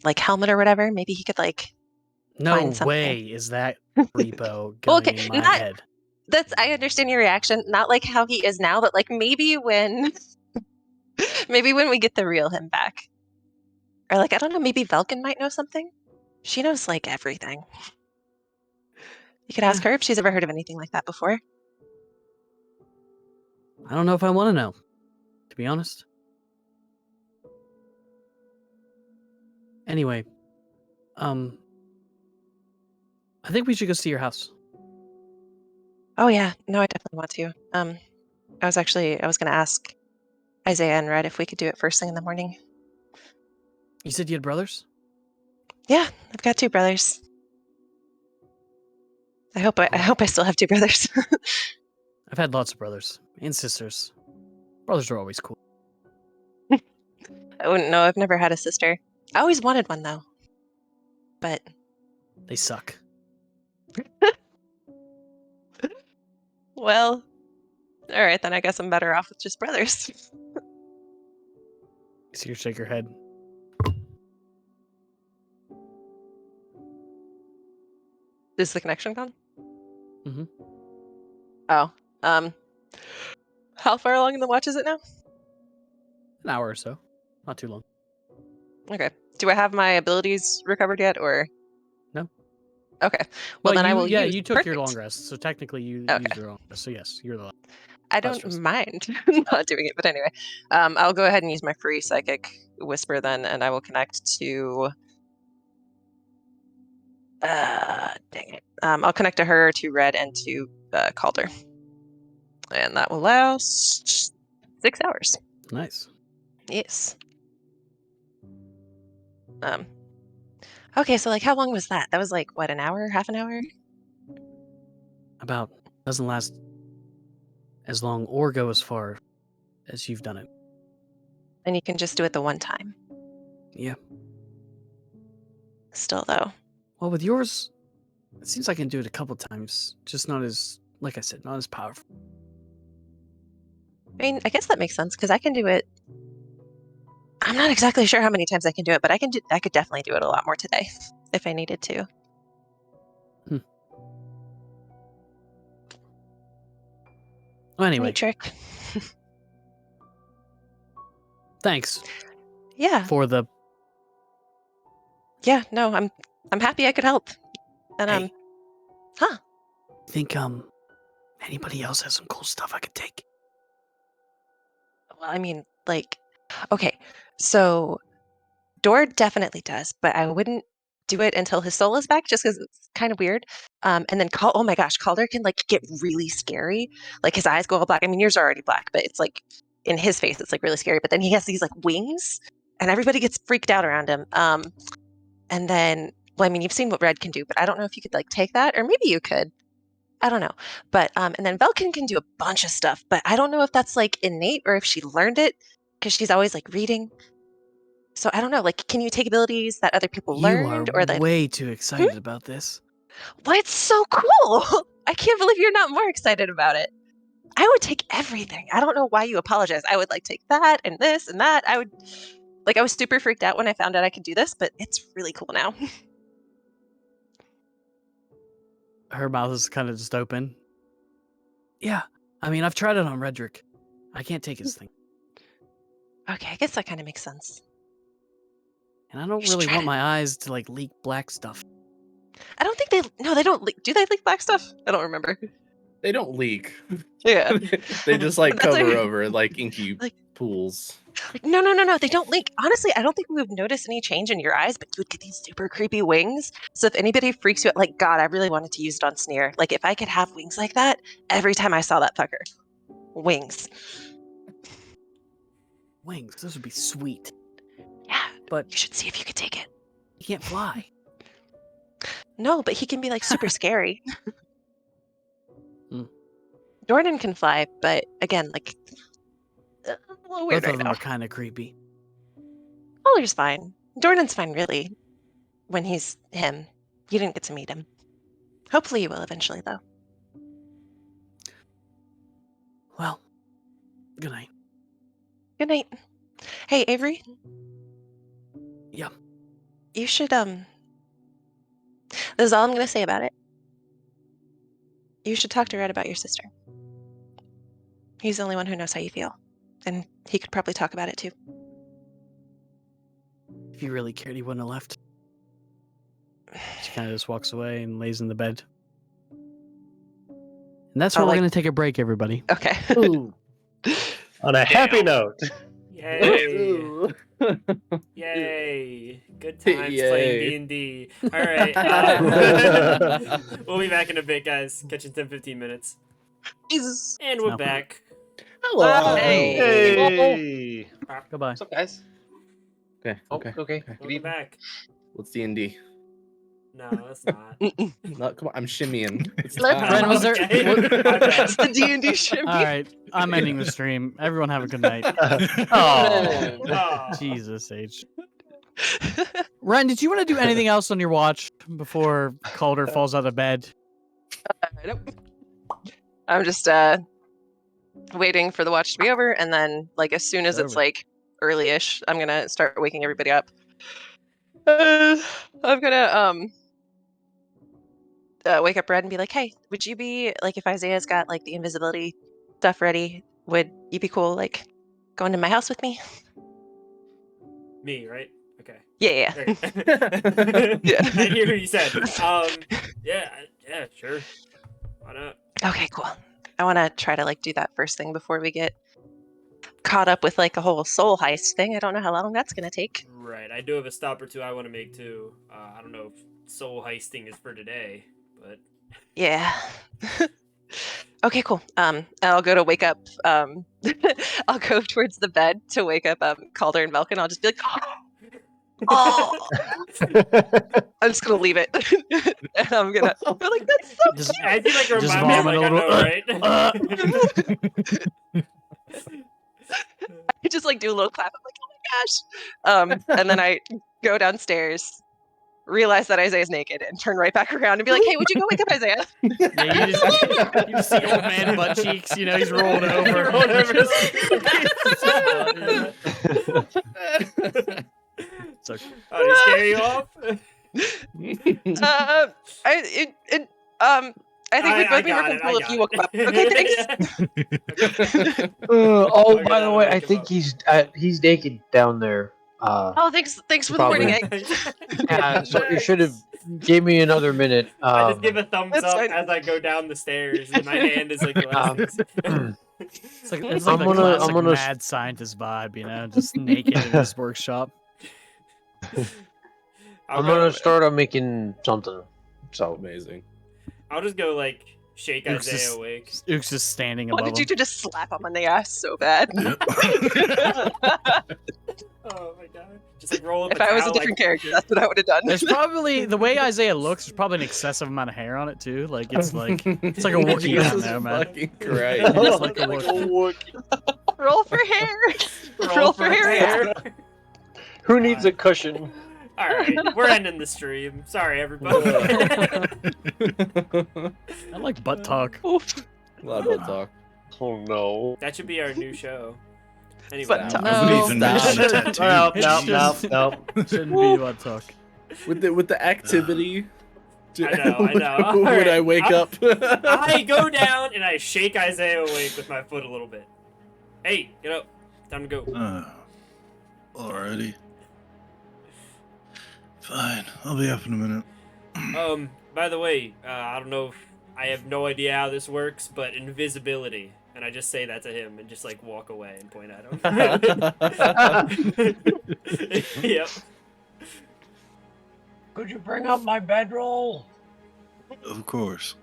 like helmet or whatever. Maybe he could like No find something. way is that repo going Okay, in my not- head. I understand your reaction. Not like how he is now, but like maybe when maybe when we get the real him back. Or like I don't know, maybe Velkin might know something. She knows like everything. You could ask her if she's ever heard of anything like that before. I don't know if I want to know, to be honest. Anyway, I think we should go see your house. Oh yeah, no, I definitely want to. I was gonna ask Isaiah and Red if we could do it first thing in the morning. You said you had brothers? Yeah, I've got 2 brothers. I hope I still have 2 brothers. I've had lots of brothers and sisters. Brothers are always cool. I wouldn't know. I've never had a sister. I always wanted one though. But They suck. well, all right then. I guess I'm better off with just brothers. You see her shake her head. Is the connection gone? Mhm. Oh, how far along in the watch is it now? An hour or so. Not too long. Okay. Do I have my abilities recovered yet, or? No. Okay. Well, then I will Yeah, use. you took your Perfect. long rest, so technically you Okay. used your long rest. So yes, you're the. I Last don't rest. mind not doing it, but anyway, I'll go ahead and use my free psychic whisper then, and I will connect to. Dang it. I'll connect to her, to Red, and to Calder, and that will last 6 hours. Nice. Yes. Okay, so like, how long was that? That was like what, an hour, half an hour? About doesn't last as long or go as far as you've done it. And you can just do it the one time. Yeah. Still though. Well, with yours, it seems I can do it a couple times, just not as, like I said, not as powerful. I mean, I guess that makes sense because I can do it. I'm not exactly sure how many times I can do it, but I could definitely do it a lot more today if I needed to. Well, anyway, Neat trick. thanks Yeah. for the. Yeah. No, I'm happy I could help. And Hey. Huh. Think anybody else has some cool stuff I could take? Well, I mean, like, okay, so Dor definitely does, but I wouldn't do it until his soul is back, just because it's kind of weird. And then oh my gosh, Calder can like get really scary. Like his eyes go all black. I mean, yours are already black, but it's like in his face, it's like really scary. But then he has these like wings, and everybody gets freaked out around him. And then, well, I mean, you've seen what Red can do, but I don't know if you could like take that, or maybe you could. I don't know. But and then Velkin can do a bunch of stuff, but I don't know if that's like innate or if she learned it because she's always like reading. So I don't know. Like, can you take abilities that other people You learned, are or that? way too excited about this. Well, it's so cool. I can't believe you're not more excited about it. I would take everything. I don't know why you apologize. I would like take that and this and that. I would like. I was super freaked out when I found out I could do this, but it's really cool now. Her mouth is kind of just open. Yeah, I mean, I've tried it on Redrick. I can't take his thing. Okay, I guess that kind of makes sense. And I don't You should really try want it. my eyes to like leak black stuff. I don't think they. No, they don't. Do they leak black stuff? I don't remember. They don't leak. Yeah. They just like That's cover like- over like inky like- pools. Like, no. They don't leak. Honestly, I don't think we would notice any change in your eyes, but you would get these super creepy wings. So if anybody freaks you out, like, God, I really wanted to use it on Sneer. Like, if I could have wings like that, every time I saw that fucker. Wings. Wings, those would be sweet. Yeah. But You should see if you could take it. he can't fly. No, but he can be, like, super scary. Hmm. Dornan can fly, but again, like, a little weird Both right of them now. are kind of creepy. Pollar's fine. Dornan's fine, really. When he's him. You didn't get to meet him. Hopefully you will eventually, though. Well, good night. Good night. Hey, Avery. Yeah. You should, this is all I'm gonna say about it. You should talk to Red about your sister. He's the only one who knows how you feel. And he could probably talk about it too. If you really cared, he wouldn't have left. She kind of just walks away and lays in the bed. And that's where we're like- going to take a break, everybody. Okay. On a happy note. Yay! Yay! Good times playing D&D. All right. We'll be back in a bit, guys. Catch you in 10-15 minutes. Jesus. And we're No. back. Hello. Hey. Goodbye. What's up, guys? Okay. Okay. Okay. Good Welcome evening. back. What's D&D? No, that's not. No, come on. I'm shimmying. It's Let's- time. Ren, was there- Okay. what- My bad. It's the D&D shimmy. All right. I'm ending the stream. Everyone have a good night. Oh. Oh. Jesus H. Ren, did you want to do anything else on your watch before Calder falls out of bed? Nope. I'm just waiting for the watch to be over, and then like as soon as it's Over. like early-ish, I'm gonna start waking everybody up. I'm gonna wake up Red and be like, "Hey, would you be like if Isaiah's got like the invisibility stuff ready? Would you be cool like going to my house with me?" Me, right? Okay. Yeah. Okay. Yeah. I hear what you said. Yeah, sure. Why not? Okay, cool. I want to try to like do that first thing before we get caught up with like a whole soul heist thing. I don't know how long that's gonna take. Right. I do have a stop or two I want to make too. I don't know if soul heisting is for today, but Yeah. Okay, cool. I'll go to wake up. I'll go towards the bed to wake up Calder and Velkin. I'll just be like, oh. I'm just gonna leave it, and I'm gonna be like, that's so Just- cute. I feel like Just remind me, vomit a like, I little, know, right? I just like do a little clap. I'm like, oh my gosh. And then I go downstairs, realize that Isaiah's naked, and turn right back around and be like, hey, would you go wake up Isaiah? Yeah, you just see old man butt cheeks. You know, he's rolled over. Rolled over. So, Oh, did he scare you off? I think we'd both be more got it, comfortable I if you got woke him up. it. Okay, thanks. Oh, Okay, by the I'll way, wake I him think up. he's naked down there. Oh, thanks for the Probably. warning. Eh? Yeah, so you should have gave me another minute. I just give a thumbs That's up fine. as I go down the stairs, and my hand is like elastic. it's like the I'm gonna- classic I'm gonna- mad scientist vibe, you know, just naked in his workshop. I'll I'm go- gonna start on making something. So Amazing. I'll just go like shake Luke's Isaiah just- awake. Luke's just standing What above did you him. do? Just slap him on the ass so bad. Oh my god. Just like roll up If a I was a towel, different like, character, that's what I would have done. There's probably the way Isaiah looks. There's probably an excessive amount of hair on it too. Like it's like a Wookiee down Jesus there, man. fucking Christ. It's like a Wookiee. Roll for hair. Roll for hair. Who needs a cushion? Alright, we're ending the stream. Sorry, everybody. I like butt talk. A lot of talk. Oh no. That should be our new show. Anyway, Butt talk. No. I wouldn't even mention a tattoo. No, Jeez. no. Shouldn't be butt talk. With the activity. I know. When Alright, I wake up. I go down and I shake Isaiah awake with my foot a little bit. Hey, get up. Time to go. Alrighty. Fine. I'll be up in a minute. By the way, I don't know if I have no idea how this works, but invisibility. And I just say that to him and just like walk away and point at him. Yep. Could you bring up my bedroll? Of course.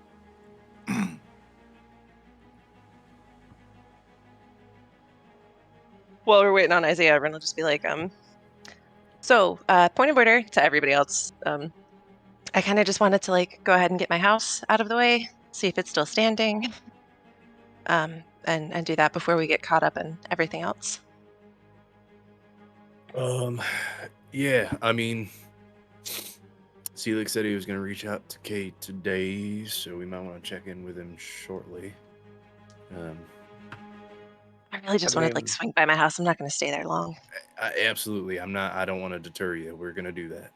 While we're waiting on Isaiah, everyone will just be like, so, point of order to everybody else. I kind of just wanted to like go ahead and get my house out of the way, see if it's still standing, and do that before we get caught up in everything else. Yeah, I mean, Celix said he was going to reach out to Kate today, so we might want to check in with him shortly. I really just wanted to like mean- swing by my house. I'm not going to stay there long. Absolutely, I don't want to deter you. We're going to do that.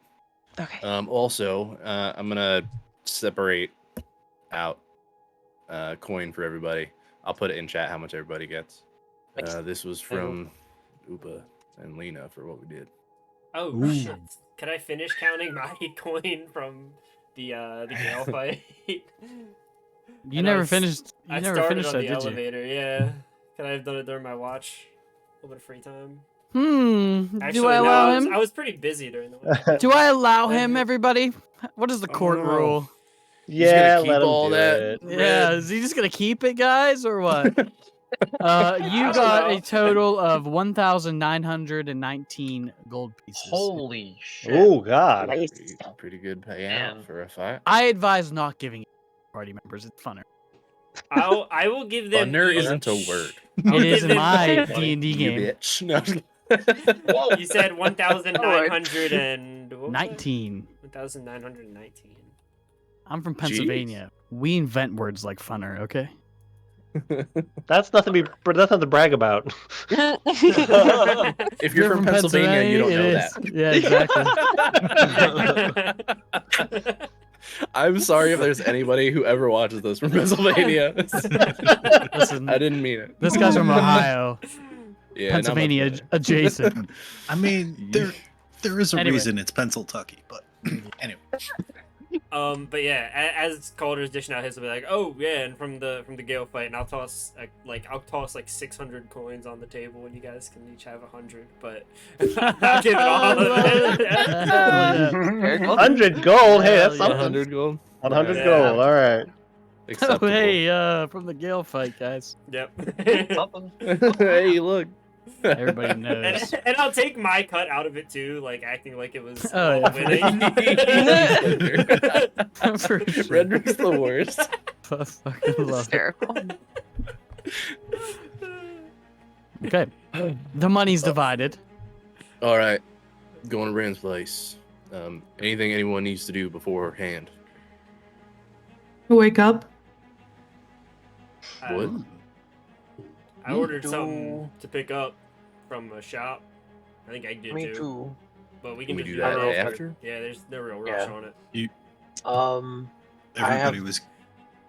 Okay. Also, I'm going to separate out coin for everybody. I'll put it in chat how much everybody gets. Thanks. This was from Upa and Lena for what we did. Oh Ooh. shit! Can I finish counting my coin from the Gale fight? You And never I finished. You I never started finished on that, the did you? elevator. Yeah. Can I have done it during my watch? A little bit of free time. Actually, Actually, do I no, allow I was, him? I was pretty busy during the week. Do I allow him, everybody? What is the court don't know. rule? Yeah, keep let him all do that. it. Yeah, Red. is he just gonna keep it, guys, or what? You don't got know. a total of 1,919 gold pieces. Holy shit. Oh God. Pretty good payout Man. for a fight. I advise not giving it to party members. It's funner. I will give them. Funner each- isn't a word. I'll It is give in them- my D&D You game. bitch. No, I'm just You said 1,900 and what was it? 19. 1,919. I'm from Pennsylvania. We invent words like funner, okay? That's nothing to brag about. if you're from Pennsylvania, you don't it know is. that. Yeah, exactly. I'm sorry if there's anybody who ever watches this from Pennsylvania. Listen, I didn't mean it. this guy's from Ohio, Yeah, not much Pennsylvania better. adjacent. I mean, there is a Anyway. reason it's Pennsylvania, but anyway. But yeah, as Calder's dishing out his, will be like, oh yeah, and from the Gale fight, and I'll toss like 600 coins on the table, and you guys can each have 100. But I'll give it all of it. Hell 100 gold. Hey, that's Hell yeah. something. 100 gold. 100 Yeah. gold. All right. Oh, Acceptable. hey, from the Gale fight, guys. Yep. Something. Hey, look. Everybody knows. And I'll take my cut out of it too, like acting like it was Oh, all yeah. winning. For sure. Redrick's the worst. I fucking love it. Hysterical. Okay. The money's divided. All right, going to Rand's place. Anything anyone needs to do beforehand? Wake up. What? I ordered something to pick up from a shop. I think I did Me too. too. But we Can can we just do that real after? quick. Yeah, there's no real rush Yeah. on it. I Everybody have was.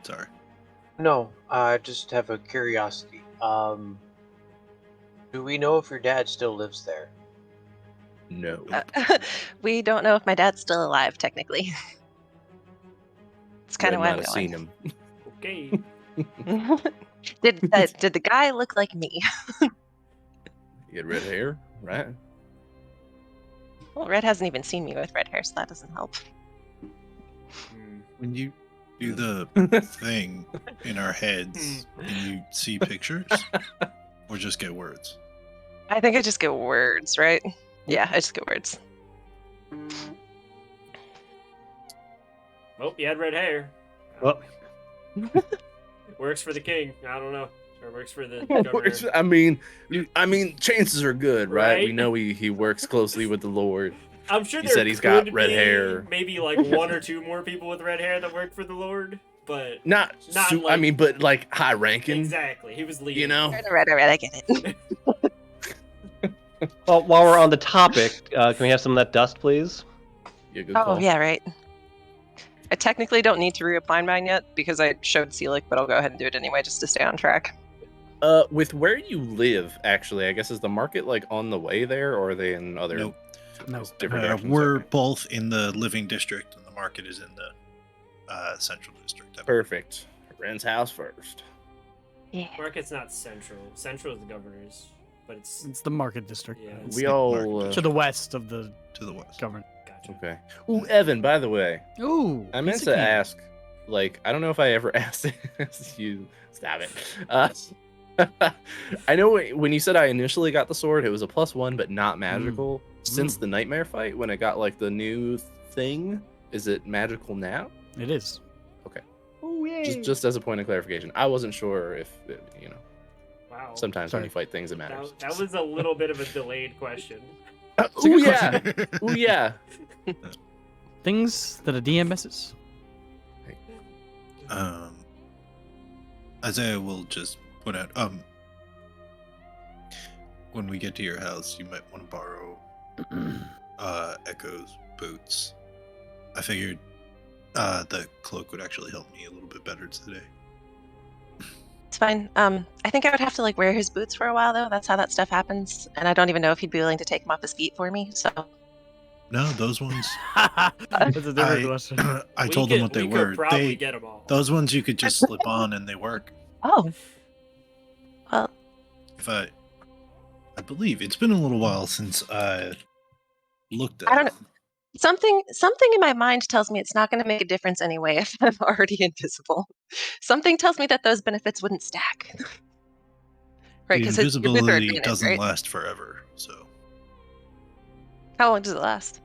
Sorry. no. I just have a curiosity. Do we know if your dad still lives there? No. We don't know if my dad's still alive, technically. It's kind of why Red I'm might have going. seen him. Okay. did the guy look like me? You had red hair, right? Well, Red hasn't even seen me with red hair, so that doesn't help. Hmm. When you Do the thing in our heads and you see pictures? Or just get words? I think I just get words, right? Yeah, I just get words. Oh, you had red hair. Well, Works for the king. I don't know. Or works for the governor. I mean, chances are good, right? Right? We know he works closely with the Lord. I'm sure He there said he's got could red be hair. maybe like one or two more people with red hair that work for the Lord, but Not like- but like high ranking. exactly. He was leading. You know? Right, I get it. well, while we're on the topic, can we have some of that dust, please? Yeah, good Oh, call. yeah, right. I technically don't need to reapply mine yet because I showed Seelick, but I'll go ahead and do it anyway just to stay on track. With where you live, actually, I guess is the market like on the way there, or are they in other Nope. different directions? We're Okay. both in the living district, and the market is in the central district. Perfect. Ren's house first. Yeah. Market's not central. Central is the governor's, but it's It's the market district. yeah. It's We the all market To the west of the to the west. government. Gotcha. Okay. Ooh, Evan. By the way, Ooh. I meant piece to of candy. ask. Like, I don't know if I ever asked you. Stop it. I know when you said I initially got the sword, it was a +1, but not magical. Since the nightmare fight, when it got like the new thing, is it magical now? It is. Oh, yay. Just as a point of clarification, I wasn't sure if Wow. sometimes when Sorry. you fight things, it matters. That was a little bit of a delayed question. a Ooh good yeah, ooh yeah. Things that a DM misses. Isaiah will just put out. When we get to your house, you might want to borrow Echo's boots. I figured the cloak would actually help me a little bit better today. It's fine. I think I would have to like wear his boots for a while though. That's how that stuff happens. And I don't even know if he'd be willing to take them off his feet for me. So No, those ones. That's a different question. I We told could- them what they we could were. probably get them all. Those ones you could just slip on and they work. oh. Well, If I believe it's been a little while since I looked at I don't them. something in my mind tells me it's not going to make a difference anyway if I'm already invisible. Something tells me that those benefits wouldn't stack. Right, The because your boots are invisibility advantage, doesn't right? last forever, so How long does it last?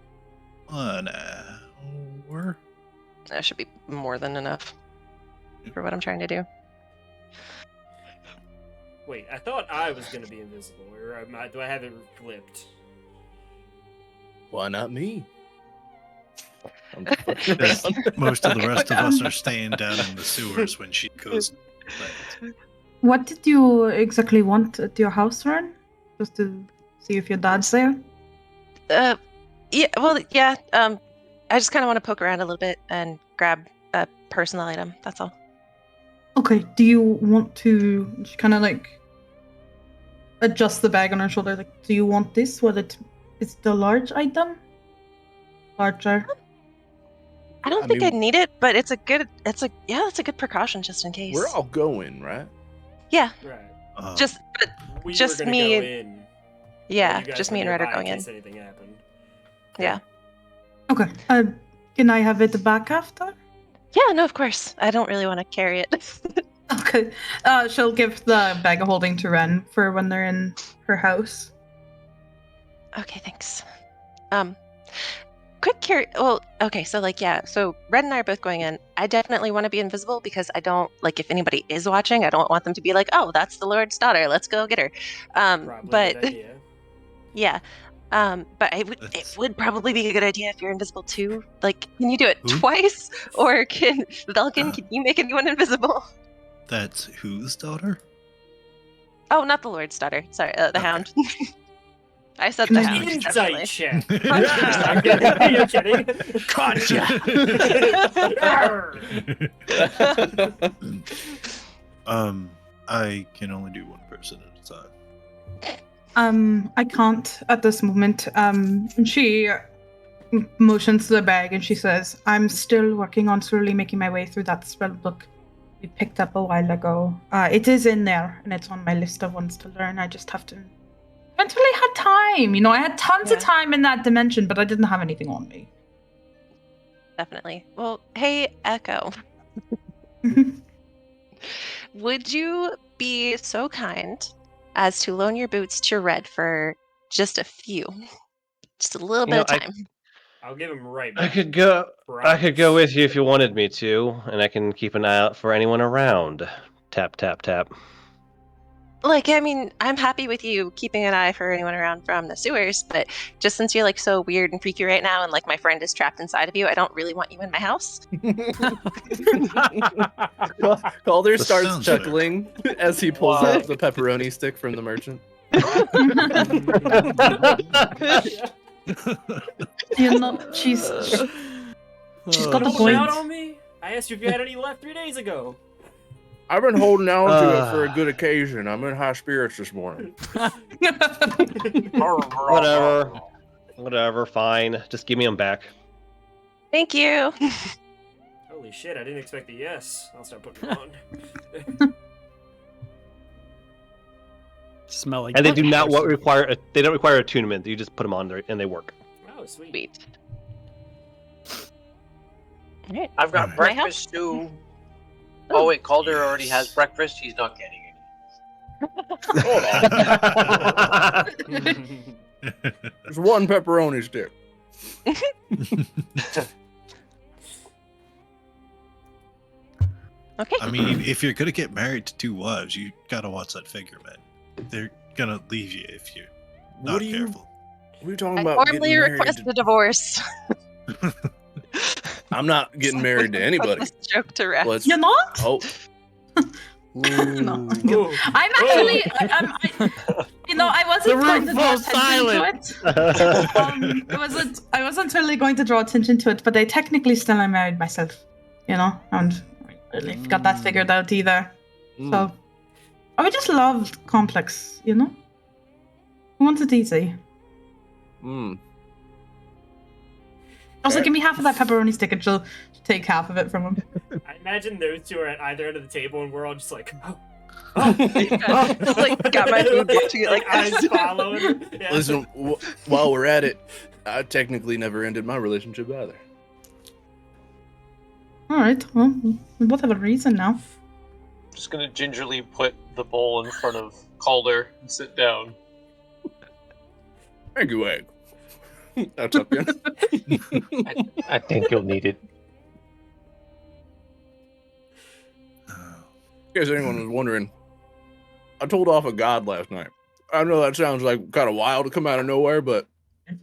an hour. That should be more than enough for what I'm trying to do. Wait, I thought I was gonna be invisible, or do I have it flipped? Why not me? I'm just fucking Because around. most of the rest of us are staying down in the sewers when she goes. What did you exactly want at your house, Ren? Just to see if your dad's there? Yeah, well, yeah. I just kind of want to poke around a little bit and grab a personal item. That's all. Okay, do you want to kind of like adjust the bag on her shoulder? Like, do you want this? Whether it's the large item? Larger? I don't I think mean- I'd need it, but it's a good precaution just in case. We're all going, right? Yeah, Right. just but We Just were gonna me- go in. yeah, You guys just were me and gonna Red are buy going in. case anything happened. Yeah. Okay. Can I have it back after? Yeah, no, of course. I don't really want to carry it. Okay. She'll give the bag of holding to Ren for when they're in her house. Okay, thanks. Well, okay, so like, yeah, so Red and I are both going in. I definitely want to be invisible because I don't like if anybody is watching, I don't want them to be like, oh, that's the Lord's daughter. Let's go get her. Probably But a good idea. yeah. But it That's- would probably be a good idea if you're invisible too. Like, can you do it Who? twice? Or can Velkin, can you make anyone invisible? That's whose daughter? Oh, not the Lord's daughter. Sorry, the Okay. Hound. I said Can the I- Hound. Insight definitely. check. Are you kidding? I can only do one person at a time. I can't at this moment. She motions to the bag and she says, I'm still working on slowly making my way through that spell book we picked up a while ago. It is in there and it's on my list of ones to learn. I just have to eventually had time. You know, I had tons of Yeah. time in that dimension, but I didn't have anything on me. Definitely. Well, hey, Echo. Would you be so kind as to loan your boots to Red for just a little bit of time? I'll give him right I back. could go. I could go Promise. with you if you wanted me to, and I can keep an eye out for anyone around. Tap tap tap. Like, I mean, I'm happy with you keeping an eye for anyone around from the sewers, but just since you're like so weird and freaky right now, and like my friend is trapped inside of you, I don't really want you in my house. Calder That starts sounds fair. chuckling as he pulls Wow. out the pepperoni stick from the merchant. You know, she's got a Don't point. out on me. I asked you if you had any left 3 days ago. I've been holding on to it for a good occasion. I'm in high spirits this morning. Whatever. Fine. Just give me them back. Thank you. Holy shit, I didn't expect a yes. I'll start putting it on. Smell like. And they do not what require. They don't require attunement. You just put them on there, and they work. Oh, sweet. Sweet. Alright. I've got My breakfast too. Oh wait, Calder already has breakfast. He's not getting it. Hold on. There's one pepperoni stick. Okay. I mean, if you're gonna get married to two wives, you gotta watch that figure, man. They're gonna leave you if you're not What are you? careful. What are you talking I about? formally getting married request to- the divorce. I'm not getting married to anybody. This joke to rest. Let's. You're not? Oh. No. Ooh. I'm actually, I wasn't The going room to draw falls attention to it. I wasn't totally going to draw attention to it, but I technically still am married myself. You know, and I really got that figured out either. So, I would just love complex. You know, who wants it easy? Also, Okay. give me half of that pepperoni stick, and she'll take half of it from him. I imagine those two are at either end of the table, and we're all just like, oh. Just, like, got my food, watching it like eyes this. following. Yeah. Listen, while we're at it, I technically never ended my relationship either. All right, well, we both have a reason now. Just gonna gingerly put the bowl in front of Calder and sit down. Thank you, Egg. That's up in. I think you'll need it. In case anyone was wondering, I told off a god last night. I know that sounds like kind of wild to come out of nowhere, but I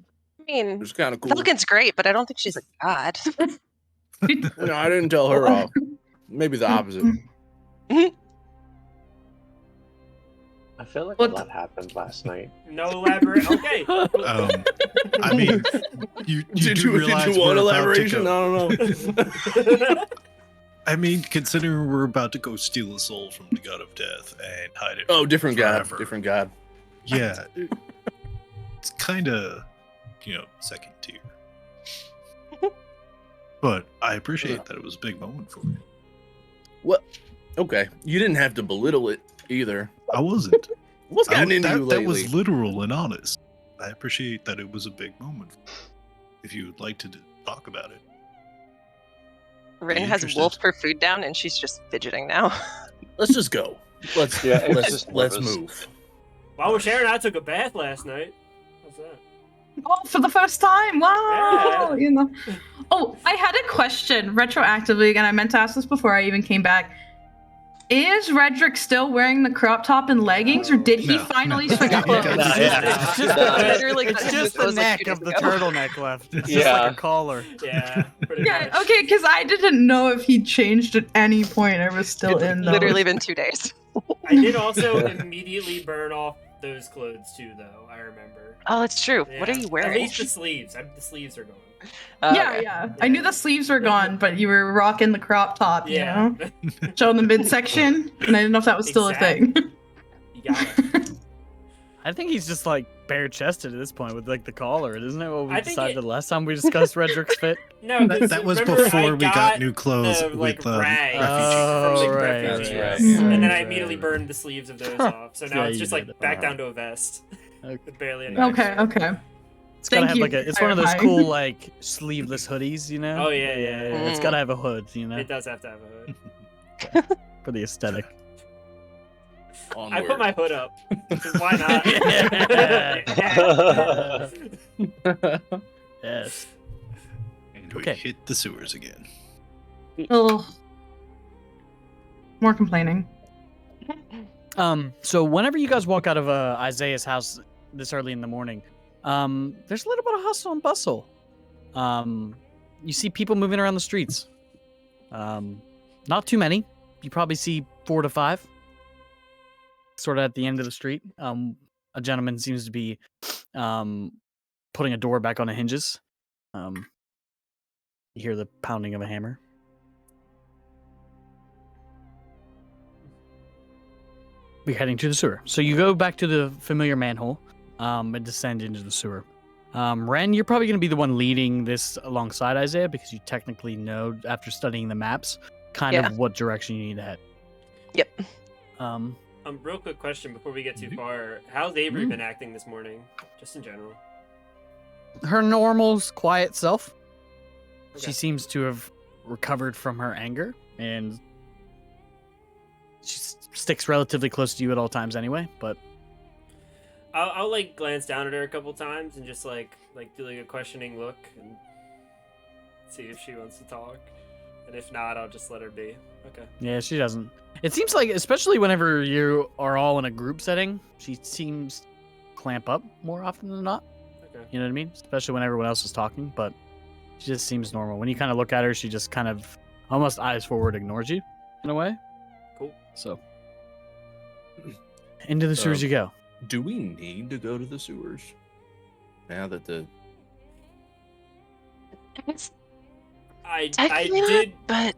mean, it's kind of cool. Vulcan's great, but I don't think she's a god. No, I didn't tell her off. Maybe the opposite. I feel like What? a lot happened last night. No elaborate. Okay. I mean, you Did do you realize want we're elaboration? about to I go. don't know. I mean, considering we're about to go steal a soul from the god of death and hide it. Oh, different god. forever. Different god. Yeah, it's kind of, second tier. But I appreciate that it was a big moment for me. Okay, you didn't have to belittle it either. I wasn't. What's gotten into you that lately? was literal and honest. I appreciate that it was a big moment. If you would like to talk about it. Rin Be has interested. wolfed her food down, and she's just fidgeting now. Let's just go. Let's just let's nervous. move. While we're sharing, I took a bath last night. How's that? Oh, for the first time! Wow! Yeah. You know. Oh, I had a question retroactively, and I meant to ask this before I even came back. Is Redrick still wearing the crop top and leggings, or did he No, finally no. switch No, clothes? yeah. It's just, Literally it's got just the clothes like neck 2 days of the ago. turtleneck left. It's just Yeah. like a collar. Yeah, pretty Yeah, much. okay, because I didn't know if he changed at any point or was still in those. Literally been 2 days. I did also immediately burn off those clothes too, though. I remember. Oh, it's true. What are Yeah. you At wearing? least the sleeves. The sleeves are gone. Yeah, Okay. yeah. I knew the sleeves were gone, but you were rocking the crop top, Yeah. you know? Showing the midsection, and I didn't know if that was still a thing. You got it. I think he's just like bare chested at this point with like the collar, isn't it? What we I think decided the last time we discussed Redrick's fit. No, That, 'cause that was remember before I we got new clothes the, with rag refugee. Oh, from the right, refugees. right, And then I right, immediately right. burned the sleeves of those off. So now Yeah, it's you just like did. back down to a vest. Okay. With barely any Okay, extra. okay. It's gotta Thank have you like for it's one of those clarifying. cool like sleeveless hoodies, you know? Oh, yeah. It's gotta have a hood, you know, It does have to have a hood. for the aesthetic. I put my hood up. 'Cause why not? Yes. And we Okay. hit the sewers again. Oh, more complaining. So whenever you guys walk out of Isaiah's house this early in the morning, there's a little bit of hustle and bustle. You see people moving around the streets. Not too many. You probably see 4 to 5. Sort of at the end of the street. A gentleman seems to be putting a door back on the hinges. You hear the pounding of a hammer. We're heading to the sewer. So you go back to the familiar manhole and descend into the sewer. Ren, you're probably going to be the one leading this alongside Isaiah because you technically know, after studying the maps, kind of what direction you need to head. Yep. Real quick question before we get too far. How's Avery been acting this morning? Just in general. Her normal, quiet self. Okay. She seems to have recovered from her anger, and she sticks relatively close to you at all times anyway, but... I'll like glance down at her a couple times and just like do like a questioning look and see if she wants to talk. And if not, I'll just let her be. Okay. Yeah, she doesn't. It seems like, especially whenever you are all in a group setting, she seems to clamp up more often than not. Okay. You know what I mean? Especially when everyone else is talking, but she just seems normal. When you kind of look at her, she just kind of almost eyes forward ignores you in a way. Cool. So, into the sewers you go. Do we need to go to the sewers? Now that the I Technically not, did. but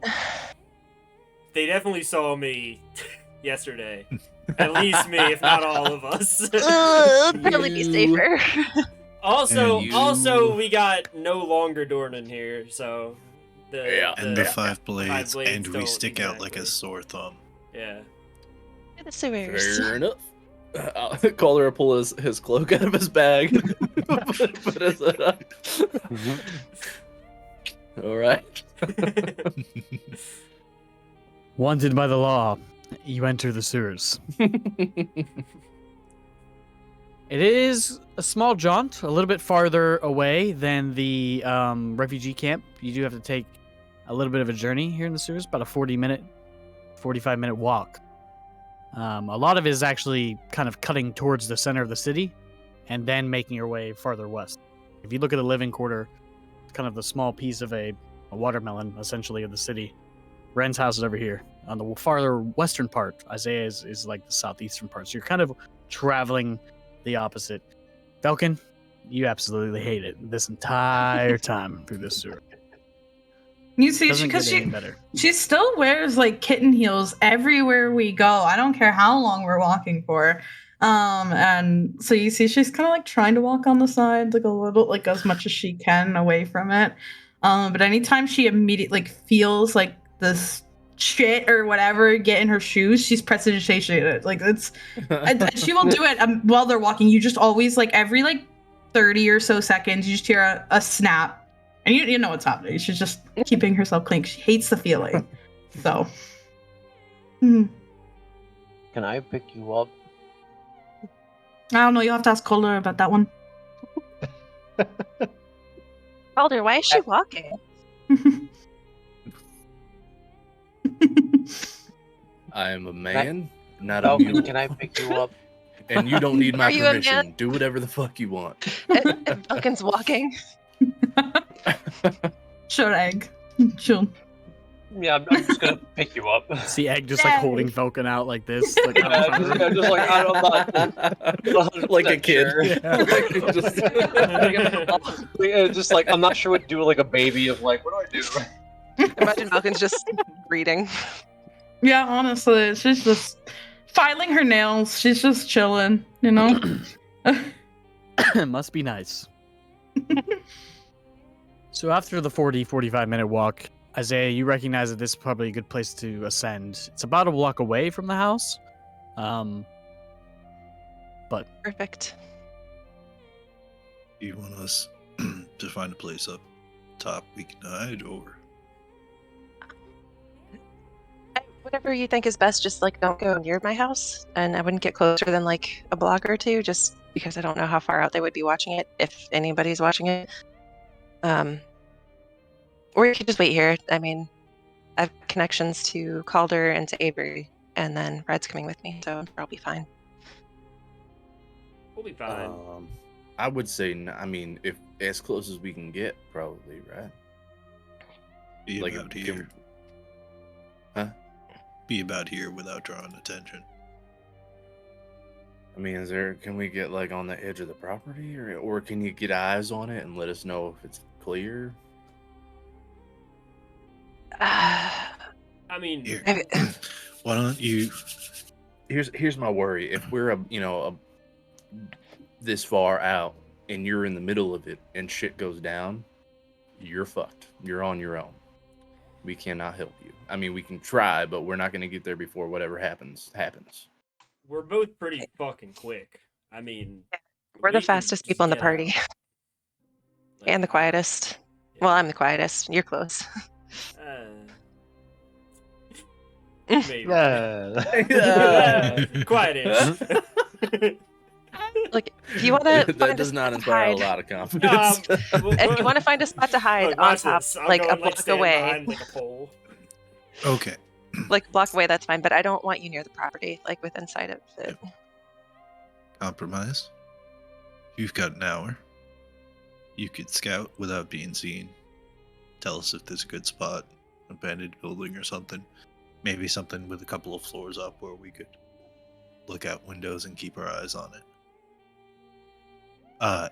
They definitely saw me yesterday. At least me, if not all of us. it'd probably be safer. Also, And you- also, we got no longer Dornan here, so And the 5 blades, blades and we don't stick out like a exactly. sore thumb. Yeah. The sewers. fair enough. Caller will pull his cloak out of his bag. Put his hood up. All right. Wanted by the law, you enter the sewers. It is a small jaunt, a little bit farther away than the refugee camp. You do have to take a little bit of a journey here in the sewers, about a 45-minute walk. A lot of it is actually kind of cutting towards the center of the city and then making your way farther west. If you look at the living quarter, it's kind of the small piece of a watermelon, essentially, of the city. Ren's house is over here on the farther western part. Isaiah is like the southeastern part. So you're kind of traveling the opposite. Falcon, you absolutely hate it this entire time through this sewer. You see, Doesn't because get any better. she still wears like kitten heels everywhere we go. I don't care how long we're walking for. And so you see she's kind of like trying to walk on the sides, like a little, like as much as she can away from it. But anytime she immediately like feels like this shit or whatever get in her shoes, she's prestidigitated. Like it's, she will do it while they're walking. You just always like every like 30 or so seconds, you just hear a snap. And you know what's happening. She's just keeping herself clean. She hates the feeling. So. Can I pick you up? I don't know. You'll have to ask Calder about that one. Calder, why is she walking? I am a man, not a Falcon, mule. can I pick you up? And you don't need my Are you a permission. man? Do whatever the fuck you want. And Falcon's walking. Sure, Egg. Chill. Yeah, I'm just gonna pick you up. See Egg just like Yay. holding Falcon out like this. Like, Yeah, I'm just like, I'm not 100% Like a kid. sure. Like, just- Yeah, just like I'm not sure what to do with like a baby of like, what do I do? Imagine Falcon's just reading. Yeah, honestly, she's just filing her nails. She's just chilling, you know? Must be nice. So after the 45-minute walk, Isaiah, you recognize that this is probably a good place to ascend. It's about a block away from the house. Perfect. You want us to find a place up top we can hide, or Whatever you think is best, just like don't go near my house, and I wouldn't get closer than like a block or two, just because I don't know how far out they would be watching it, if anybody's watching it. Or you could just wait here. I mean, I have connections to Calder and to Avery, and then Red's coming with me, so I'll be fine. We'll be fine. I would say, I mean, if as close as we can get, probably, right? be Like, about can- here? Huh? Be about here without drawing attention. I mean, can we get like on the edge of the property, or can you get eyes on it and let us know if it's clear? I mean, Here. Maybe- Why don't you? Here's my worry. If we're this far out and you're in the middle of it and shit goes down, you're fucked. You're on your own. We cannot help you. I mean, we can try, but we're not going to get there before whatever happens. we're both pretty fucking quick. I mean, We're we the can fastest just people in the get party, out. Like, and the quietest. Well, I'm the quietest. You're close. Maybe. Yeah. Quiet-ish. Look, if you want to That find a does not spot to inspire a hide, lot of confidence. if you want to find a spot to hide Look, on watch top, this. I'm like going, a block stand away, behind, like a pole. Okay. like a block away, that's fine. But I don't want you near the property, like within sight of it. Compromise. You've got an hour. You could scout without being seen. Tell us if there's a good spot, abandoned building or something. Maybe something with a couple of floors up where we could look out windows and keep our eyes on it.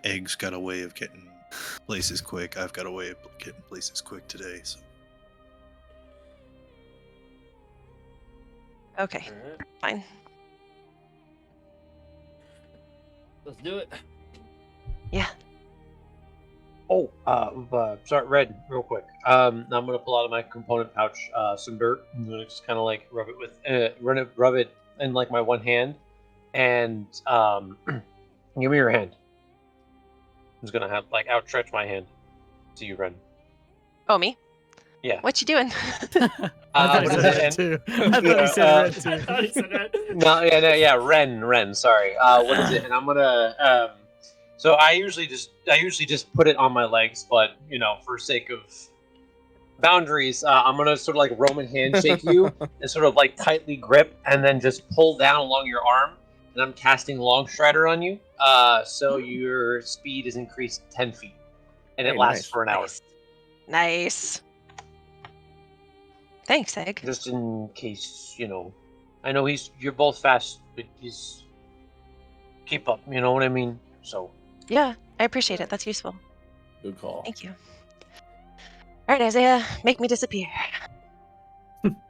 Egg's got a way of getting places quick. I've got a way of getting places quick today. So Okay, Alright, fine. let's do it. Yeah. Oh, sorry, Red, real quick. I'm gonna pull out of my component pouch some dirt. I'm gonna just kind of like rub it with, rub it in like my one hand, and give me your hand. I'm just gonna have like outstretch my hand to you, Red. Oh, me? Yeah. What you doing? I thought he what said is it? red too. I thought he said red I too. thought he said that. No, Ren. Sorry. What is it? And I'm gonna. So I usually just put it on my legs, but for sake of boundaries, I'm gonna sort of like Roman handshake you and sort of like tightly grip, and then just pull down along your arm. And I'm casting Long Strider on you, so your speed is increased 10 feet, and it Hey, lasts nice. for an hour. Nice. Thanks, Egg. Just in case, I know you're both fast, but he's keep up. You know what I mean? So. Yeah, I appreciate it. That's useful. Good call. Thank you. All right, Isaiah, make me disappear.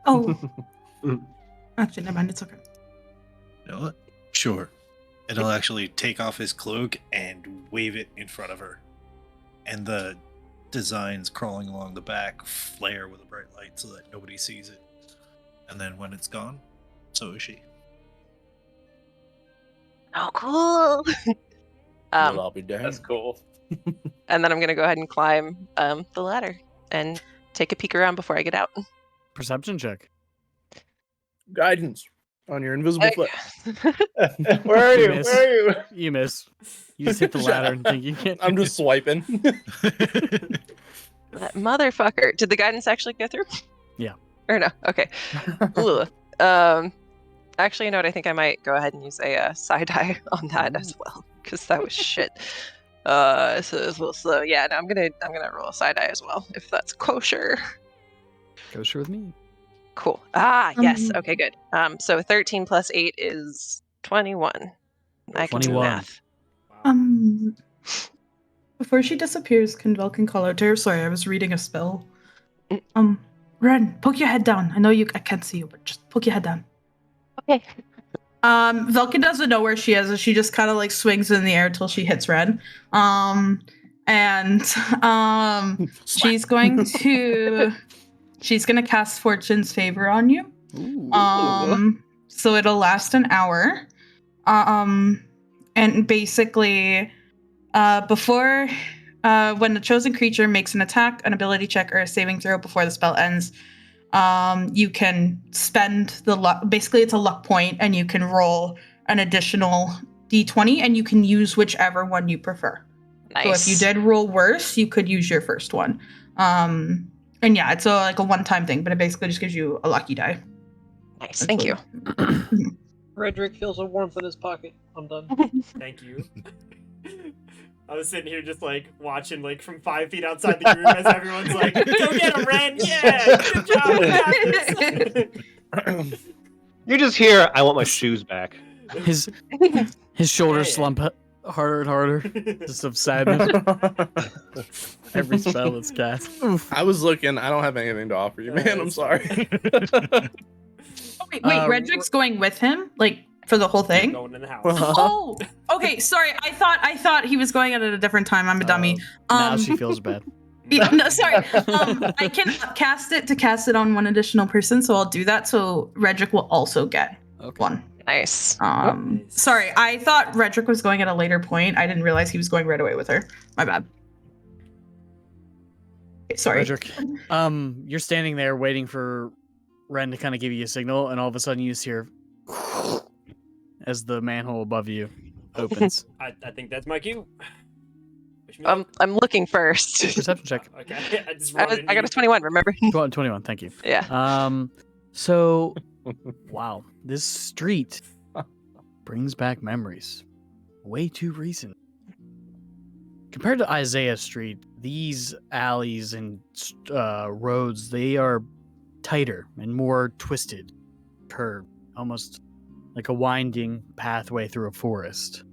Oh. Actually, never mind. It's okay. you know what? Sure. And he'll actually take off his cloak and wave it in front of her. And the designs crawling along the back flare with a bright light so that nobody sees it. And then when it's gone, so is she. Oh, cool. Well, I'll be damned. That's cool. And then I'm gonna go ahead and climb the ladder and take a peek around before I get out. Perception check. Guidance on your invisible foot. Where are You you? miss. Where are you? You miss. You just hit the ladder and think you can. I'm just swiping. That motherfucker. Did the guidance actually go through? Yeah. Or no? Okay. Ooh. Actually, you know what? I think I might go ahead and use a side eye on that as well, because that was shit. So yeah, no, I'm gonna roll a side eye as well, if that's kosher. Kosher with me. Cool. Yes. Um, Okay, good. So 13 plus 8 is 21. I can do 21. math. Wow. Before she disappears, can Velkin call out to her? Sorry, I was reading a spell. Ren, poke your head down. I know I can't see you, but just poke your head down. Okay. Velkin doesn't know where she is, and she just kind of like swings in the air till she hits Ren. She's gonna cast Fortune's Favor on you. Ooh. So it'll last an hour. And basically, Before, when the chosen creature makes an attack, an ability check, or a saving throw before the spell ends, you can spend the luck. Basically, it's a luck point, and you can roll an additional d20, and you can use whichever one you prefer. Nice. So if you did roll worse, you could use your first one. And yeah, it's like a one-time thing, but it basically just gives you a lucky die. Nice. Thank you. Frederick feels a warmth in his pocket. I'm done. Thank you. I was sitting here just like watching like from 5 feet outside the group as everyone's like, "Go get him, Ren! Yeah, good job, we got this." You just hear, I want my shoes back. His shoulders slump harder and harder, just of sadness. Every spell is cast. Oof. I was looking. I don't have anything to offer you, man. I'm sorry. Wait, Redrick's going with him, like for the whole thing. Going in the house. Oh, okay. Sorry, I thought he was going at a different time. I'm a dummy. Now she feels bad. Yeah, no, sorry. I can cast it on one additional person, so I'll do that. So Redrick will also get one. Nice. Sorry, I thought Redrick was going at a later point. I didn't realize he was going right away with her. My bad. Okay, sorry. Redrick, you're standing there waiting for Ren to kind of give you a signal, and all of a sudden you just hear as the manhole above you opens. I think that's my cue. I'm looking first. Perception check. Okay. I got a 21. Remember? 21. Thank you. Yeah. So, wow, this street brings back memories. Way too recent. Compared to Isaiah Street, these alleys and roads, they are tighter and more twisted, curved, almost like a winding pathway through a forest.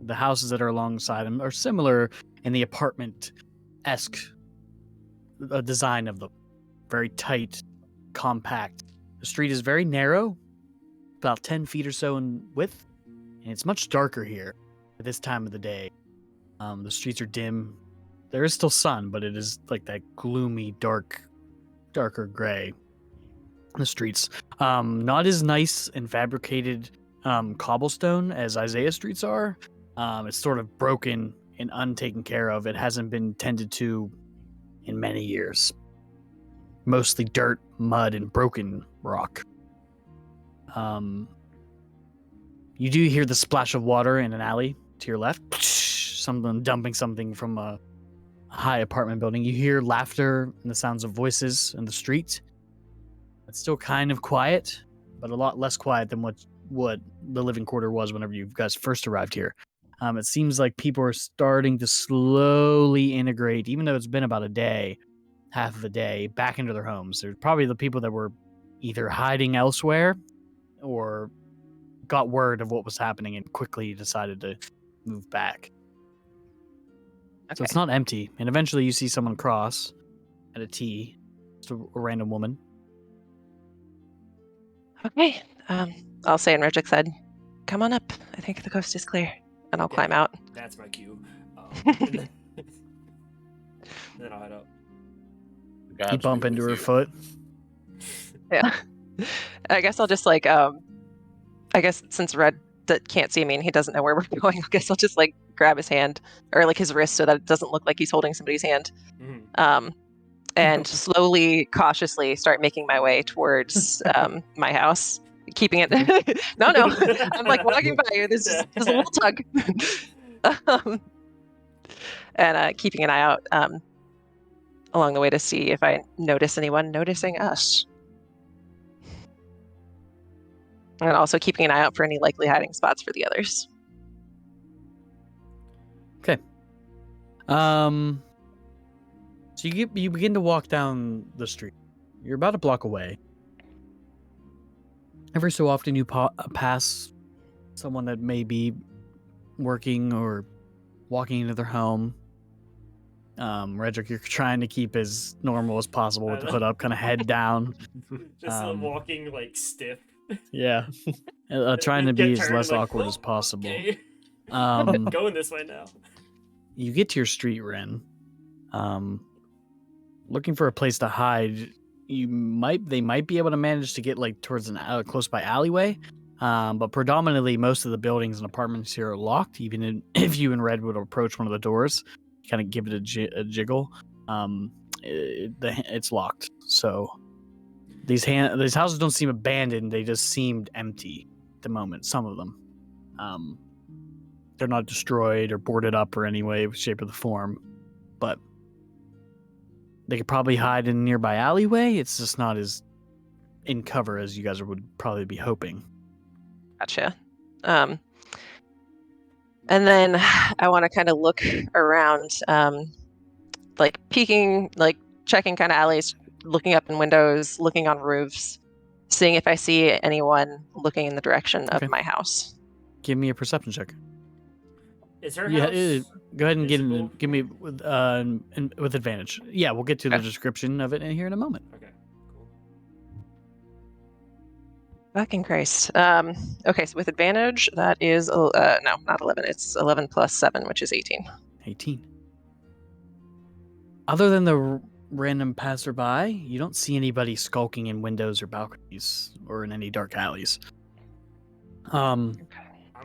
The houses that are alongside them are similar in the apartment-esque design of them. Very tight, compact. The street is very narrow, about 10 feet or so in width, and it's much darker here at this time of the day. The streets are dim. There is still sun, but it is like that gloomy, darker gray. The streets, not as nice and fabricated cobblestone as Isaiah streets are. It's sort of broken and untaken care of. It hasn't been tended to in many years. Mostly dirt, mud, and broken rock. You do hear the splash of water in an alley to your left. Someone dumping something from a high apartment building. You hear laughter and the sounds of voices in the street. It's still kind of quiet, but a lot less quiet than what the living quarter was whenever you guys first arrived here. It seems like people are starting to slowly integrate, even though it's been about a day, half of a day, back into their homes. They're probably the people that were either hiding elsewhere or got word of what was happening and quickly decided to move back. Okay. So it's not empty. And eventually you see someone cross at a T, just a random woman. Okay. I'll say in Redrick's head, come on up. I think the coast is clear. And I'll climb out. That's my cue. And then I'll head up. You bump into her foot. Yeah. I guess I'll just like, I guess since Red can't see me and he doesn't know where we're going, I guess I'll just like grab his hand or like his wrist so that it doesn't look like he's holding somebody's hand. Mm-hmm. And slowly, cautiously start making my way towards my house. Keeping it no I'm like walking by you, there's a little tug. And keeping an eye out along the way to see if I notice anyone noticing us, and also keeping an eye out for any likely hiding spots for the others. Okay. So you begin to walk down the street. You're about a block away. Every so often you pass someone that may be working or walking into their home. Redrick, you're trying to keep as normal as possible with the hood up, kind of head down. Just walking like stiff. Yeah. Trying to be as less awkward as possible. Okay. Going this way now. You get to your street, Ren. Looking for a place to hide. They might be able to manage to get like towards an close by alleyway. But predominantly, most of the buildings and apartments here are locked. If you and Red would approach one of the doors, kind of give it a jiggle, it's locked. So these houses don't seem abandoned. They just seemed empty at the moment. Some of them, they're not destroyed or boarded up or any way, shape, or the form, but they could probably hide in a nearby alleyway. It's just not as in cover as you guys would probably be hoping. Gotcha. And then I want to kind of look around, like peeking, like checking kind of alleys, looking up in windows, looking on roofs, seeing if I see anyone looking in the direction of Okay. my house. Give me a perception check. Is her Yeah, house go ahead and visible? give me with advantage. Yeah, we'll get to the Okay. description of it in here in a moment. Okay, cool. Fucking Christ. Okay, so with advantage, that is no, not 11. It's 11 plus 7, which is 18. 18. Other than the random passerby, you don't see anybody skulking in windows or balconies or in any dark alleys. I'm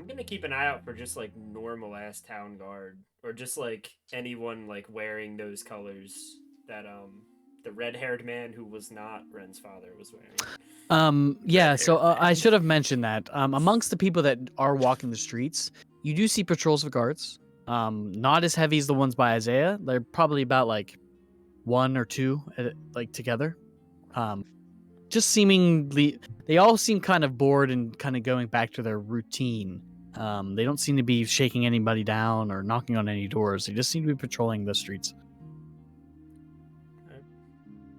gonna keep an eye out for just like normal ass town guard, or just like anyone like wearing those colors that the red-haired man who was not Ren's father was wearing. Yeah, so Red-haired I man. should have mentioned that. Amongst the people that are walking the streets, you do see patrols of guards. Not as heavy as the ones by Isaiah. They're probably about like 1 or 2 like together. Just seemingly, they all seem kind of bored and kind of going back to their routine. They don't seem to be shaking anybody down or knocking on any doors. They just seem to be patrolling the streets. Okay.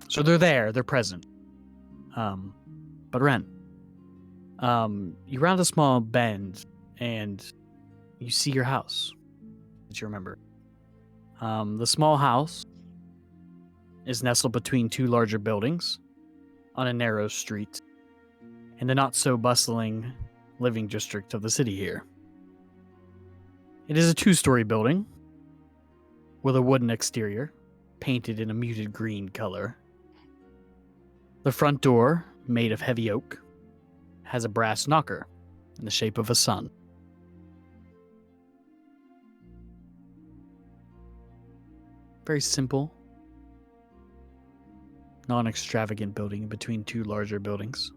So they're there, they're present. But Ren, you round a small bend and you see your house that you remember. The small house is nestled between 2 larger buildings on a narrow street in the not so bustling living district of the city here. It is a 2-story building with a wooden exterior painted in a muted green color. The front door, made of heavy oak, has a brass knocker in the shape of a sun. Very simple, non-extravagant building in between 2 larger buildings.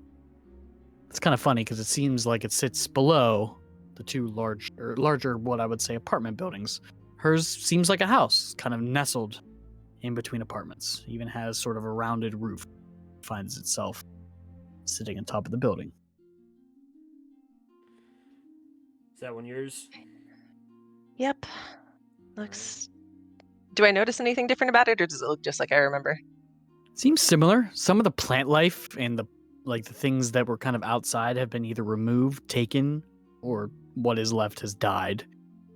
It's kind of funny because it seems like it sits below the 2 larger, what I would say, apartment buildings. Hers seems like a house, kind of nestled in between apartments. Even has sort of a rounded roof. Finds itself sitting on top of the building. Is that one yours? Yep. Looks. Do I notice anything different about it, or does it look just like I remember? Seems similar. Some of the plant life and the things that were kind of outside have been either removed, taken, or what is left has died.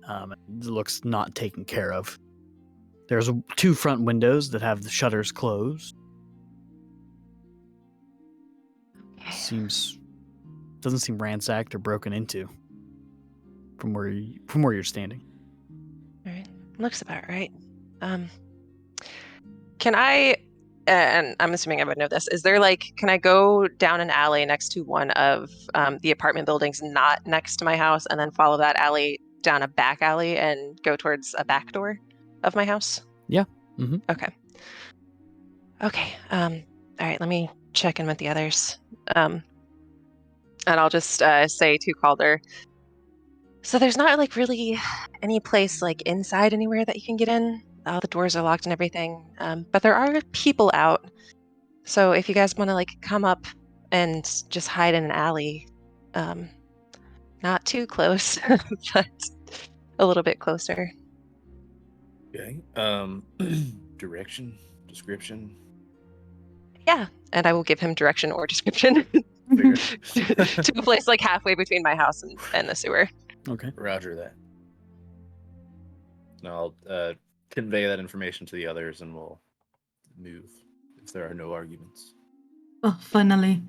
It looks not taken care of. There's 2 front windows that have the shutters closed. Doesn't seem ransacked or broken into from where you're standing. All right, looks about right. Can I? And I'm assuming I would know this. Is there can I go down an alley next to one of the apartment buildings, not next to my house, and then follow that alley down a back alley and go towards a back door of my house? Yeah. Mm-hmm. Okay. All right. Let me check in with the others. And I'll just say to Calder. So there's not really any place inside anywhere that you can get in. All the doors are locked and everything. But there are people out. So if you guys want to come up and just hide in an alley, not too close, but a little bit closer. Okay. Description. Yeah, and I will give him direction or description Figured. to a place halfway between my house and the sewer. Okay. Roger that. Now I'll convey that information to the others, and we'll move if there are no arguments. Oh, finally.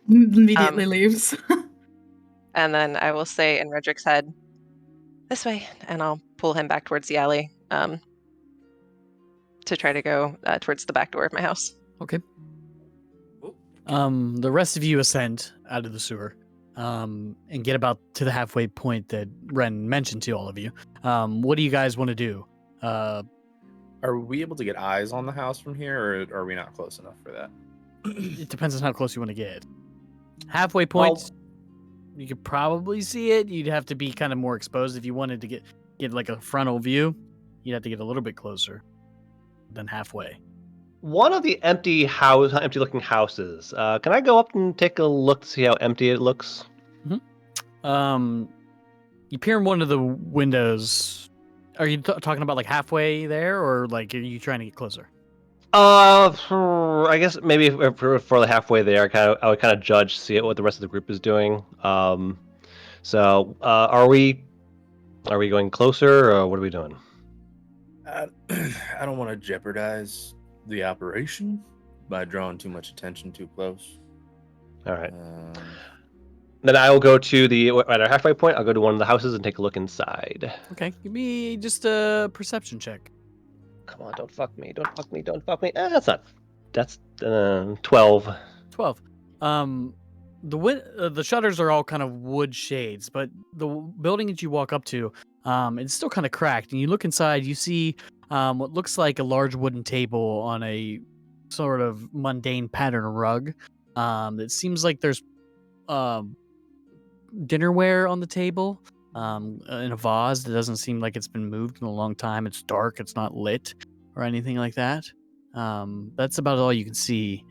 Immediately leaves. And then I will say in Redrick's head, this way, and I'll pull him back towards the alley to try to go towards the back door of my house. Okay. Oop. The rest of you ascend out of the sewer. and get about to the halfway point that Ren mentioned to all of you. What do you guys want to do? Are we able to get eyes on the house from here, or are we not close enough for that? It depends on how close you want to get. Halfway point, you could probably see it. You'd have to be kind of more exposed if you wanted to get like a frontal view. You'd have to get a little bit closer than halfway. One of the empty-looking houses. Can I go up and take a look to see how empty it looks? You peer in one of the windows. Are you talking about like halfway there, or like are you trying to get closer? I guess maybe for the halfway there, I would kind of judge, see what the rest of the group is doing. So are we going closer, or what are we doing? I don't want to jeopardize the operation by drawing too much attention too close. All right. Then I will go to at our halfway point. I'll go to one of the houses and take a look inside. Okay, give me just a perception check. Come on, don't fuck me. That's 12. 12. The shutters are all kind of wood shades, but the building that you walk up to, it's still kind of cracked. And you look inside, you see what looks like a large wooden table on a sort of mundane pattern rug. It seems like there's dinnerware on the table in a vase that doesn't seem like it's been moved in a long time. It's dark. It's not lit or anything like that. That's about all you can see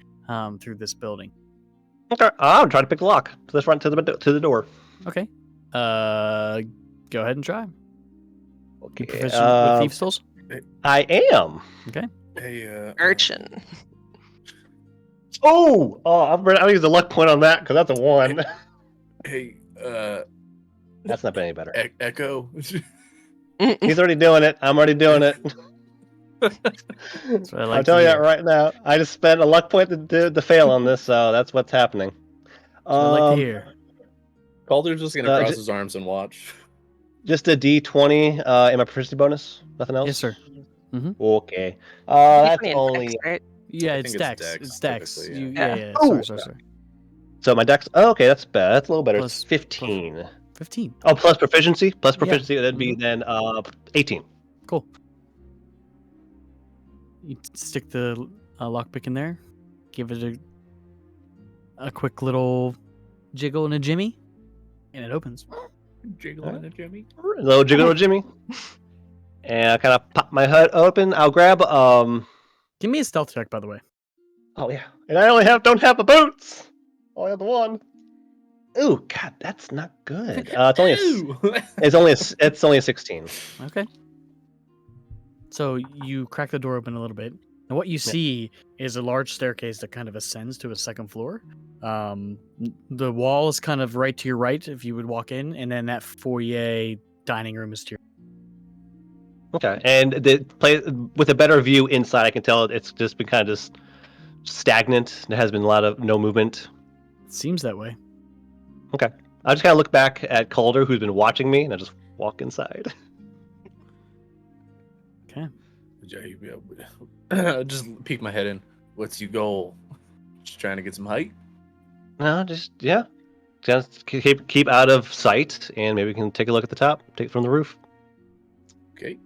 through this building. Okay, I'll try to pick the lock to the front to the door. Okay. Go ahead and try. Okay. Proficient with thief tools? I am. Okay. Hey, Urchin. I'll use the luck point on that because that's a 1. Hey, That's not been any better. Echo. He's already doing it. I'm already doing it. That's what I like I'll tell to you hear. that right now. I just spent a luck point to fail on this, so that's what's happening. That's what I like to hear. Calder's just gonna cross his arms and watch. Just a D20 in my proficiency bonus. Nothing else? Yes, sir. Okay. That's Pretty only. expert. Yeah, I it's think it's Dex. Dex, It's Dex. typically, Yeah. yeah. Sorry. So my dex. Oh, okay, that's bad. That's a little better. Plus- It's 15. 15. Oh, plus proficiency. Plus Yeah. proficiency. That'd be then 18. Cool. You stick the lockpick in there, give it a quick little jiggle and a jimmy, and it opens. Jiggling at Jimmy. A little jiggle, Jimmy. And I kind of pop my hood open. I'll grab. Give me a stealth check, by the way. Oh yeah, and I don't have the boots. I have the 1. Ooh, God, that's not good. It's only a 16. Okay. So you crack the door open a little bit, and what you see is a large staircase that kind of ascends to a second floor. The wall is kind of right to your right if you would walk in, and then that foyer dining room is to your. Okay, and the play with a better view inside, I can tell it's just been kind of just stagnant. There has been a lot of no movement. It seems that way. Okay, I just kind of look back at Calder, who's been watching me, and I just walk inside. Okay. Just peek my head in. What's your goal? Just trying to get some height? No, just keep out of sight, and maybe we can take a look at the top, take it from the roof. Okay.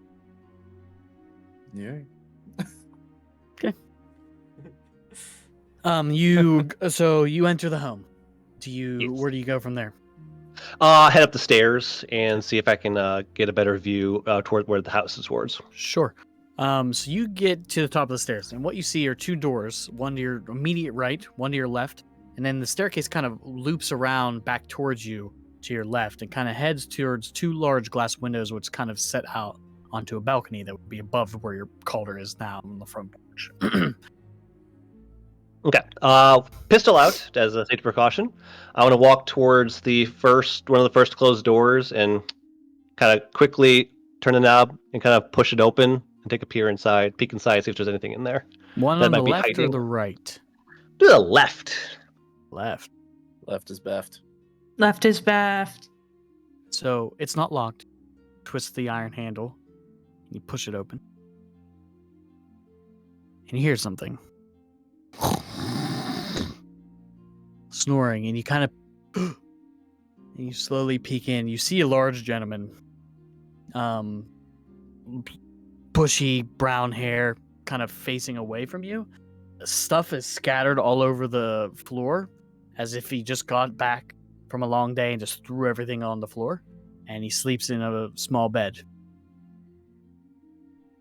Yeah. You enter the home. Yes. Where do you go from there? Head up the stairs and see if I can get a better view toward where the house is towards. Sure. So you get to the top of the stairs, and what you see are 2 doors, one to your immediate right, one to your left, and then the staircase kind of loops around back towards you to your left and kind of heads towards 2 large glass windows, which kind of set out onto a balcony that would be above where your Calder is now on the front porch. Okay. Pistol out as a safety precaution. I want to walk towards one of the first closed doors and kind of quickly turn the knob and kind of push it open and take a peek inside, see if there's anything in there. One That on the might be left or hiding. the right? To the left. Left. Left is beft. Left is best. So it's not locked. Twist the iron handle. You push it open. And you hear something. Snoring, and you kind of And you slowly peek in. You see a large gentleman. Bushy brown hair, kind of facing away from you. Stuff is scattered all over the floor, as if he just got back from a long day and just threw everything on the floor. And he sleeps in a small bed.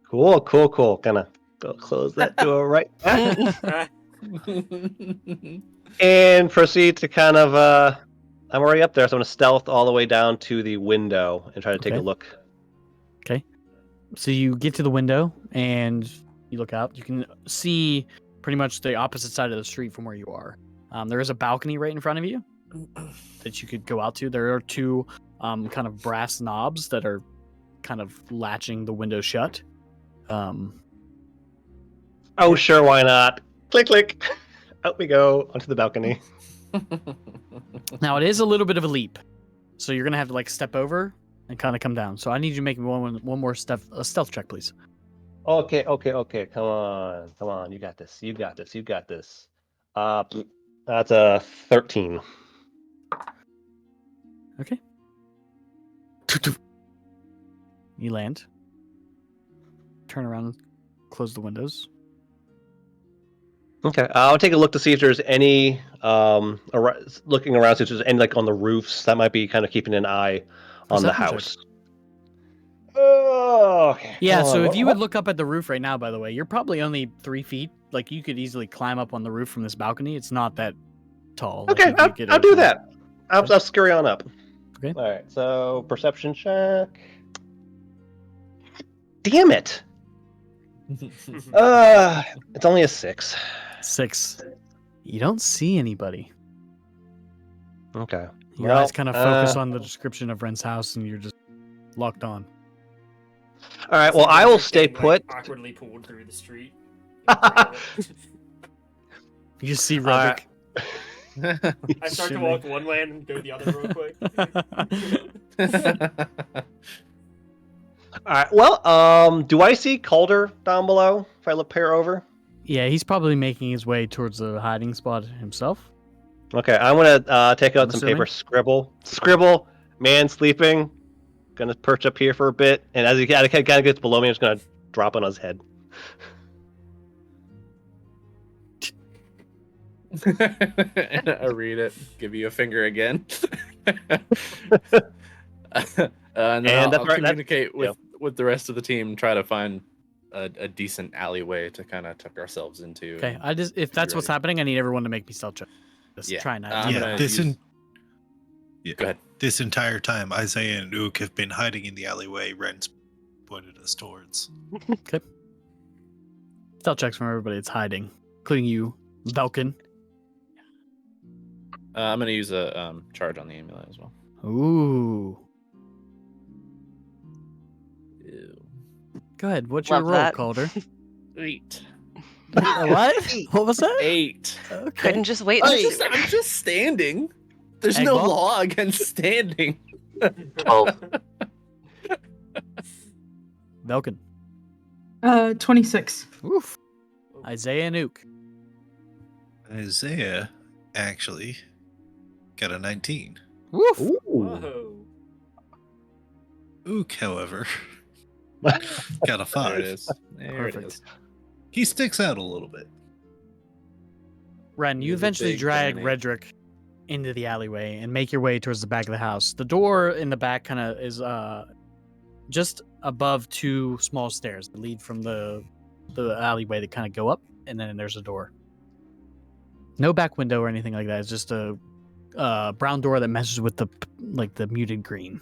Cool. Gonna go close that door right back. And proceed to kind of, I'm already up there, so I'm going to stealth all the way down to the window and try to take a Okay. look. So you get to the window and you look out. You can see pretty much the opposite side of the street from where you are. There is a balcony right in front of you that you could go out to. There are two kind of brass knobs that are kind of latching the window shut. Oh, sure, why not? Click, click. Out we go onto the balcony. Now, it is a little bit of a leap. So you're going to have to step over and kind of come down. So I need you to make one more a stealth check, please. Okay. Come on. You got this. That's a 13. Okay. You land. Turn around, close the windows. Okay, I'll take a look to see if there's any looking around, see if there's any on the roofs that might be kind of keeping an eye on the Perception check. house. Oh, okay. Yeah, Come so on, if you would look up at the roof right now, by the way, you're probably only 3 feet. You could easily climb up on the roof from this balcony. It's not that tall. Okay, you could get I'll it do from- that. I'll scurry on up. Okay. All right, so perception check. Damn it! It's only a 6. 6. You don't see anybody. Okay. Your eyes kind of focus on the description of Ren's house, and you're just locked on. All right. It's Well, like I will you're stay getting, put. awkwardly pulled through the street. You just see All right. Rubik. I start to Shimmy. walk one way and go the other real quick. All right. Well, do I see Calder down below if I look peer over? Yeah, he's probably making his way towards the hiding spot himself. Okay, I'm gonna take out I'm some paper. assuming? Scribble. Man sleeping. Gonna perch up here for a bit, and as he kind of gets below me, I'm just gonna drop on his head. And I read it, give you a finger again. And then And I'll that's right, communicate with the rest of the team, try to find a decent alleyway to kind of tuck ourselves into. Okay, and if that's what's ready. happening, I need everyone to make me stealth check. Just Yeah, try not. I'm Yeah, gonna this use- yeah, Go ahead. this entire time, Isaiah and Ook have been hiding in the alleyway Ren's pointed us towards. Stealth checks from everybody that's hiding, including you, Belkin. I'm gonna use a charge on the amulet as well. Ooh. Ew. Go ahead. What's your Love roll, that. Calder? 8. What? What was that? 8. Okay. Couldn't just wait. I'm just standing. There's Egg no ball? law against standing. 12. Belkin. 26. Oof. Isaiah and Ook. Isaiah actually got a 19. Woof. Ooh. Whoa. Ook, however, got a There 5. it is. There it Perfect. is. He sticks out a little bit. Ren, you He's a eventually big drag dominate. Redrick into the alleyway and make your way towards the back of the house. The door in the back kind of is just above 2 small stairs that lead from the alleyway that kind of go up, and then there's a door. No back window or anything like that. It's just a brown door that meshes with the muted green.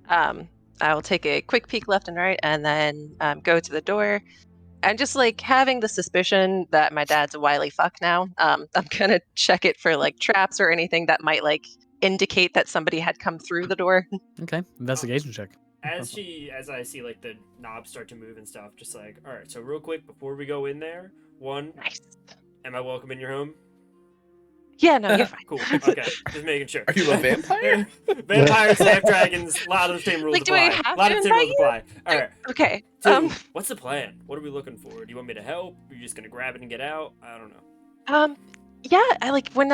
I will take a quick peek left and right, and then go to the door. And just having the suspicion that my dad's a wily fuck now, I'm gonna check it for traps or anything that might indicate that somebody had come through the door. Okay, investigation check. As I see the knobs start to move and stuff, just all right, so real quick before we go in there, one, Nice. am I welcome in your home? Yeah, no, you're fine. Cool. Okay, just making sure. Are you a vampire? Vampires, dragons, a lot of the same rules Do I apply. have A lot to of the same rules invite apply. All right. Okay. Two, what's the plan? What are we looking for? Do you want me to help? Are you just gonna grab it and get out? I don't know. Yeah, I like when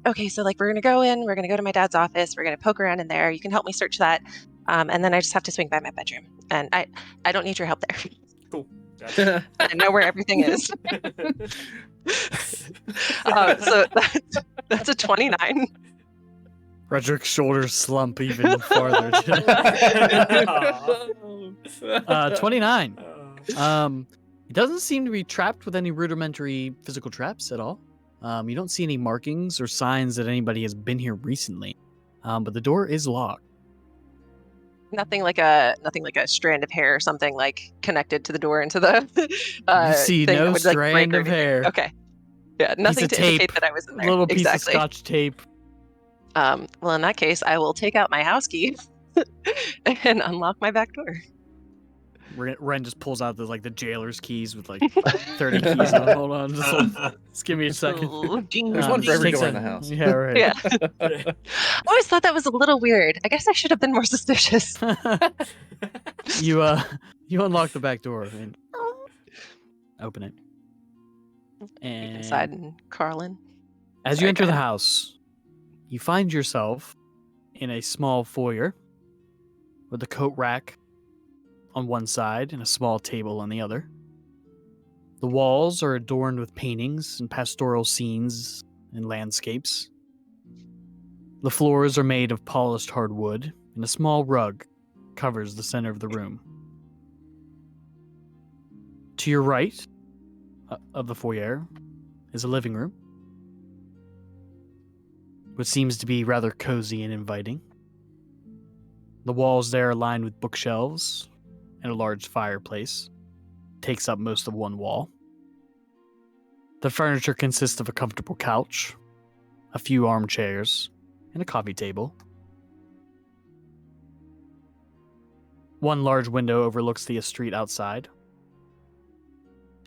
okay, so like we're gonna go in, we're gonna go to my dad's office, we're gonna poke around in there. You can help me search that. And then I just have to swing by my bedroom. And I don't need your help there. Cool. Gotcha. I know where everything is. So that's a 29. Redrick's shoulders slump even farther. 29. It doesn't seem to be trapped with any rudimentary physical traps at all. You don't see any markings or signs that anybody has been here recently. But the door is locked. Nothing like a strand of hair or something like connected to the door into the You see thing that no would, like, break strand or of anything. hair. Okay. Yeah, nothing of to tape, indicate that I was in there. Little piece exactly. of Scotch tape. Well, in that case, I will take out my house key and unlock my back door. Ren just pulls out the jailer's keys with like 30 keys on. Hold on, just give me a second. There's one for every Takes door in a- the house. Yeah, right. Yeah. I always thought that was a little weird. I guess I should have been more suspicious. you unlock the back door and open it. And Inside and Carlin. as you Sorry, enter go the ahead. house, you find yourself in a small foyer with a coat rack on one side and a small table on the other. The walls are adorned with paintings and pastoral scenes and landscapes. The floors are made of polished hardwood, and a small rug covers the center of the room. To your right of the foyer is a living room, which seems to be rather cozy and inviting. The walls there are lined with bookshelves, and a large fireplace takes up most of one wall. The furniture consists of a comfortable couch, a few armchairs, and a coffee table. One large window overlooks the street outside,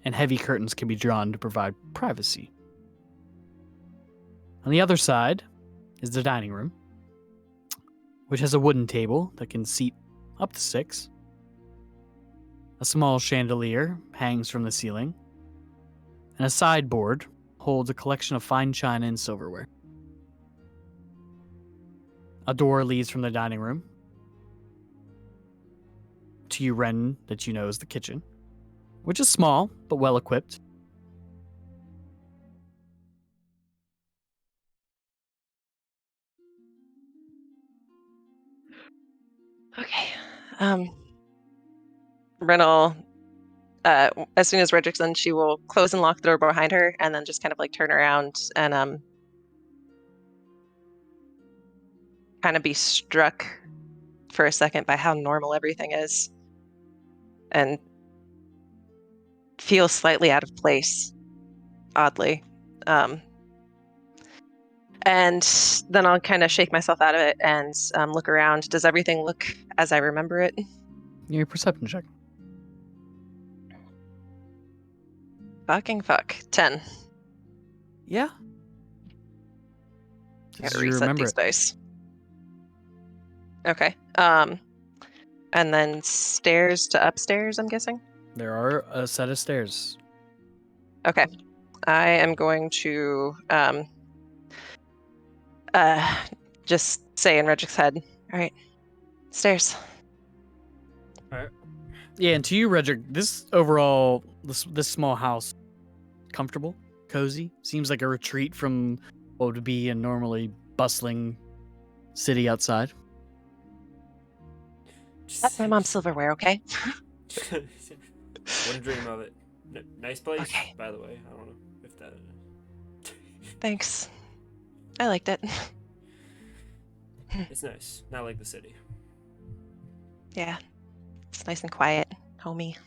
and heavy curtains can be drawn to provide privacy. On the other side is the dining room, which has a wooden table that can seat up to 6. A small chandelier hangs from the ceiling, and a sideboard holds a collection of fine china and silverware. A door leads from the dining room to you, Ren, that you know is the kitchen, which is small but well equipped. Okay. Renal, as soon as Redrick's in, she will close and lock the door behind her and then just kind of like turn around and kind of be struck for a second by how normal everything is and feel slightly out of place, oddly. And then I'll kind of shake myself out of it and look around. Does everything look as I remember it? Your perception check. Fucking fuck. 10. Yeah. Gotta As you reset remember these it. dice. Okay. And then stairs to upstairs, I'm guessing? There are a set of stairs. Okay. I am going to just say in Redrick's head, all right, stairs. Yeah, and to you, Redrick, this overall, this small house, comfortable, cozy, seems like a retreat from what would be a normally bustling city outside. That's my mom's silverware, okay? Wouldn't dream of it. Nice place, Okay. by the way. I don't know if that. Thanks. I liked it. It's nice. Not like the city. Yeah. It's nice and quiet, homey.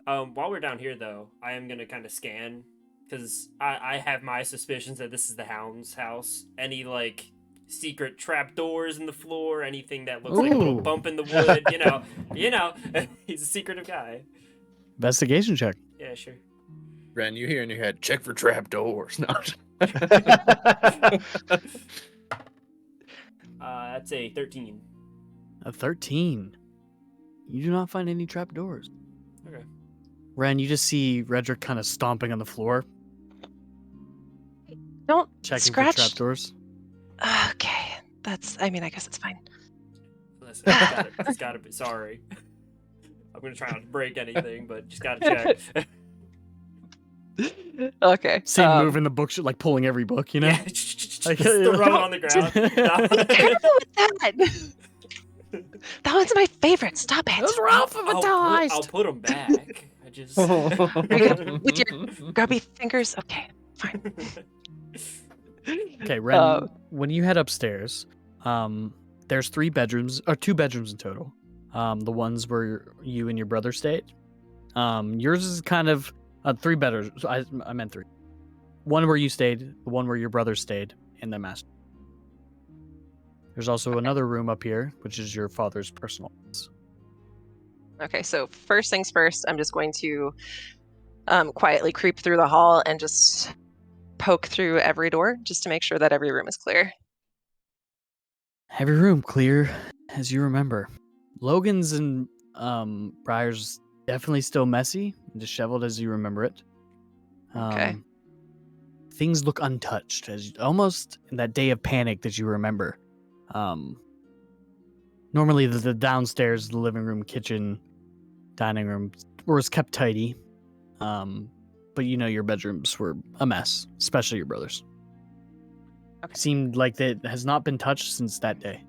While we're down here, though, I am gonna kind of scan because I have my suspicions that this is the Hound's house. Any like secret trapdoors in the floor, anything that looks like a little Ooh. bump in the wood, you know, he's a secretive guy. Investigation check. Yeah, sure. Ren, you hear in your head, check for trap doors. No. That's a 13. A 13. You do not find any trapdoors. Okay. Ren, you just see Redrick kind of stomping on the floor. Don't Checking scratch. for trapdoors. Okay, I guess it's fine. Listen, it's gotta be. Sorry. I'm gonna try not to break anything, but just gotta check. Okay. Same move in the book, like pulling every book, you know? Yeah, just throw it on the ground. Careful with that. That one's my favorite. Stop it. Those were alphabetized! I'll put them back. I just. With your grubby fingers. Okay, fine. Okay, Ren, when you head upstairs, there's 3 bedrooms, or 2 bedrooms in total. The ones where you and your brother stayed. Yours is kind of 3 bedrooms. I meant 3. One where you stayed, the one where your brother stayed, and the master. There's also another room up here, which is your father's personal office. Okay, so first things first, I'm just going to quietly creep through the hall and just poke through every door just to make sure that every room is clear. Every room clear as you remember. Logan's and Briar's definitely still messy and disheveled as you remember it. Okay. Things look untouched, as almost in that day of panic that you remember. Normally the downstairs, the living room, kitchen, dining room was kept tidy. But your bedrooms were a mess, especially your brother's. Okay. Seemed like that has not been touched since that day.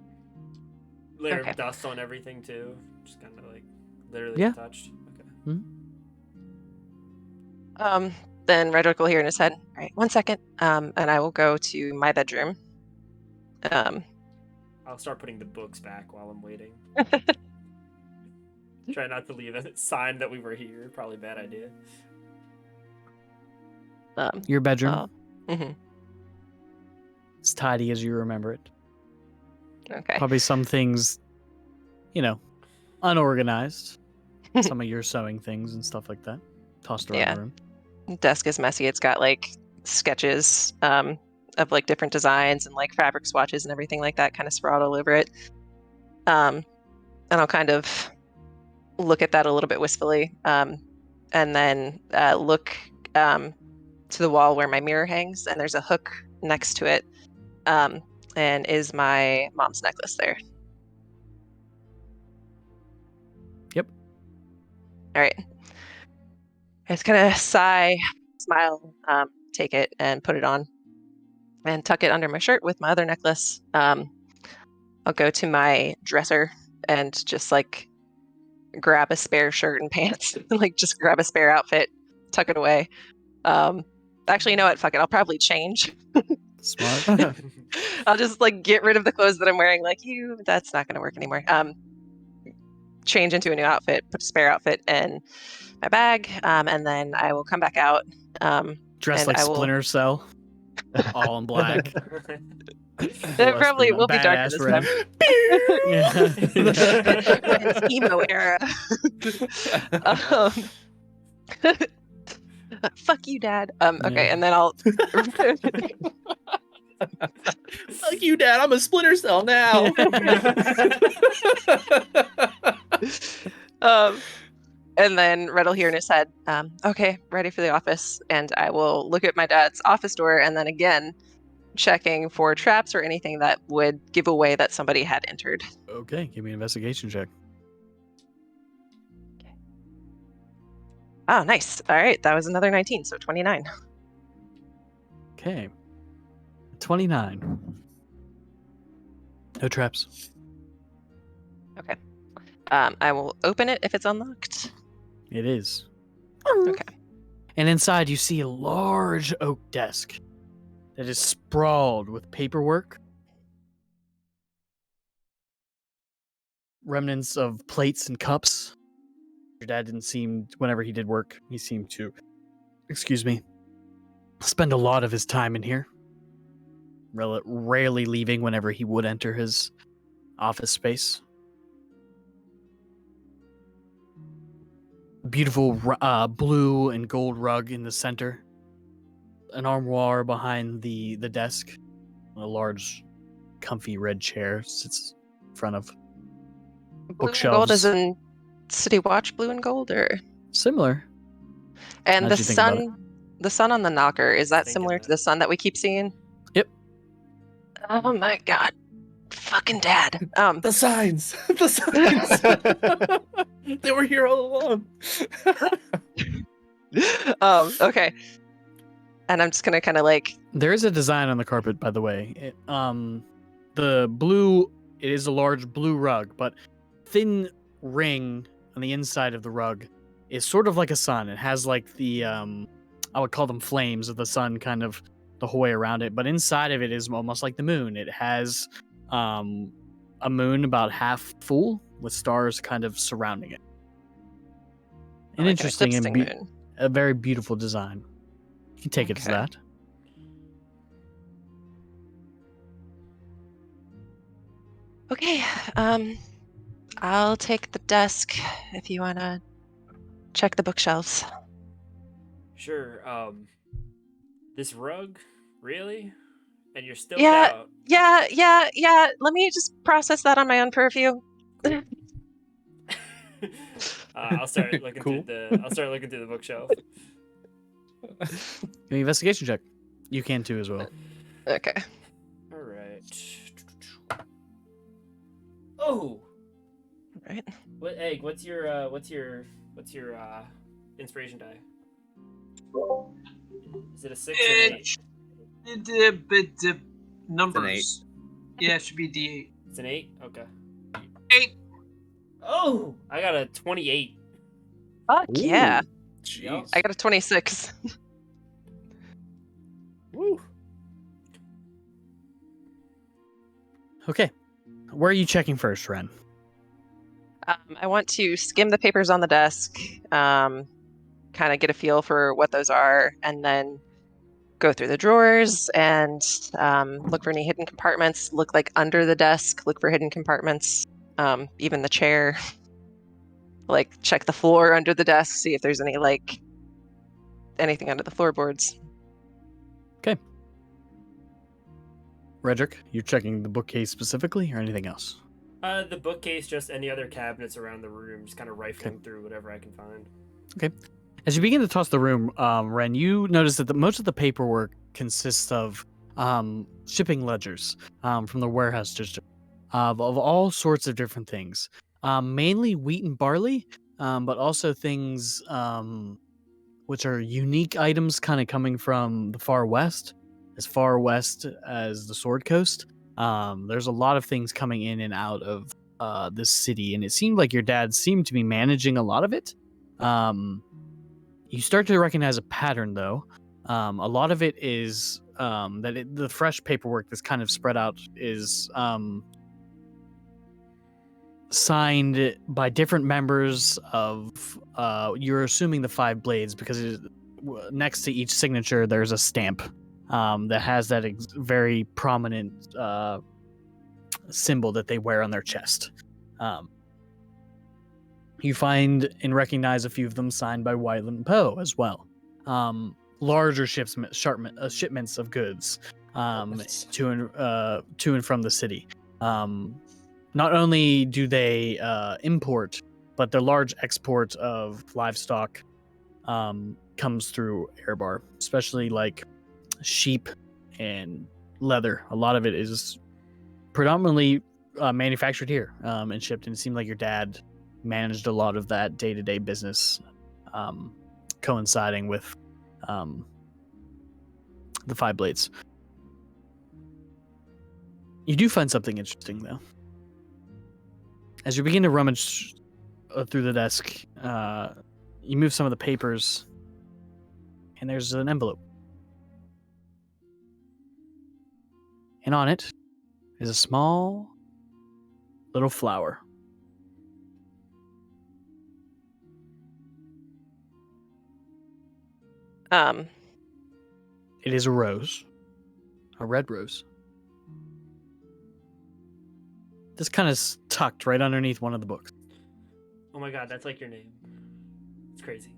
Layer Okay. of dust on everything too. Just kind of like literally Yeah. touched. Okay. Then Redrick will hear in his head, all right, 1 second, and I will go to my bedroom. I'll start putting the books back while I'm waiting. Try not to leave a sign that we were here. Probably a bad idea. Your bedroom Mhm. is tidy as you remember it. Okay. Probably some things, unorganized. Some of your sewing things and stuff like that. Tossed around Yeah. the room. Desk is messy. It's got like sketches of like different designs and like fabric swatches and everything like that kind of sprawled all over it. And I'll kind of look at that a little bit wistfully, and then look to the wall where my mirror hangs, and there's a hook next to it, and is my mom's necklace there. Yep. All right. I just kind of sigh, smile, take it and put it on and tuck it under my shirt with my other necklace. I'll go to my dresser and just like grab a spare shirt and pants, like just grab a spare outfit, tuck it away. Actually, you know what? Fuck it. I'll probably change. Smart. I'll just like get rid of the clothes that I'm wearing. Like that's not going to work anymore. Change into a new outfit, put a spare outfit in my bag, and then I will come back out. Dressed and like I will- Splinter Cell. All in black. It probably will be darker this time. It's emo era. Fuck you, Dad. Okay, Yeah. and then I'll. Fuck you, Dad. I'm a Splinter Cell now. And then Red will hear in his head, okay, ready for the office. And I will look at my dad's office door and then again, checking for traps or anything that would give away that somebody had entered. Okay, give me an investigation check. Oh, nice. All right, that was another 19, so 29. Okay. 29. No traps. Okay. I will open it if it's unlocked. It is. Okay. And inside you see a large oak desk that is sprawled with paperwork, remnants of plates and cups. Your dad didn't seem, whenever he did work, he seemed to, spend a lot of his time in here. Rarely leaving whenever he would enter his office space. Beautiful blue and gold rug in the center. An armoire behind the desk. A large, comfy red chair sits in front of Blue and bookshelves. gold as in City Watch blue and gold, or Similar. and How'd the you think about it? the sun on the knocker, is that Thinking similar that. to the sun that we keep seeing? Yep. Oh my god. Fucking dad. The signs. The signs. They were here all along. Okay. And I'm just gonna kind of like, There is a design on the carpet, by the way. The blue, it is a large blue rug, but thin ring on the inside of the rug is sort of like a sun. It has like the, I would call them flames of the sun kind of the whole way around it, but inside of it is almost like the moon. It has a moon about half full with stars kind of surrounding it. An like interesting and eclipsing moon. a very beautiful design. You can take it as Okay. that. Okay. I'll take the desk if you wanna check the bookshelves. Sure. This rug, really? And you're still Yeah. out. Yeah. Let me just process that on my own purview. I'll start looking Cool. through the bookshelf. Give me an investigation check. You can too as well. Okay. All right. Oh, Right. what egg? What's your inspiration die? Is it a 6 or an 8? Numbers. Yeah, it should be D8. It's an 8. Okay. 8. Oh, I got a 28. Fuck yeah. Jeez. I got a 26. Woo. Okay. Where are you checking first, Ren? I want to skim the papers on the desk, kind of get a feel for what those are, and then go through the drawers and look for any hidden compartments. Look like under the desk, look for hidden compartments, even the chair. Like check the floor under the desk, see if there's any like anything under the floorboards. Redrick, you're checking the bookcase specifically or anything else? The bookcase, just any other cabinets around the room, just kind of rifling through whatever I can find. As you begin to toss the room, Ren, you notice that most of the paperwork consists of shipping ledgers from the warehouse district of all sorts of different things. Mainly wheat and barley, but also things which are unique items kind of coming from the far west as the Sword Coast. There's a lot of things coming in and out of this city, and it seemed like your dad seemed to be managing a lot of it. You start to recognize a pattern, though. A lot of it is the fresh paperwork that's kind of spread out is signed by different members of, you're assuming the Five Blades, because next to each signature there's a stamp that has that very prominent symbol that they wear on their chest. You find and recognize a few of them signed by Wyland Poe as well. Larger shipments of goods to and from the city. Not only do they import, but their large export of livestock comes through Airbar, especially like sheep and leather. A lot of it is predominantly manufactured here and shipped, and it seemed like your dad managed a lot of that day-to-day business, coinciding with the Five Blades. You do find something interesting, though. As you begin to rummage through the desk, you move some of the papers, and there's an envelope. And on it is a small little flower. It is a rose. A red rose. This kind of tucked right underneath one of the books. Oh my god, that's like your name. It's crazy.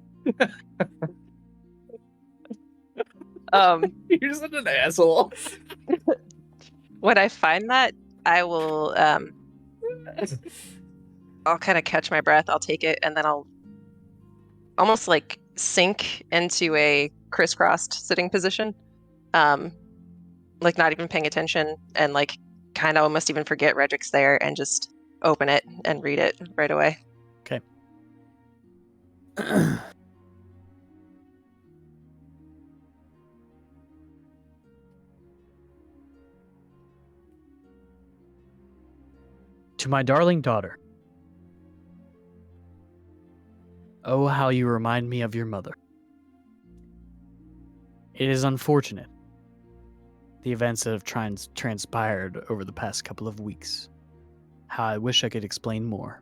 You're such an asshole. When I find that, I will I'll kind of catch my breath, I'll take it, and then I'll almost like sink into a crisscrossed sitting position, like not even paying attention, and like kind of almost even forget Redrick's there and just open it and read it right away. Okay. To my darling daughter. Oh, how you remind me of your mother. It is unfortunate, the events that have transpired over the past couple of weeks. How I wish I could explain more.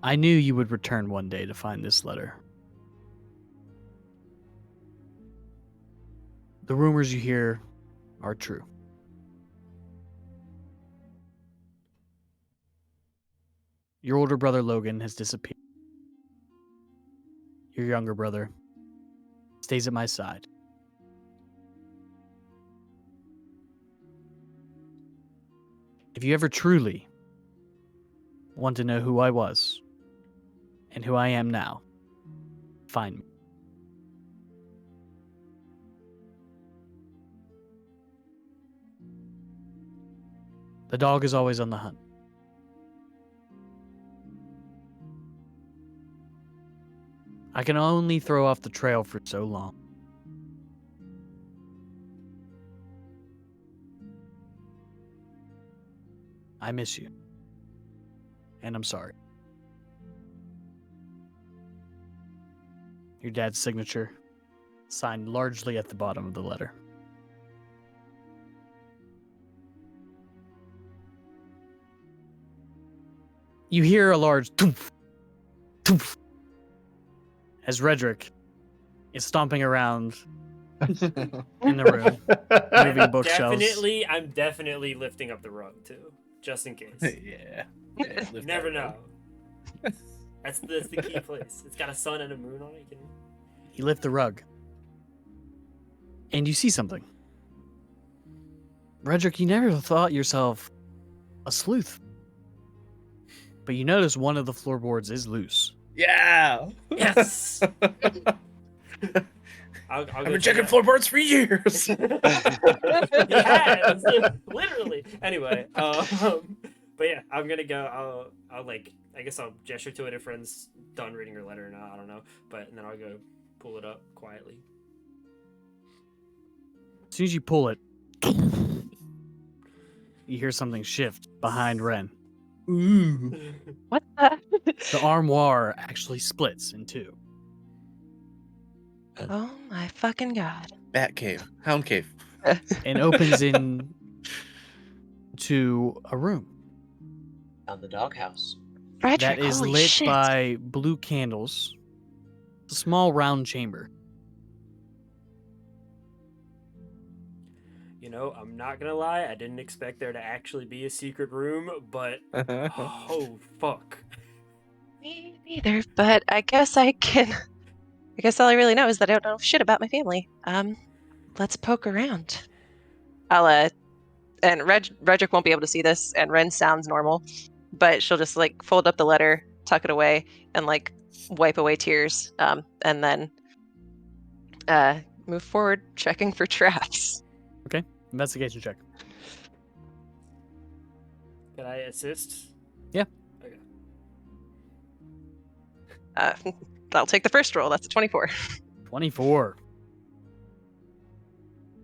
I knew you would return one day to find this letter. The rumors you hear are true. Your older brother Logan has disappeared. Your younger brother stays at my side. If you ever truly want to know who I was and who I am now, find me. The dog is always on the hunt. I can only throw off the trail for so long. I miss you. And I'm sorry. Your dad's signature, signed largely at the bottom of the letter. You hear a large toomph, toomph, as Redrick is stomping around in the room, moving bookshelves. I'm definitely lifting up the rug too, just in case. Yeah. You never know. That's the key place. It's got a sun and a moon on it. You lift the rug, and you see something. Redrick, you never thought yourself a sleuth, but you notice one of the floorboards is loose. Yeah. Yes. I've been checking floorboards for years. Yes, literally. Anyway, but yeah, I'm gonna go. I guess I'll gesture to it if Ren's done reading her letter or not. I don't know, and then I'll go pull it up quietly. As soon as you pull it, you hear something shift behind Ren. Ooh. What the? The armoire actually splits in two. Oh my fucking god. Bat cave. Hound cave. And opens in to a room Found the doghouse. Frederick, that is holy lit shit. by blue candles. It's a small round chamber. You know, I'm not gonna lie, I didn't expect there to actually be a secret room, but oh fuck. Me neither, but I guess all I really know is that I don't know shit about my family. Let's poke around. And Redrick won't be able to see this, and Ren sounds normal, but she'll just like fold up the letter, tuck it away, and like wipe away tears, and then move forward, checking for traps. Investigation check. Can I assist? Yeah. Okay. I'll take the first roll. That's a 24. 24.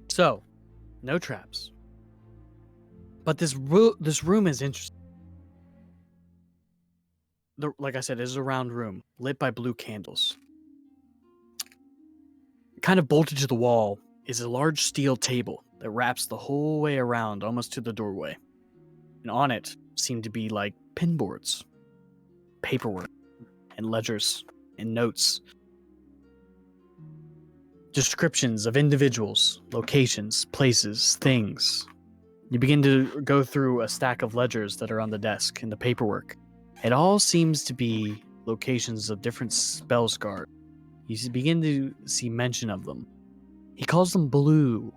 So, no traps. But this room is interesting. Like I said, it is a round room, lit by blue candles. Kind of bolted to the wall is a large steel table that wraps the whole way around, almost to the doorway. And on it seem to be like pinboards, paperwork, and ledgers, and notes. Descriptions of individuals, locations, places, things. You begin to go through a stack of ledgers that are on the desk and the paperwork. It all seems to be locations of different spell scars. You begin to see mention of them. He calls them blue,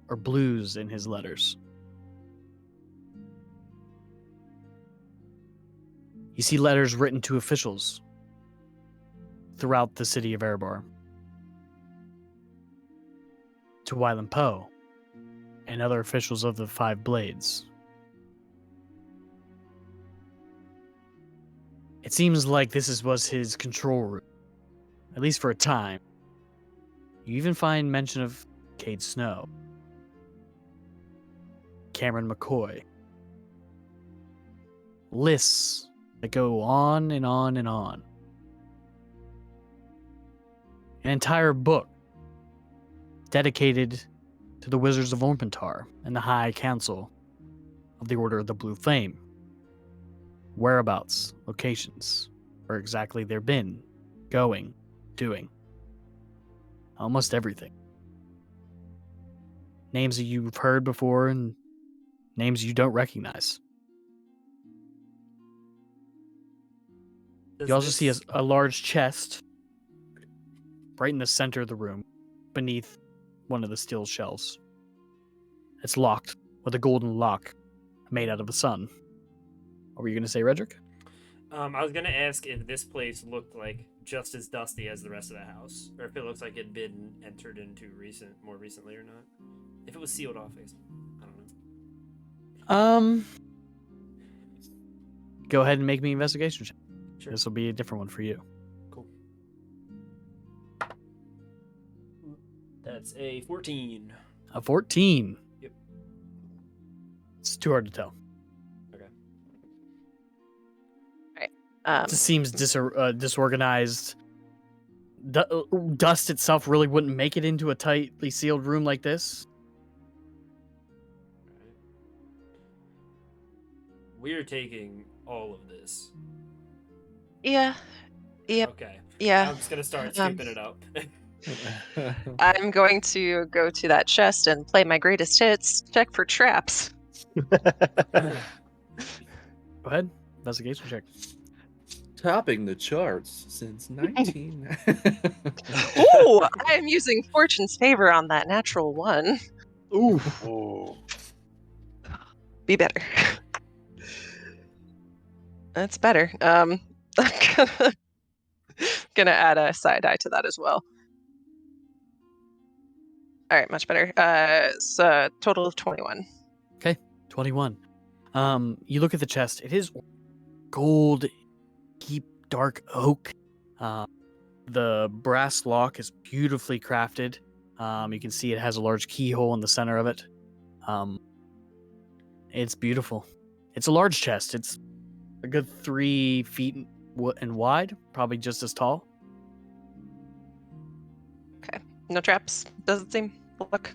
or blues in his letters. You see letters written to officials, throughout the city of Erebor. To Wylan Poe and other officials of the Five Blades. It seems like was his control room, at least for a time. You even find mention of Cade Snow, Cameron McCoy, lists that go on and on and on. An entire book dedicated to the Wizards of Orpentar and the High Council of the Order of the Blue Flame. Whereabouts, locations, where exactly they've been, going, doing. Almost everything. Names that you've heard before and names you don't recognize. Does You also see this- a large chest right in the center of the room, beneath one of the steel shelves. It's locked with a golden lock made out of the sun. What were you going to say, Redrick? I was gonna ask if this place looked like just as dusty as the rest of the house, or if it looks like it'd been entered into more recently or not. If it was sealed off, I don't know. Go ahead and make me an investigation check. Sure. This will be a different one for you. Cool. That's a 14. A 14. Yep. It's too hard to tell. Okay. It just seems disorganized. Dust itself really wouldn't make it into a tightly sealed room like this. We're taking all of this. Yeah. Yep. Okay. Yeah. I'm just gonna start scooping it up. I'm going to go to that chest and play my greatest hits, check for traps. Go ahead. Investigation check. Topping the charts since 19. Ooh, I am using Fortune's favor on that natural one. Ooh. Ooh. Be better. That's better. I'm gonna add a side die to that as well. All right, much better. So total of 21. 21. You look at the chest. It is gold, deep, dark oak. The brass lock is beautifully crafted. You can see it has a large keyhole in the center of it. It's beautiful. It's a large chest. It's a good 3 feet and wide, probably just as tall. No traps, doesn't seem. Look.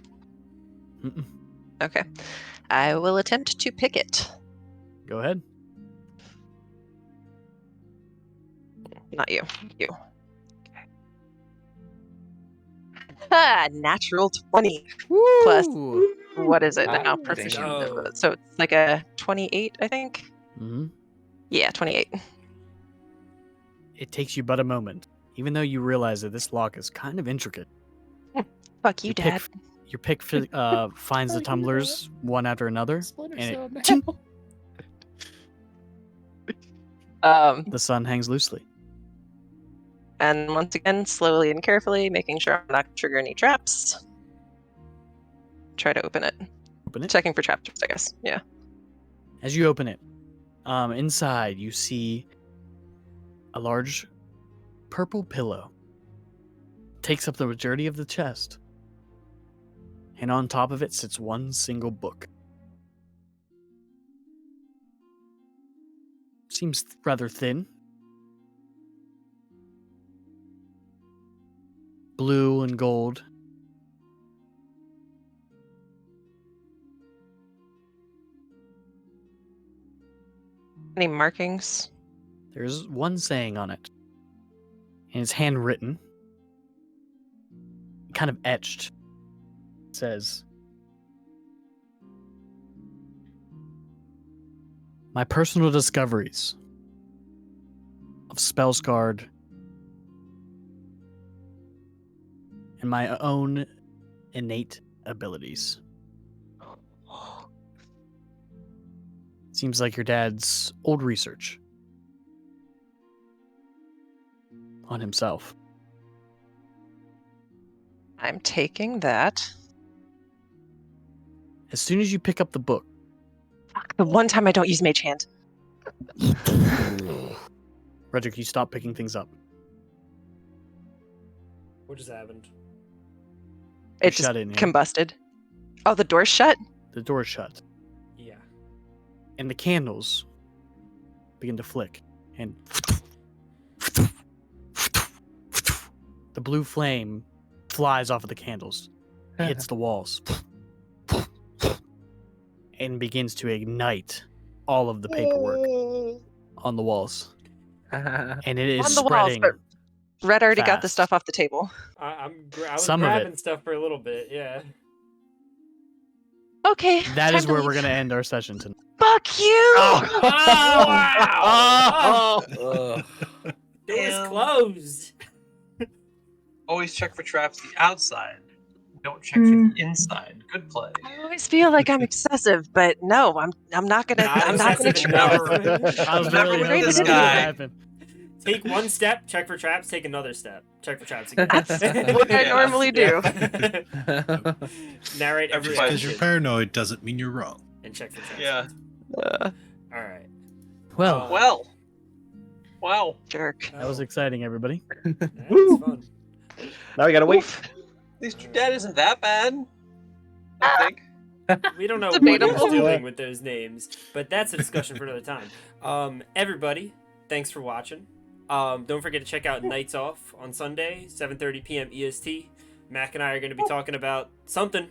Mm-mm. Okay. I will attempt to pick it. Go ahead. Not you. You. Okay. Ah, natural 20. Plus, Woo! what is it now? Wow, Proficient. damn. So it's like a 28, I think. Mm-hmm. Yeah, 28. It takes you but a moment, even though you realize that this lock is kind of intricate. Fuck you, Dad. Your pick finds the tumblers one after another, and the sun hangs loosely. And once again, slowly and carefully, making sure I'm not going to trigger any traps. Try to open it. Open it. Checking for traps, I guess. Yeah. As you open it, inside you see a large purple pillow. Takes up the majority of the chest. And on top of it sits one single book. Seems rather thin. Blue and gold. Any markings? There's one saying on it. And it's handwritten. Kind of etched. It says, "My personal discoveries of Spellscard and my own innate abilities." Seems like your dad's old research on himself. I'm taking that. As soon as you pick up the book, Fuck, the one time I don't use Mage Hand. Redrick, you stop picking things up. What just happened? You're It just shut in here. combusted. Oh, the door's shut? The door's shut, Yeah. and the candles begin to flick, and the blue flame flies off of the candles, hits the walls, and begins to ignite all of the paperwork on the walls. And it is On the walls, spreading. but Red already got the fast. stuff off the table. I was Some of it. grabbing stuff for a little bit, yeah. Okay. That time is to where we're leave. going to end our session tonight. Fuck you! Oh, wow! Ugh. It was Damn. closed. Always check for traps the outside. Don't check for the inside. Good play. I always feel like I'm excessive, but no, I'm not gonna. Not I'm not gonna excessive try. enough. I was Never really with hoping this that would guy. happen. Take one step, check for traps. Take another step, check for traps again. That's what I Yeah. normally do. Yeah. Narrate every Just Because you're action paranoid doesn't mean you're wrong. and check for traps. Yeah. All right. Well, Well. Wow. Jerk. that was exciting, everybody. That was fun. Now we gotta wait. At least your dad isn't that bad. I think. We don't know what he was Debatable. doing with those names, but that's a discussion for another time. Everybody, thanks for watching. Don't forget to check out Nights Off on Sunday, 7:30 p.m. EST. Mac and I are going to be talking about something,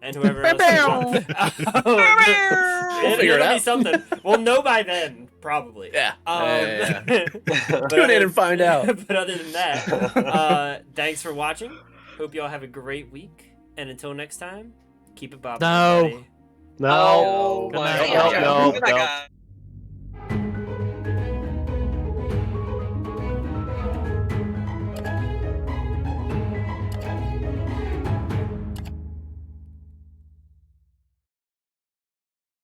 and whoever else is on. figure it It'll be out. something. We'll know by then, probably. Yeah. Yeah. But Tune in and find out. But other than that, thanks for watching. Hope you all have a great week, and until next time, keep it bobbing. No. everybody. No. Oh Good my night. god. No, no, Good night, no. guys.